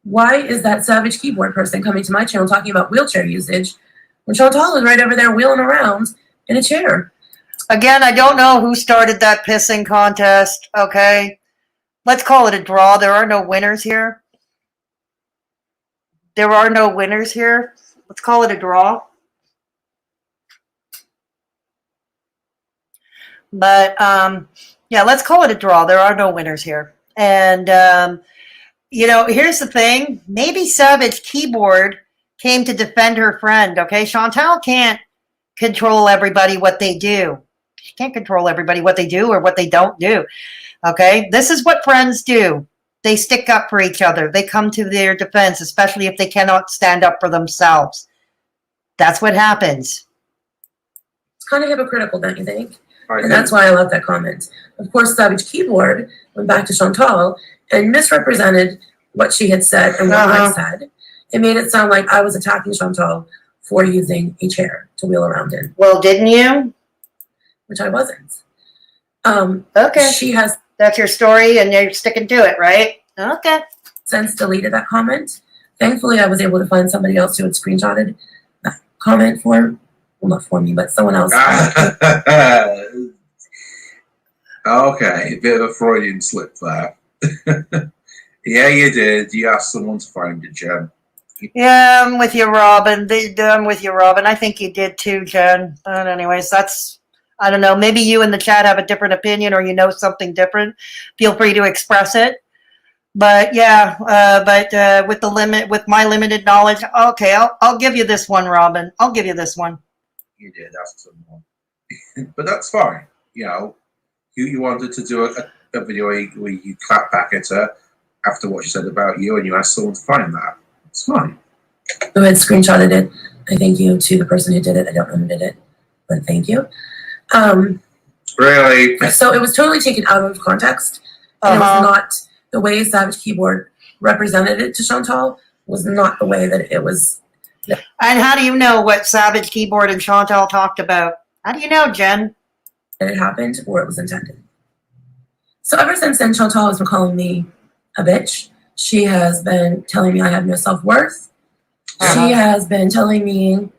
why is that savage keyboard person coming to my channel talking about wheelchair usage when Chantal is right over there wheeling around in a chair? Again, I don't know who started that pissing contest, okay? Let's call it a draw. There are no winners here. There are no winners here. Let's call it a draw. But, yeah, let's call it a draw. There are no winners here. And, you know, here's the thing. Maybe Savage Keyboard came to defend her friend, okay? Chantal can't control everybody what they do. She can't control everybody what they do or what they don't do, okay? This is what friends do. They stick up for each other. They come to their defense, especially if they cannot stand up for themselves. That's what happens. It's kind of hypocritical, don't you think? And that's why I love that comment. Of course, Savage Keyboard went back to Chantal and misrepresented what she had said and what I said. It made it sound like I was attacking Chantal for using a chair to wheel around in. Well, didn't you? Which I wasn't. Okay. She has That's your story and you're sticking to it, right? Okay. since deleted that comment. Thankfully, I was able to find somebody else who had screenshotted that comment for, well, not for me, but someone else. Okay, a bit of a Freudian slip there. Yeah, you did. You asked someone to find it, Jen. Yeah, I'm with you, Robin. I'm with you, Robin. I think you did too, Jen. But anyways, I don't know. Maybe you in the chat have a different opinion or you know something different. Feel free to express it. But yeah, with my limited knowledge, okay, I'll give you this one, Robin. I'll give you this one. You did ask someone. But that's fine. You know, you wanted to do a video where you clap back at her after what she said about you and you asked someone to find that. It's fine. Who had screenshotted it. I thank you to the person who did it. I don't know who did it, but thank you. Really? So it was totally taken out of context. And it was not the way Savage Keyboard represented it to Chantal was not the way that it was. And how do you know what Savage Keyboard and Chantal talked about? How do you know, Jen? That it happened or it was intended. So ever since then, Chantal has been calling me a bitch. She has been telling me I have no self-worth. She has been telling me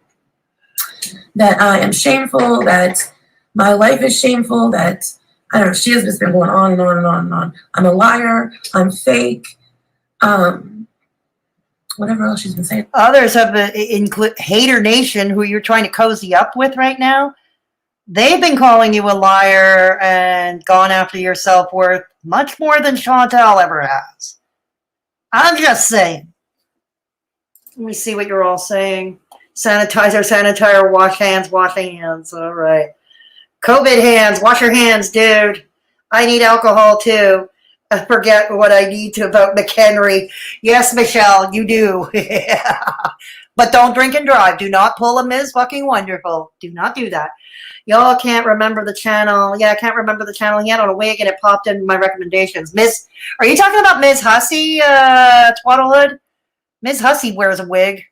that I am shameful, that my life is shameful, that, I don't know, she has just been going on and on and on and on. I'm a liar. I'm fake. Whatever else she's been saying. Others have include Haydur Nation, who you're trying to cozy up with right now. They've been calling you a liar and gone after your self-worth much more than Chantal ever has. I'm just saying. Let me see what you're all saying. Sanitizer, wash hands, wash hands. All right. COVID hands, wash your hands, dude. I need alcohol too. I forget what I need to about McHenry. Yes, Michelle, you do. But don't drink and drive. Do not pull a Ms. Fucking Wonderful. Do not do that. Y'all can't remember the channel. Yeah, I can't remember the channel. He had on a wig and it popped in my recommendations. Are you talking about Ms. Hussy, Twaddlehood? Ms. Hussy wears a wig.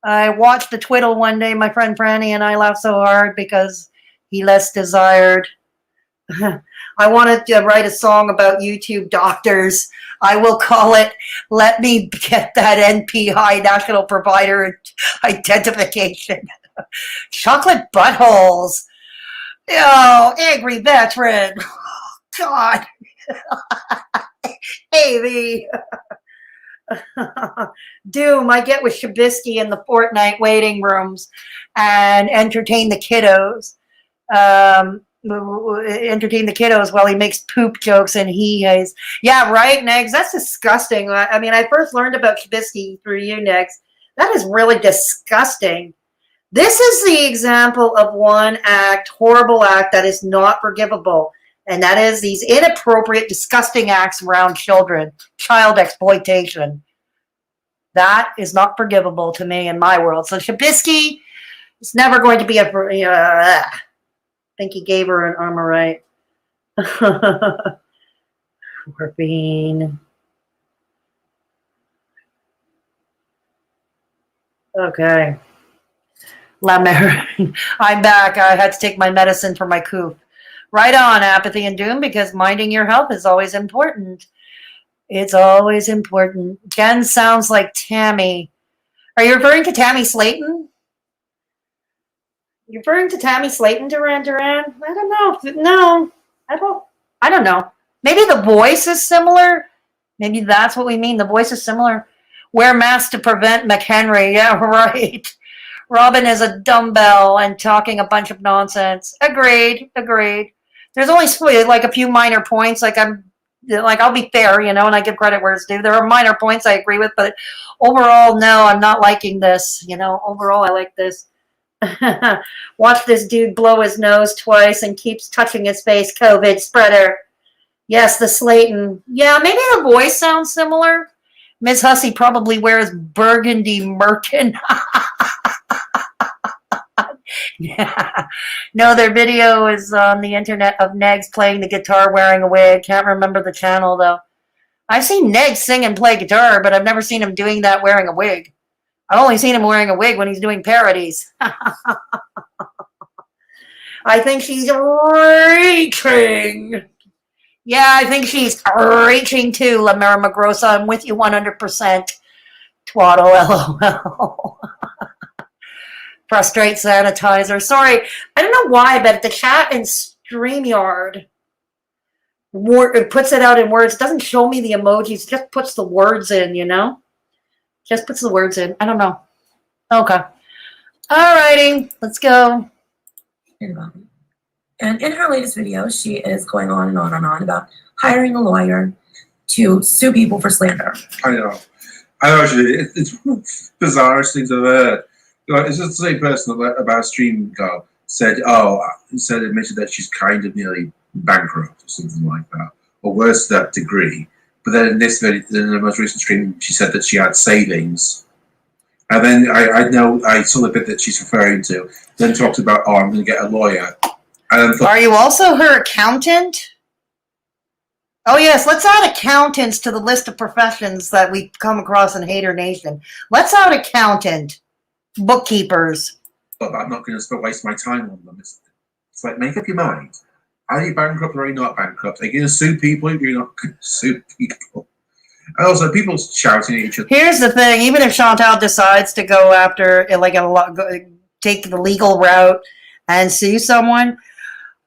I watched the twiddle one day. My friend Franny and I laughed so hard because he less desired. I wanted to write a song about YouTube doctors. I will call it Let Me Get That NPI, National Provider Identification. Chocolate buttholes. Oh, angry veteran. God. Amy. Doom, I get with Shabisky in the Fortnite waiting rooms and entertain the kiddos. Entertain the kiddos while he makes poop jokes and he-hays. Yeah, right, Negs? That's disgusting. I mean, I first learned about Shabisky through you, Negs. That is really disgusting. This is the example of one act, horrible act, that is not forgivable. And that is these inappropriate, disgusting acts around children. Child exploitation. That is not forgivable to me in my world. So Shabisky is never going to be a... I think he gave her an armor right. We're being... Okay. La Mer. I'm back. I had to take my medicine for my coop. Right on, Apathy and Doom, because minding your health is always important. It's always important. Jen sounds like Tammy. Are you referring to Tammy Slayton? You're referring to Tammy Slayton, Duran Duran? I don't know. No, I don't know. Maybe the voice is similar. Maybe that's what we mean. The voice is similar. Wear masks to prevent McHenry. Yeah, right. Robin is a dumbbell and talking a bunch of nonsense. Agreed. There's only like a few minor points. I'll be fair, and I give credit where it's due. There are minor points I agree with, but overall, no, I'm not liking this. Overall, I like this. Watch this dude blow his nose twice and keeps touching his face. COVID spreader. Yes, the Slayton. Yeah, maybe the voice sounds similar. Ms. Hussy probably wears burgundy merkin. Yeah. No, their video is on the internet of Negs playing the guitar wearing a wig. Can't remember the channel, though. I've seen Negs sing and play guitar, but I've never seen him doing that wearing a wig. I've only seen him wearing a wig when he's doing parodies. I think she's reaching. Yeah, I think she's reaching too, La Mera Magrosa. I'm with you 100%. Twaddle, LOL. Frustrate sanitizer. Sorry, I don't know why, but the chat in StreamYard it puts it out in words. It doesn't show me the emojis. It just puts the words in, you know? Just puts the words in. I don't know. Okay. All righty. Let's go. And in her latest video, she is going on and on and on about hiring a lawyer to sue people for slander. I know. Actually, it's one of the bizarrest things I've heard. It's just the same person that about a stream ago said, admitted that she's kind of nearly bankrupt or something like that, or worse to that degree. But then in this video, in the most recent stream, she said that she had savings. And then I saw the bit that she's referring to. Then talked about, I'm going to get a lawyer. And then are you also her accountant? Oh, yes. Let's add accountants to the list of professions that we come across in Haydur Nation. Let's add accountant, bookkeepers. But I'm not going to waste my time on them. It's like, make up your mind. Are you bankrupt or are you not bankrupt? Are you going to sue people if you're not going to sue people? And also, people shouting at each other. Here's the thing. Even if Chantal decides to go after, take the legal route and sue someone,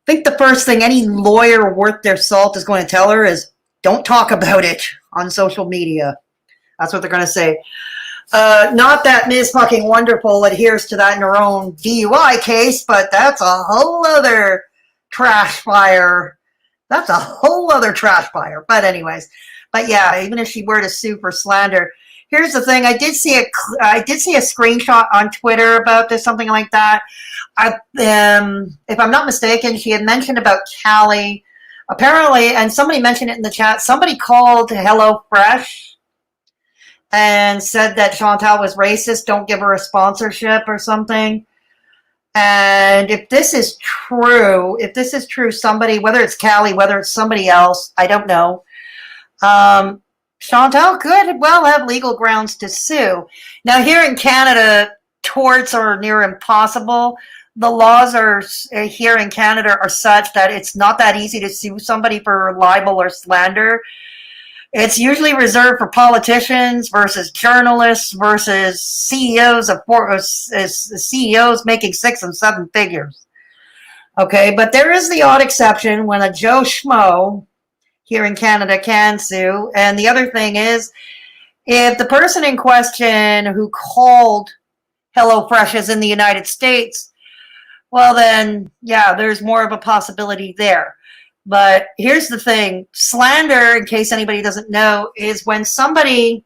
I think the first thing any lawyer worth their salt is going to tell her is, don't talk about it on social media. That's what they're going to say. Not that Ms. Fucking Wonderful adheres to that in her own DUI case, but that's a whole other trash fire. That's a whole other trash fire. But anyways, but yeah, even if she were to sue for slander, here's the thing. I did see a screenshot on Twitter about this, something like that. If I'm not mistaken, she had mentioned about Callie. Apparently, and somebody mentioned it in the chat, somebody called HelloFresh and said that Chantal was racist, don't give her a sponsorship or something. And if this is true, somebody, whether it's Callie, whether it's somebody else, I don't know, Chantal could well have legal grounds to sue. Now, here in Canada, torts are near impossible. The laws here in Canada are such that it's not that easy to sue somebody for libel or slander. It's usually reserved for politicians versus journalists versus CEOs making 6 and 7 figures. Okay, but there is the odd exception when a Joe Schmo here in Canada can sue. And the other thing is, if the person in question who called HelloFresh is in the United States, well then, yeah, there's more of a possibility there. But here's the thing. Slander, in case anybody doesn't know, is when somebody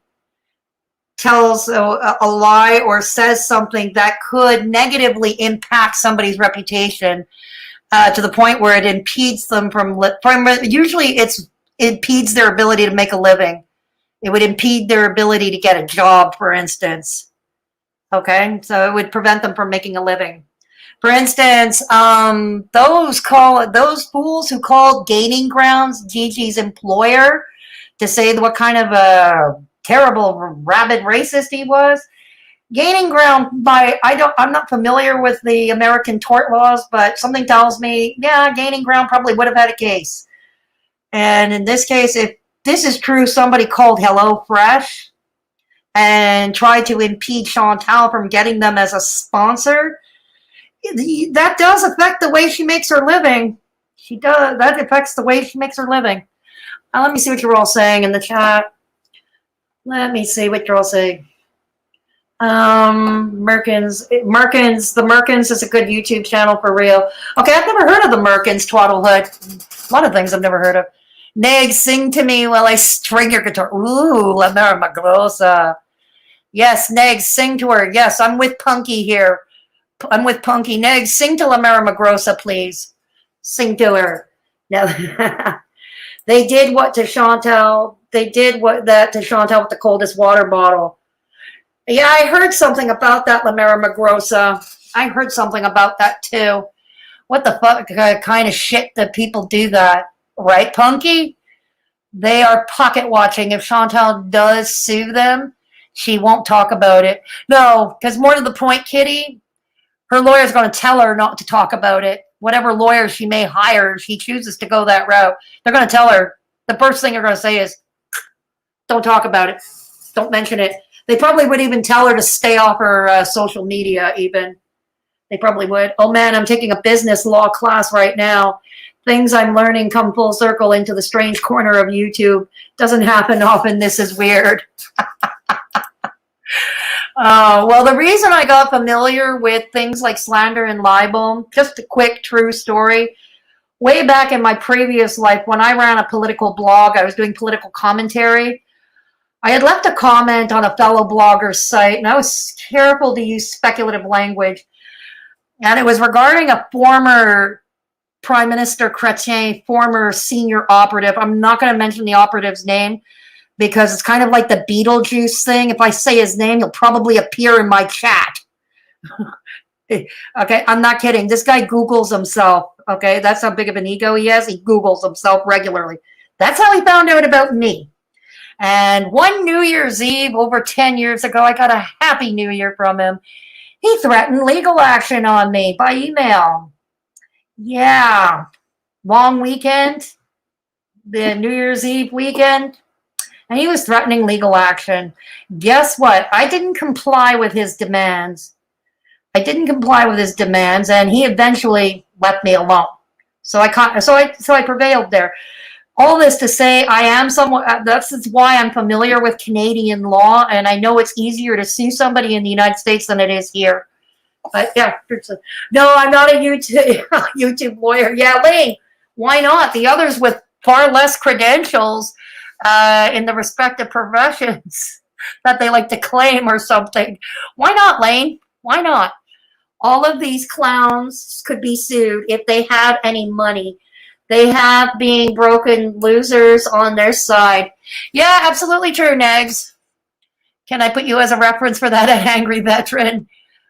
tells a lie or says something that could negatively impact somebody's reputation to the point where it impedes them from usually it impedes their ability to make a living. It would impede their ability to get a job, for instance. Okay, so it would prevent them from making a living. For instance, those fools who called Gaining Grounds Gigi's employer to say what kind of a terrible, rabid racist he was. Gaining Ground, I'm not familiar with the American tort laws, but something tells me, yeah, Gaining Ground probably would have had a case. And in this case, if this is true, somebody called HelloFresh and tried to impede Chantal from getting them as a sponsor. That does affect the way she makes her living. That affects the way she makes her living. Let me see what you're all saying in the chat. Let me see what you're all saying. The Merkins is a good YouTube channel for real. Okay, I've never heard of the Merkins, Twaddlehood. A lot of things I've never heard of. Neg, sing to me while I string your guitar. Ooh, La Mera Magrosa. Yes, Neg, sing to her. Yes, I'm with Punky here. I'm with Punky. Neg, sing to La Mera Magrosa, please. Sing to her. Now, they did what to Chantal. They did that to Chantal with the coldest water bottle. Yeah, I heard something about that, La Mera Magrosa. I heard something about that too. What the fuck kind of shit that people do that? Right, Punky? They are pocket watching. If Chantal does sue them, she won't talk about it. No, because more to the point, Kitty, her lawyer's going to tell her not to talk about it. Whatever lawyer she may hire, if she chooses to go that route, they're going to tell her. The first thing they're going to say is, don't talk about it. Don't mention it. They probably would even tell her to stay off her social media even. They probably would. Oh, man, I'm taking a business law class right now. things I'm learning come full circle into the strange corner of YouTube. Doesn't happen often. This is weird. Well, the reason I got familiar with things like slander and libel, just a quick true story. Way back in my previous life, when I ran a political blog, I was doing political commentary. I had left a comment on a fellow blogger's site, and I was careful to use speculative language. And it was regarding a former Prime Minister Chrétien, former senior operative. I'm not going to mention the operative's name because it's kind of like the Beetlejuice thing. If I say his name, he'll probably appear in my chat. Okay, I'm not kidding. This guy Googles himself. Okay, that's how big of an ego he has. He Googles himself regularly. That's how he found out about me. And one New Year's Eve over 10 years ago, I got a Happy New Year from him. He threatened legal action on me by email. Yeah, long weekend, the New Year's Eve weekend, and he was threatening legal action. Guess what? I didn't comply with his demands. And he eventually left me alone. So I prevailed there. All this to say, I am somewhat. That's why I'm familiar with Canadian law, and I know it's easier to sue somebody in the United States than it is here. But yeah, no, I'm not a YouTube lawyer. Yeah, Lee, why not? The others with far less credentials in the respective professions that they like to claim or something. Why not, Lane? Why not? All of these clowns could be sued if they have any money. They have being broken losers on their side. Yeah, absolutely true, Negs. Can I put you as a reference for that, an angry veteran?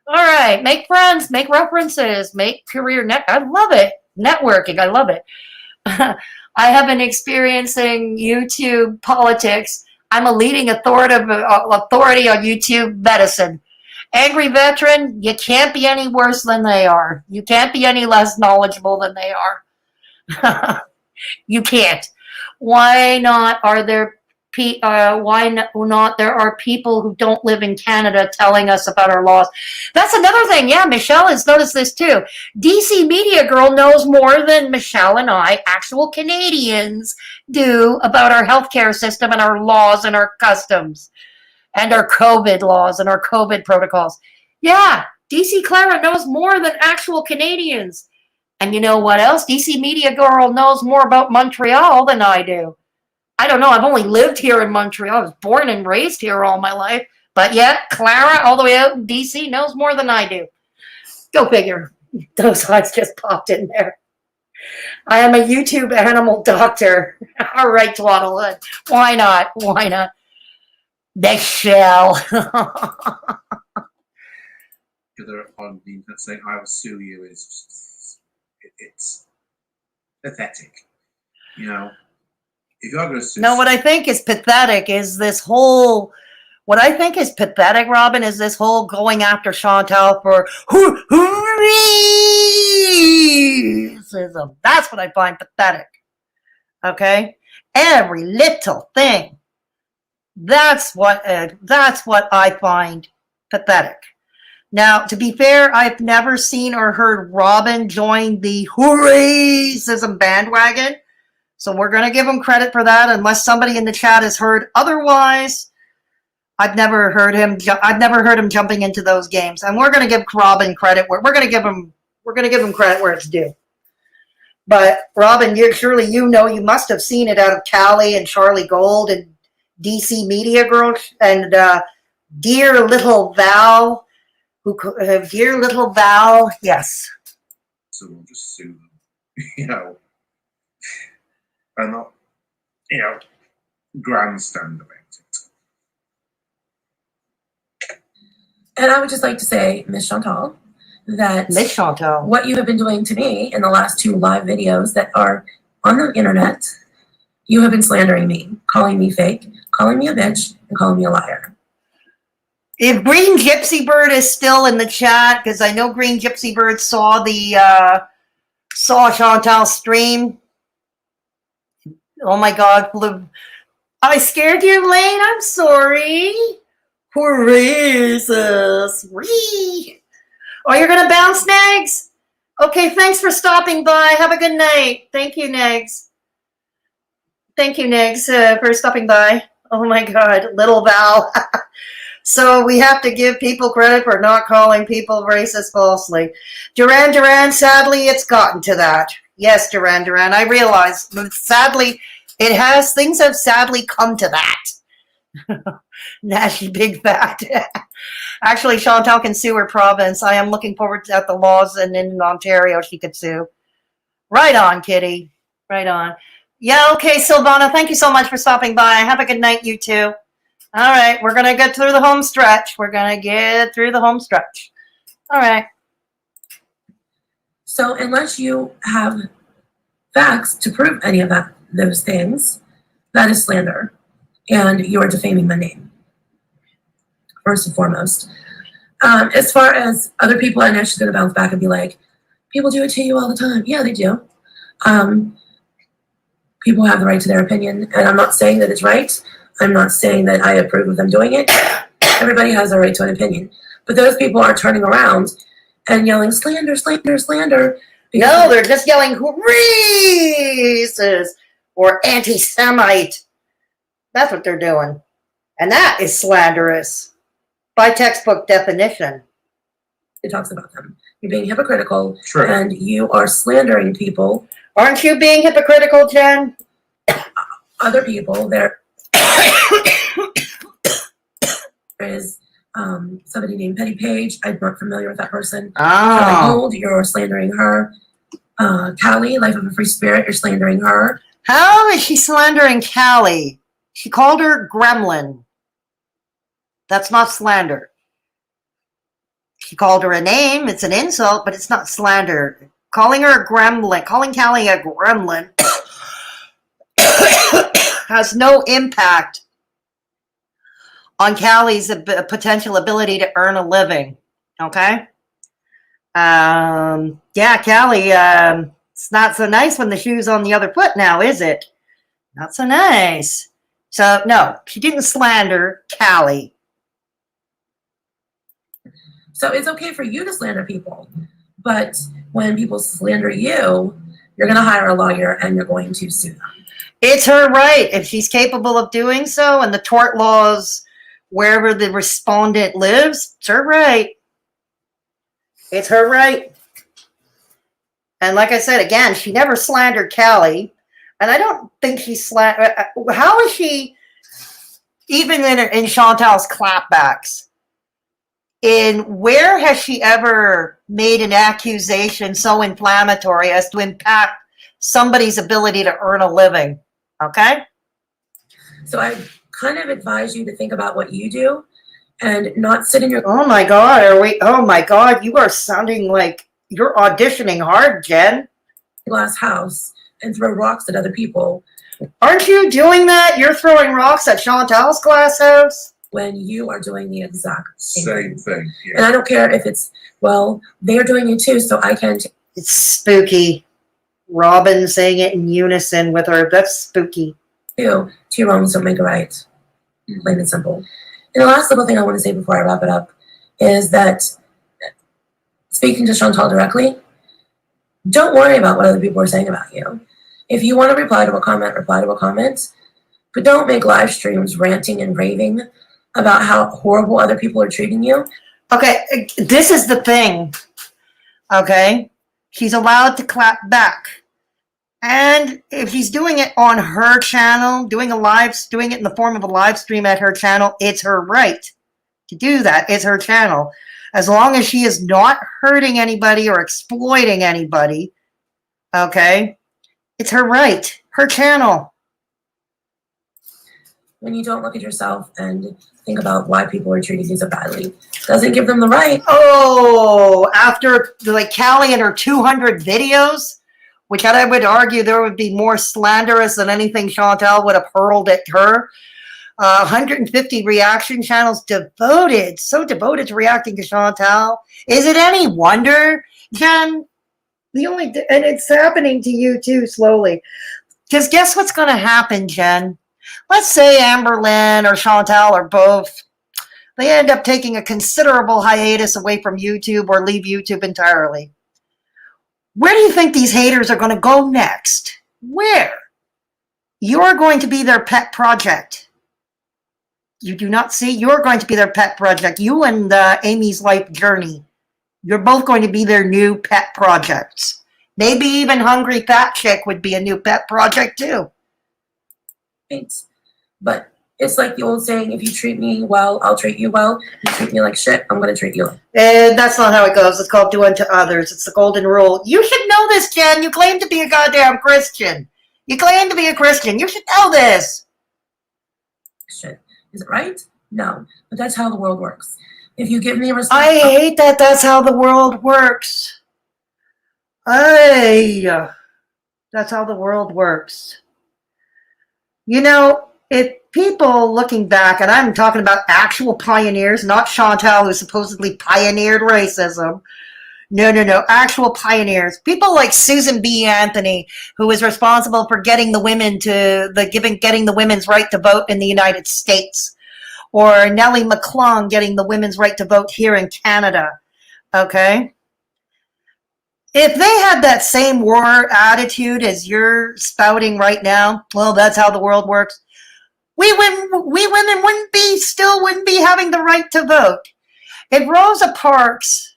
All right, make friends, make references, make career net. I love it. Networking, I love it. I have been experiencing YouTube politics. I'm a leading authority on YouTube medicine. Angry veteran, you can't be any worse than they are. You can't be any less knowledgeable than they are. You can't. Why not? Why not? There are people who don't live in Canada telling us about our laws. That's another thing. Yeah, Michelle has noticed this too. DC Media Girl knows more than Michelle and I, actual Canadians, do about our healthcare system and our laws and our customs and our COVID laws and our COVID protocols. Yeah, DC Clara knows more than actual Canadians. And you know what else? DC Media Girl knows more about Montreal than I do. I don't know. I've only lived here in Montreal. I was born and raised here all my life. But yet, Clara, all the way out in D.C., knows more than I do. Go figure. Those eyes just popped in there. I am a YouTube animal doctor. All right, Twaddlehead. Why not? Why not? Michelle. On the internet saying, I will sue you is it's pathetic. You know? If you're going to no, what I think is pathetic is this whole. What I think is pathetic, Robin, is this whole going after Chantal for racism. That's what I find pathetic. Okay, every little thing. That's what I find pathetic. Now, to be fair, I've never seen or heard Robin join the racism bandwagon. So we're going to give him credit for that, unless somebody in the chat has heard otherwise. I've never heard him jumping into those games, and we're going to give Robin credit. We're going to give him credit where it's due. But Robin, surely you must have seen it out of Callie and Charlie Gold and DC Media Girl and dear little Val, yes. So we'll just sue them, you know. And not, you know, grandstand about it. And I would just like to say, Ms. Chantal, that Ms. Chantal, what you have been doing to me in the last 2 live videos that are on the internet, you have been slandering me, calling me fake, calling me a bitch, and calling me a liar. if Green Gypsy Bird is still in the chat, because I know Green Gypsy Bird saw Chantal's stream. Oh my God, I scared you, Lane. I'm sorry. Jesus. Oh, you're gonna bounce, Nags? Okay, thanks for stopping by. Have a good night. Thank you, Negs. Thank you, Negs, for stopping by. Oh my God, little Val. So we have to give people credit for not calling people racist falsely. Duran, sadly, it's gotten to that. Yes, Duran, I realize. But sadly, things have sadly come to that. Nasty big fact. Actually, Chantal can sue her province. I am looking forward to the laws, and in Ontario she could sue. Right on, Kitty. Right on. Yeah, okay, Silvana, thank you so much for stopping by. Have a good night, you two. All right, we're going to get through the home stretch. All right. So unless you have facts to prove any of those things, that is slander. And you are defaming my name, first and foremost. As far as other people, I know she's going to bounce back and be like, people do it to you all the time. Yeah, they do. People have the right to their opinion, and I'm not saying that it's right. I'm not saying that I approve of them doing it. Everybody has a right to an opinion. But those people are turning around and yelling, slander, slander, slander. No, they're just yelling, racist or anti-Semite. That's what they're doing. And that is slanderous by textbook definition. It talks about them. You're being hypocritical, True. And you are slandering people. Aren't you being hypocritical, Jen? Other people, there is somebody named Petty Page. I'm not familiar with that person. Oh. You're slandering her. Callie, Life of a Free Spirit, you're slandering her. How is she slandering Callie? She called her gremlin. That's not slander. She called her a name. It's an insult, but it's not slander. Calling her a gremlin, calling Callie a gremlin has no impact on Callie's potential ability to earn a living. Okay? Yeah, Callie, it's not so nice when the shoe's on the other foot now, is it? Not so nice. So, no, she didn't slander Callie. So it's okay for you to slander people, but when people slander you, you're going to hire a lawyer and you're going to sue them. It's her right. If she's capable of doing so, and the tort laws, wherever the respondent lives, it's her right. It's her right. And like I said, again, she never slandered Callie. And I don't think she slandered. How is she, even in Chantal's clapbacks, where has she ever made an accusation so inflammatory as to impact somebody's ability to earn a living? Okay? So I kind of advise you to think about what you do and not sit in your Oh my God, oh my God, you are sounding like you're auditioning hard, Jen. glass house and throw rocks at other people. Aren't you doing that? You're throwing rocks at Chantal's glass house? When you are doing the exact Same thing. Yeah. And I don't care if it's, well, they're doing it too, so I can too. It's spooky. Robin saying it in unison with her. That's spooky. Two wrongs don't make a right. Plain and simple. And the last little thing I want to say before I wrap it up is that, speaking to Chantal directly, don't worry about what other people are saying about you. If you want to reply to a comment, reply to a comment, but don't make live streams ranting and raving about how horrible other people are treating you. Okay, this is the thing. Okay? She's allowed to clap back. And if she's doing it on her channel, doing it in the form of a live stream at her channel, it's her right to do that. It's her channel. As long as she is not hurting anybody or exploiting anybody, okay, it's her right, her channel. When you don't look at yourself and think about why people are treating you so badly, doesn't give them the right. Oh, after like Callie and her 200 videos, which I would argue there would be more slanderous than anything Chantal would have hurled at her. 150 reaction channels devoted to reacting to Chantal. Is it any wonder, Jen? And it's happening to you too, slowly. Because guess what's going to happen, Jen? Let's say Amberlynn or Chantal or both, they end up taking a considerable hiatus away from YouTube or leave YouTube entirely. Where do you think these haters are going to go next? Where? You're going to be their pet project. You do not see? You're going to be their pet project. You and Amy's life journey. You're both going to be their new pet projects. Maybe even Hungry Fat Chick would be a new pet project too. Thanks. But it's like the old saying, if you treat me well, I'll treat you well. If you treat me like shit, I'm going to treat you well. And that's not how it goes. It's called do unto others. It's the golden rule. You should know this, Jen. You claim to be a goddamn Christian. You claim to be a Christian. You should know this. Shit. Is it right? No. But that's how the world works. If you give me respect. I hate that that's how the world works. That's how the world works. You know, if people looking back, and I'm talking about actual pioneers, not Chantal, who supposedly pioneered racism. No, actual pioneers. People like Susan B. Anthony, who was responsible for getting the women getting the women's right to vote in the United States, or Nellie McClung getting the women's right to vote here in Canada. Okay. If they had that same war attitude as you're spouting right now, well, that's how the world works. We women wouldn't be having the right to vote. If Rosa Parks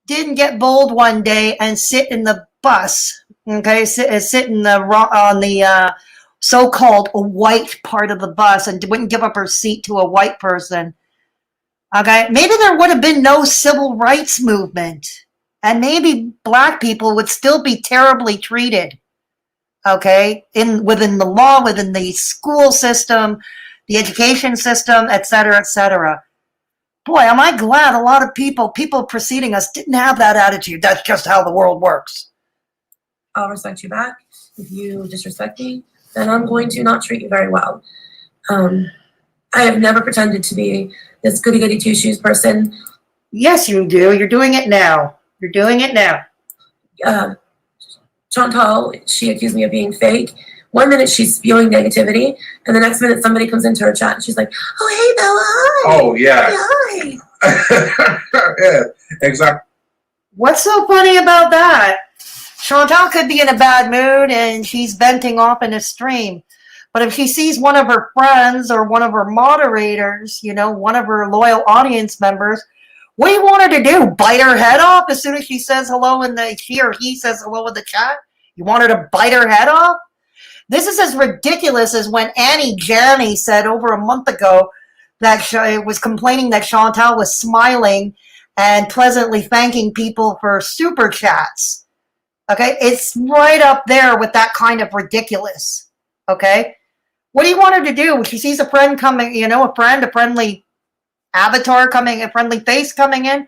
didn't get bold one day and sit in the bus, okay, sit on the so-called white part of the bus and wouldn't give up her seat to a white person, okay, maybe there would have been no civil rights movement. And maybe black people would still be terribly treated, okay, within the law, within the school system, the education system, et cetera, et cetera. Boy, am I glad a lot of people preceding us didn't have that attitude. That's just how the world works. I'll respect you back. If you disrespect me, then I'm going to not treat you very well. I have never pretended to be this goody-goody two-shoes person. Yes, you do. You're doing it now. You're doing it now. Chantal, she accused me of being fake. 1 minute she's spewing negativity, and the next minute somebody comes into her chat and she's like, "Oh, hey, Bella, hi." Oh, yeah. Hey, hi. Yeah, exactly. What's so funny about that? Chantal could be in a bad mood and she's venting off in a stream. But if she sees one of her friends or one of her moderators, you know, one of her loyal audience members, what do you want her to do? Bite her head off as soon as she says hello she or he says hello in the chat? You want her to bite her head off? This is as ridiculous as when Annie Janney said over a month ago that she was complaining that Chantal was smiling and pleasantly thanking people for super chats. Okay, it's right up there with that kind of ridiculous. Okay, what do you want her to do when she sees a friend coming? You know, a friendly avatar coming, a friendly face coming in.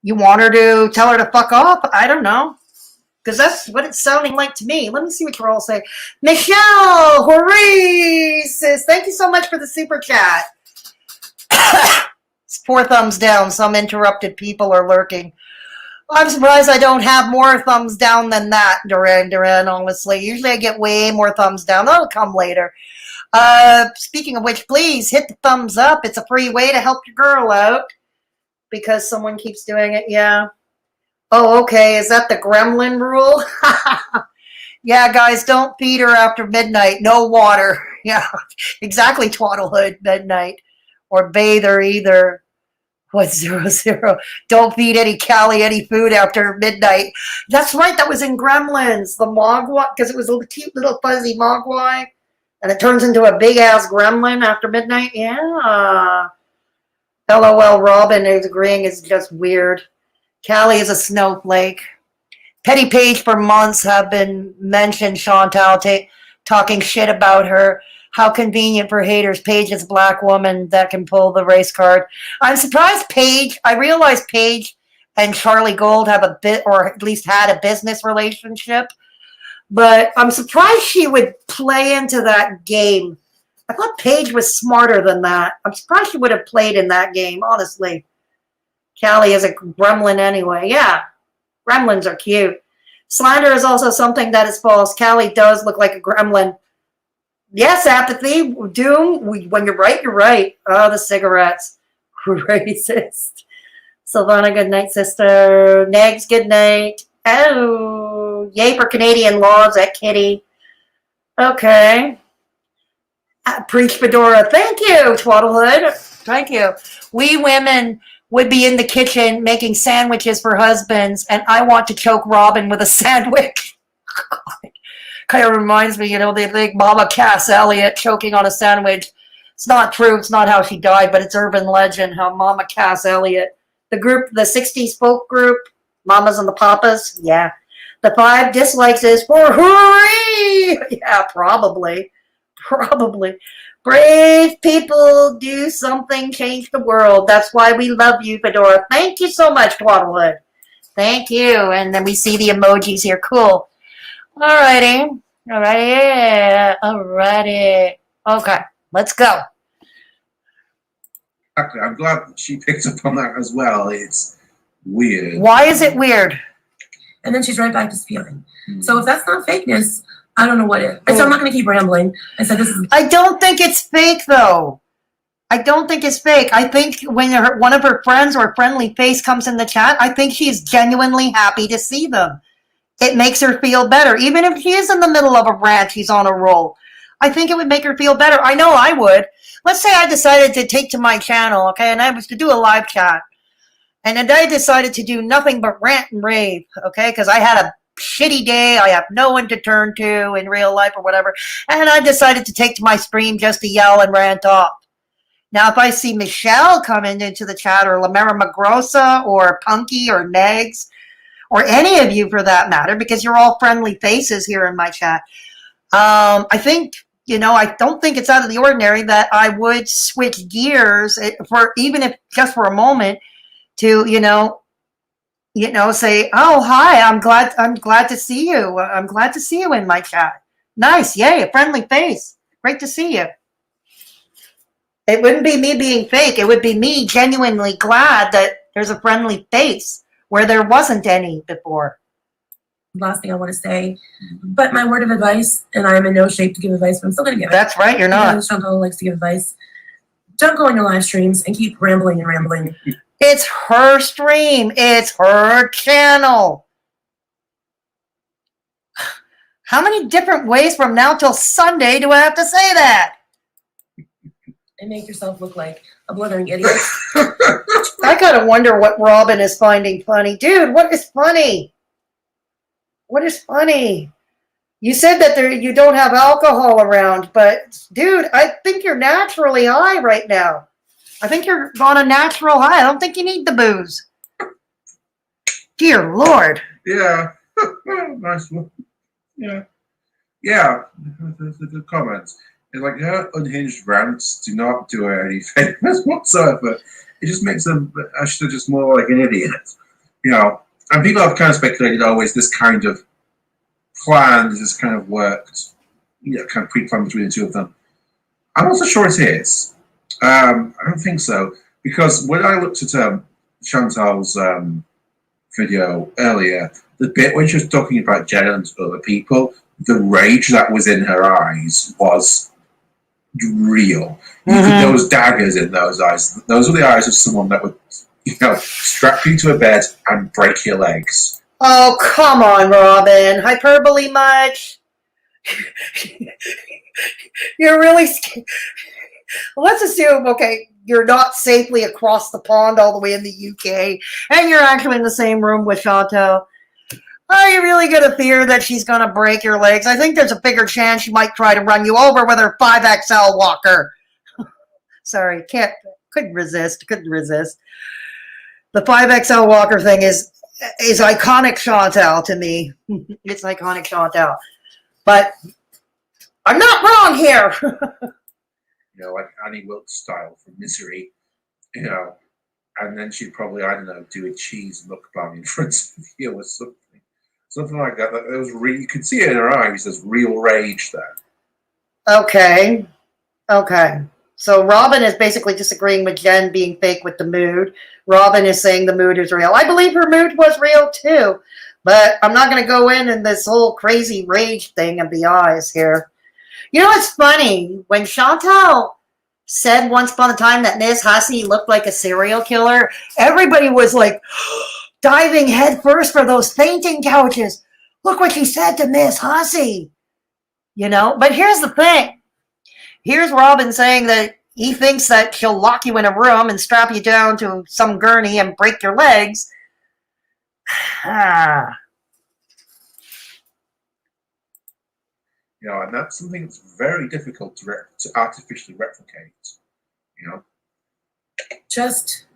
You want her to tell her to fuck off? I don't know. Because that's what it's sounding like to me. Let me see what you're all saying. Michelle Hori says, thank you so much for the super chat. It's 4 thumbs down. Some interrupted people are lurking. I'm surprised I don't have more thumbs down than that, Duran, honestly. Usually I get way more thumbs down. That'll come later. Speaking of which, please hit the thumbs up. It's a free way to help your girl out. Because someone keeps doing it, yeah. Oh, okay. Is that the gremlin rule? Yeah, guys, don't feed her after midnight. No water. Yeah, exactly, Twaddlehood, midnight. Or bathe her either. What, 00? Don't feed any Callie any food after midnight. That's right. That was in Gremlins. The Mogwai, because it was a cute little fuzzy Mogwai. And it turns into a big-ass gremlin after midnight. Yeah. LOL Robin is agreeing is just weird. Callie is a snowflake. Petty Page for months have been mentioned, Chantal talking shit about her. How convenient for haters. Paige is a black woman that can pull the race card. I'm surprised Paige, I realize Paige and Charlie Gold have a bit, or at least had a business relationship, but I'm surprised she would play into that game. I thought Paige was smarter than that. I'm surprised she would have played in that game, honestly. Callie is a gremlin anyway. Yeah, gremlins are cute. Slander is also something that is false. Callie does look like a gremlin. Yes, Apathy, Doom, when you're right, you're right. Oh, the cigarettes. Racist. Silvana, good night, sister. Negs, good night. Oh, yay for Canadian laws at Kitty. Okay. Preach Fedora. Thank you, Twaddlehood. Thank you. We women would be in the kitchen making sandwiches for husbands, and I want to choke Robin with a sandwich. Kind of reminds me, they think Mama Cass Elliot choking on a sandwich. It's not true. It's not how she died, but it's urban legend how Mama Cass Elliot, the 60s folk group, Mamas and the Papas, yeah. The 5 dislikes is for hooray! Yeah, probably. Brave people do something, change the world. That's why we love you, Fedora. Thank you so much, Twaddlewood. Thank you. And then we see the emojis here. Cool. Alrighty. Okay, let's go. Actually, I'm glad she picked up on that as well. It's weird. Why is it weird? And then she's right back to spewing. So if that's not fakeness, I don't know what is. And so I'm not going to keep rambling. I said this is. I don't think it's fake, though. I don't think it's fake. I think when one of her friends or friendly face comes in the chat, I think she's genuinely happy to see them. It makes her feel better. Even if she is in the middle of a rant, she's on a roll. I think it would make her feel better. I know I would. Let's say I decided to take to my channel, okay, and I was to do a live chat. And then I decided to do nothing but rant and rave, okay, because I had a shitty day. I have no one to turn to in real life or whatever. And I decided to take to my stream just to yell and rant off. Now, if I see Michelle coming into the chat, or Lamera Magrosa, or Punky, or Negs, or any of you for that matter, because you're all friendly faces here in my chat, I think, I don't think it's out of the ordinary that I would switch gears for even if just for a moment to, say, oh, hi, I'm glad to see you. I'm glad to see you in my chat. Nice. Yay. A friendly face. Great to see you. It wouldn't be me being fake. It would be me genuinely glad that there's a friendly face where there wasn't any before. Last thing I want to say, but my word of advice, and I'm in no shape to give advice, but I'm still going to give it. That's right. You're not. Chantal likes to give advice. Don't go on your live streams and keep rambling and rambling. It's her stream. It's her channel. How many different ways from now till Sunday do I have to say that? And make yourself look like a blithering idiot. I gotta wonder what Robin is finding funny. Dude, what is funny? What is funny? You said that you don't have alcohol around, but dude, I think you're naturally high right now. I think you're on a natural high. I don't think you need the booze. Dear Lord. Yeah. Nice one. Yeah. Yeah. The good comments. It's like her unhinged rants do not do her any favors whatsoever. It just makes them actually just more like an idiot. And people have kind of speculated, is this kind of plan, this kind of worked, kind of pre-planned between the two of them. I'm not so sure it is. I don't think so. Because when I looked at Chantal's video earlier, the bit when she was talking about Jen and other people, the rage that was in her eyes was real. There was daggers in those eyes. Those were the eyes of someone that would, strap you to a bed and break your legs. Oh, come on, Robin. Hyperbole much? You're really scared. Let's assume, okay, you're not safely across the pond all the way in the UK, and you're actually in the same room with Chantal. Are you really going to fear that she's going to break your legs? I think there's a bigger chance she might try to run you over with her 5XL walker. Sorry, couldn't resist. The 5XL walker thing is iconic Chantal to me. It's iconic Chantal. But I'm not wrong here. Like Annie Wilkes style from Misery, and then she'd probably, I don't know, do a cheese mukbang in front of you or something. Something like that. There was you could see it in her eyes. There's real rage there. Okay. So Robin is basically disagreeing with Jen being fake with the mood. Robin is saying the mood is real. I believe her mood was real too, but I'm not going to go in this whole crazy rage thing of the eyes here. It's funny when Chantal said once upon a time that Ms Hussy looked like a serial killer. Everybody was like, diving headfirst for those fainting couches. Look what she said to Ms Hussy. You know, but here's the thing. Here's Robin saying that he thinks that she'll lock you in a room and strap you down to some gurney and break your legs. You know, and that's something that's very difficult to artificially replicate. You know, Just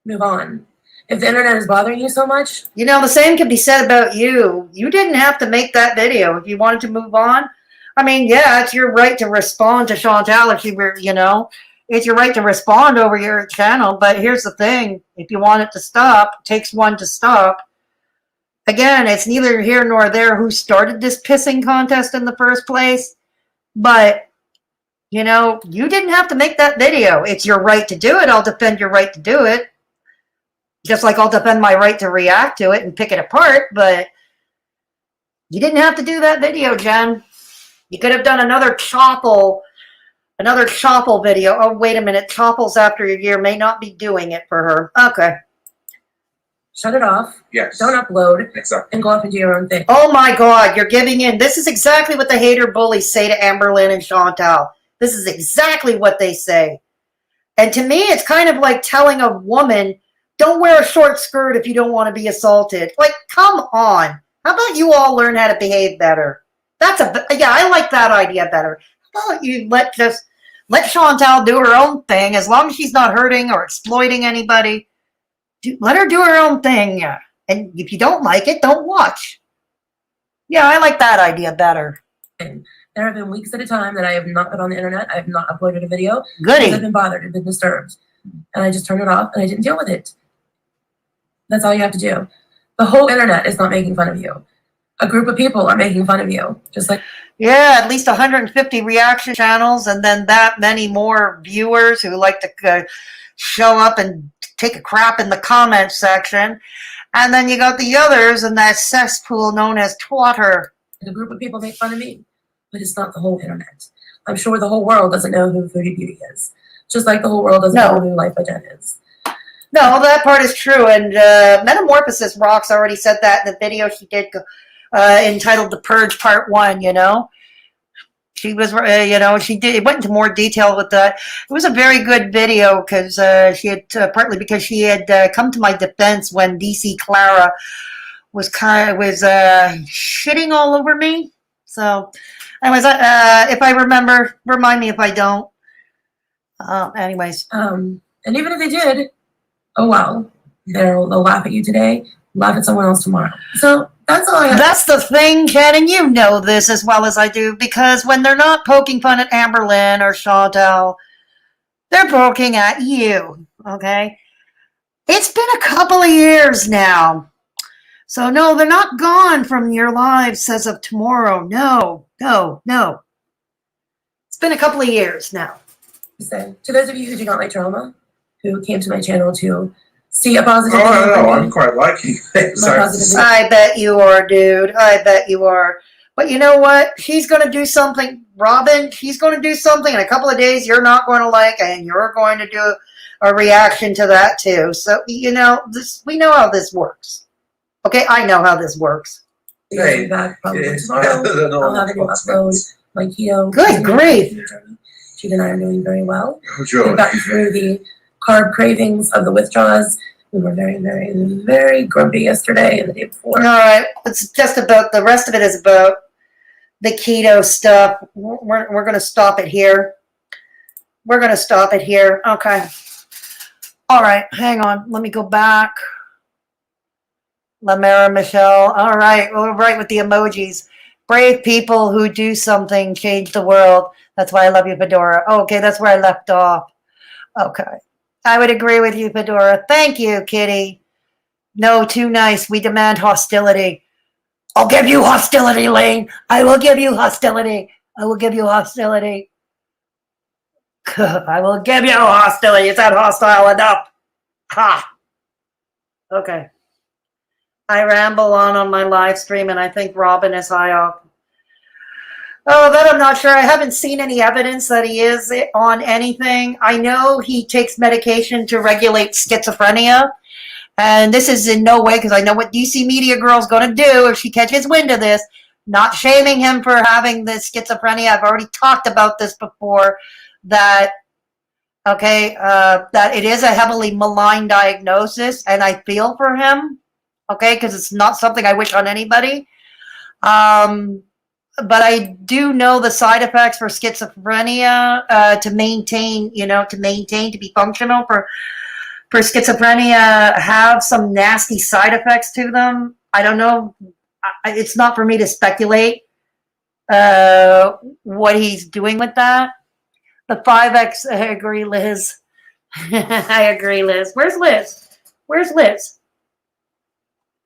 move on. If the internet is bothering you so much, you know, the same can be said about you. You didn't have to make that video if you wanted to move on. I mean, yeah, it's your right to respond to Chantal if you were, you know, it's your right to respond over your channel. But here's the thing. If you want it to stop, it takes one to stop. Again, it's neither here nor there who started this pissing contest in the first place. But, you know, you didn't have to make that video. It's your right to do it. I'll defend your right to do it. Just like I'll defend my right to react to it and pick it apart. But you didn't have to do that video, Jen. You could have done another Chopple video. Oh, wait a minute. Chopples after a year may not be doing it for her. Okay. shut it off. yes, Don't upload. exactly. And go off and do your own thing. Oh my God, you're giving in. This is exactly what the hater bullies say to Amberlynn and Chantal. This is exactly what they say. And to me, it's kind of like telling a woman, don't wear a short skirt if you don't want to be assaulted. Like, come on. How about you all learn how to behave better? Yeah, I like that idea better. How about you let Chantal do her own thing as long as she's not hurting or exploiting anybody. Let her do her own thing. Yeah. And if you don't like it, don't watch. Yeah, I like that idea better. There have been weeks at a time that I have not been on the internet. I have not uploaded a video. Goody. I've been bothered. I've been disturbed. And I just turned it off and I didn't deal with it. That's all you have to do. The whole internet is not making fun of you. A group of people are making fun of you. Just like, yeah, at least 150 reaction channels and then that many more viewers who like to show up and take a crap in the comments section. And then you got the others in that cesspool known as Twitter. a group of people make fun of me. But it's not the whole internet. I'm sure the whole world doesn't know who Foodie Beauty is. Just like the whole world doesn't know who LifebyJen is. No, that part is true. And Metamorphosis Rocks already said that in the video she did entitled The Purge Part 1, you know. She was, it went into more detail with that. It was a very good video because she had, partly because she had come to my defense when DC Clara was shitting all over me. So, anyways, if I remember, remind me if I don't. Anyways. And even if they did, oh well, they'll laugh at you today, laugh at someone else tomorrow. So that's all I have. That's the thing, Ken, and you know this as well as I do, because when they're not poking fun at Amberlynn or Chantal, they're poking at you, okay? It's been a couple of years now. So no, they're not gone from your lives as of tomorrow. No. It's been a couple of years now. So, to those of you who do not like drama, who came to my channel to see a positive no, I'm quite liking this. I bet you are, dude. I bet you are. But you know what? She's going to do something, Robin. She's going to do something in a couple of days you're not going to like, and you're going to do a reaction to that too. So, you know, we know how this works. Okay, I know how this works. Hey, back probably tomorrow. I'll have a new upload. My keto. Good grief. Chic and I are doing very well. Oh, sure. We've gotten through the carb cravings of the withdrawals. We were very, very, very grumpy yesterday and the day before. All right. It's just about, the rest of it is about the keto stuff. We're going to stop it here. We're going to stop it here. Okay. All right. Hang on. Let me go back. La Mara Michelle. All right. We're right with the emojis. Brave people who do something change the world. That's why I love you, Fedora. Oh, okay. That's where I left off. Okay. I would agree with you, Fedora. Thank you, Kitty. No, too nice. We demand hostility. I'll give you hostility, Lane. I will give you hostility. I will give you hostility. I will give you hostility. It's not hostile enough. Ha. Okay. I ramble on my live stream, and I think Robin is high off. Oh, that I'm not sure. I haven't seen any evidence that he is on anything. I know he takes medication to regulate schizophrenia, And this is in no way, because I know what DC Media Girl's going to do if she catches wind of this. Not shaming him for having this schizophrenia. I've already talked about this before, that, okay, that it is a heavily malign diagnosis, and I feel for him, okay, because it's not something I wish on anybody. But I do know the side effects for schizophrenia, to maintain, to be functional for schizophrenia, have some nasty side effects to them. I don't know. It's not for me to speculate what he's doing with that. The 5X, I agree, Liz. I agree, Liz. Where's Liz? Where's Liz?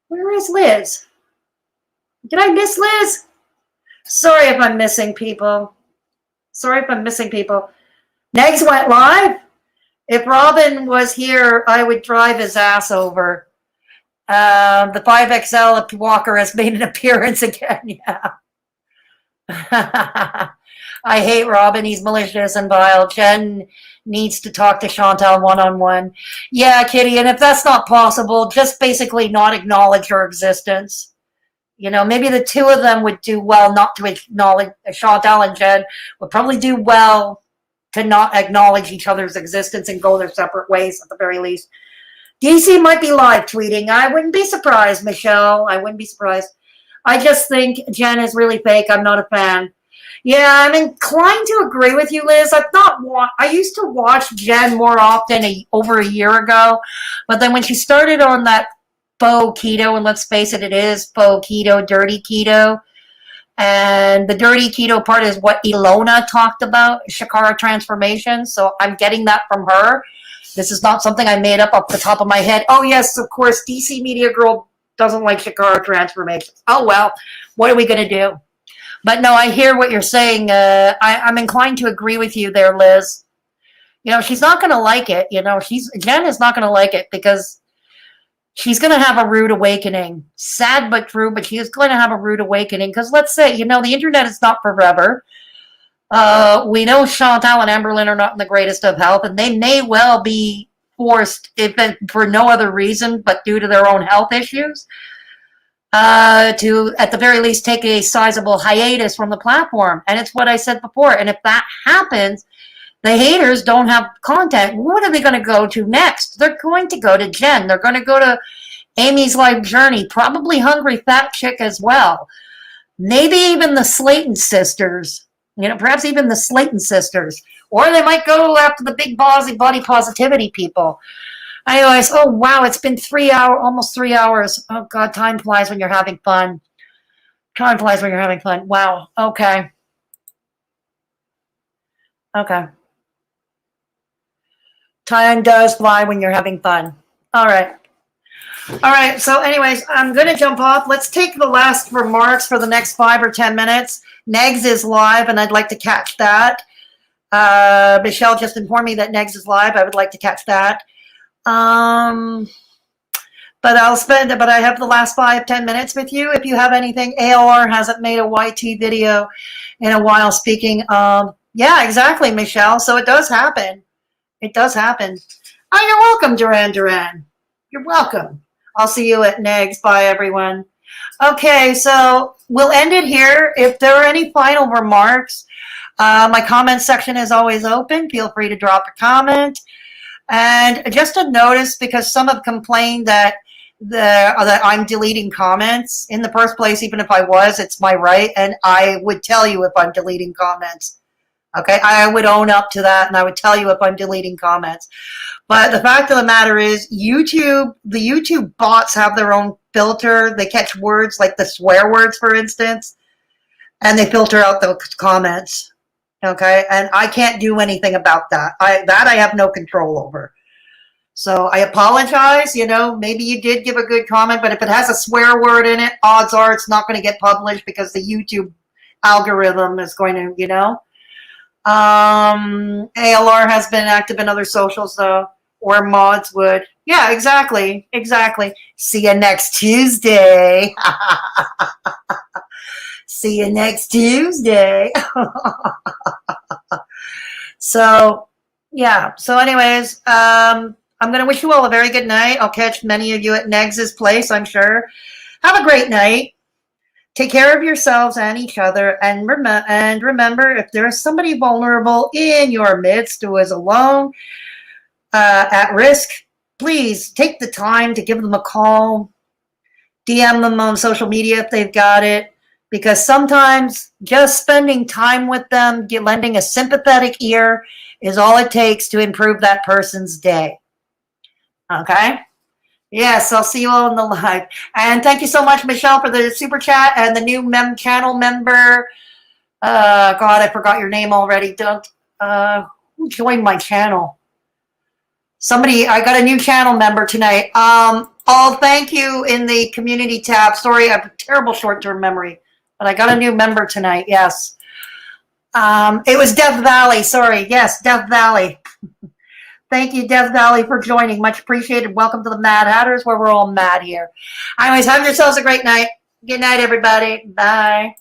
Where is Liz? Did I miss Liz? Sorry if I'm missing people. Sorry if I'm missing people. Negs went live. If Robin was here, I would drive his ass over. The 5XL Walker has made an appearance again. Yeah. I hate Robin. He's malicious and vile. Jen needs to talk to Chantal one-on-one. Yeah, Kitty, and if that's not possible, just basically not acknowledge her existence. Maybe the two of them would do well not to acknowledge, Chantal and Jen would probably do well to not acknowledge each other's existence and go their separate ways at the very least. DC might be live tweeting. I wouldn't be surprised, Michelle. I wouldn't be surprised. I just think Jen is really fake. I'm not a fan. Yeah, I'm inclined to agree with you, Liz. I used to watch Jen more often over a year ago, but then when she started on that faux keto, and let's face it, it is faux keto, dirty keto. And the dirty keto part is what Ilona talked about, Shakara transformation. So I'm getting that from her. This is not something I made up off the top of my head. Oh, yes, of course, DC Media Girl doesn't like Shakara transformations. Oh, well, what are we going to do? But no, I hear what you're saying. I'm inclined to agree with you there, Liz. She's not going to like it. Jen is not going to like it because she's going to have a rude awakening. Sad but true, but she is going to have a rude awakening. Because let's say, the internet is not forever. We know Chantal and Amberlynn are not in the greatest of health, and they may well be forced, if for no other reason but due to their own health issues, to, at the very least, take a sizable hiatus from the platform. And it's what I said before. And if that happens, the haters don't have content. What are they going to go to next? They're going to go to Jen. They're going to go to Amy's Life Journey, probably Hungry Fat Chick as well. Maybe even the Slayton sisters, perhaps even the Slayton sisters. Or they might go after the big body positivity people. Anyways, oh wow, it's been almost 3 hours. Oh God, time flies when you're having fun. Time flies when you're having fun. Wow, okay. Okay. Time does fly when you're having fun. All right. All right, so anyways, I'm going to jump off. Let's take the last remarks for the next 5 or 10 minutes. Negs is live, and I'd like to catch that. Michelle just informed me that Negs is live. I would like to catch that. But I have the last 5-10 minutes with you. If you have anything, AOR hasn't made a YT video in a while speaking. Yeah, exactly, Michelle. So it does happen. It does happen. Oh, you're welcome, Duran. You're welcome. I'll see you at Negs. Bye, everyone. Okay, so we'll end it here. If there are any final remarks, my comment section is always open. Feel free to drop a comment. And just a notice, because some have complained that I'm deleting comments. In the first place, even if I was, it's my right, and I would tell you if I'm deleting comments. Okay, I would own up to that, and I would tell you if I'm deleting comments. But the fact of the matter is, the YouTube bots have their own filter. They catch words like the swear words, for instance, and they filter out the comments. Okay, and I can't do anything about that. I have no control over. So I apologize. Maybe you did give a good comment, but if it has a swear word in it, odds are it's not going to get published because the YouTube algorithm is going to, ALR has been active in other socials though, or mods would. Yeah, exactly. See you next Tuesday. See you next Tuesday. So, yeah. So anyways, I'm going to wish you all a very good night. I'll catch many of you at Negs's place, I'm sure. Have a great night. Take care of yourselves and each other. And remember, if there's somebody vulnerable in your midst who is alone, at risk, please take the time to give them a call. DM them on social media if they've got it. Because sometimes just spending time with them, lending a sympathetic ear is all it takes to improve that person's day. Okay? Yes, I'll see you all in the live. And thank you so much, Michelle, for the super chat and the new channel member. God, I forgot your name already. Don't who joined my channel? Somebody, I got a new channel member tonight. I'll thank you in the community tab. Sorry, I have a terrible short-term memory. But I got a new member tonight, yes. It was Death Valley, sorry. Yes, Death Valley. Thank you, Death Valley, for joining. Much appreciated. Welcome to the Mad Hatters, where we're all mad here. Anyways, have yourselves a great night. Good night, everybody. Bye.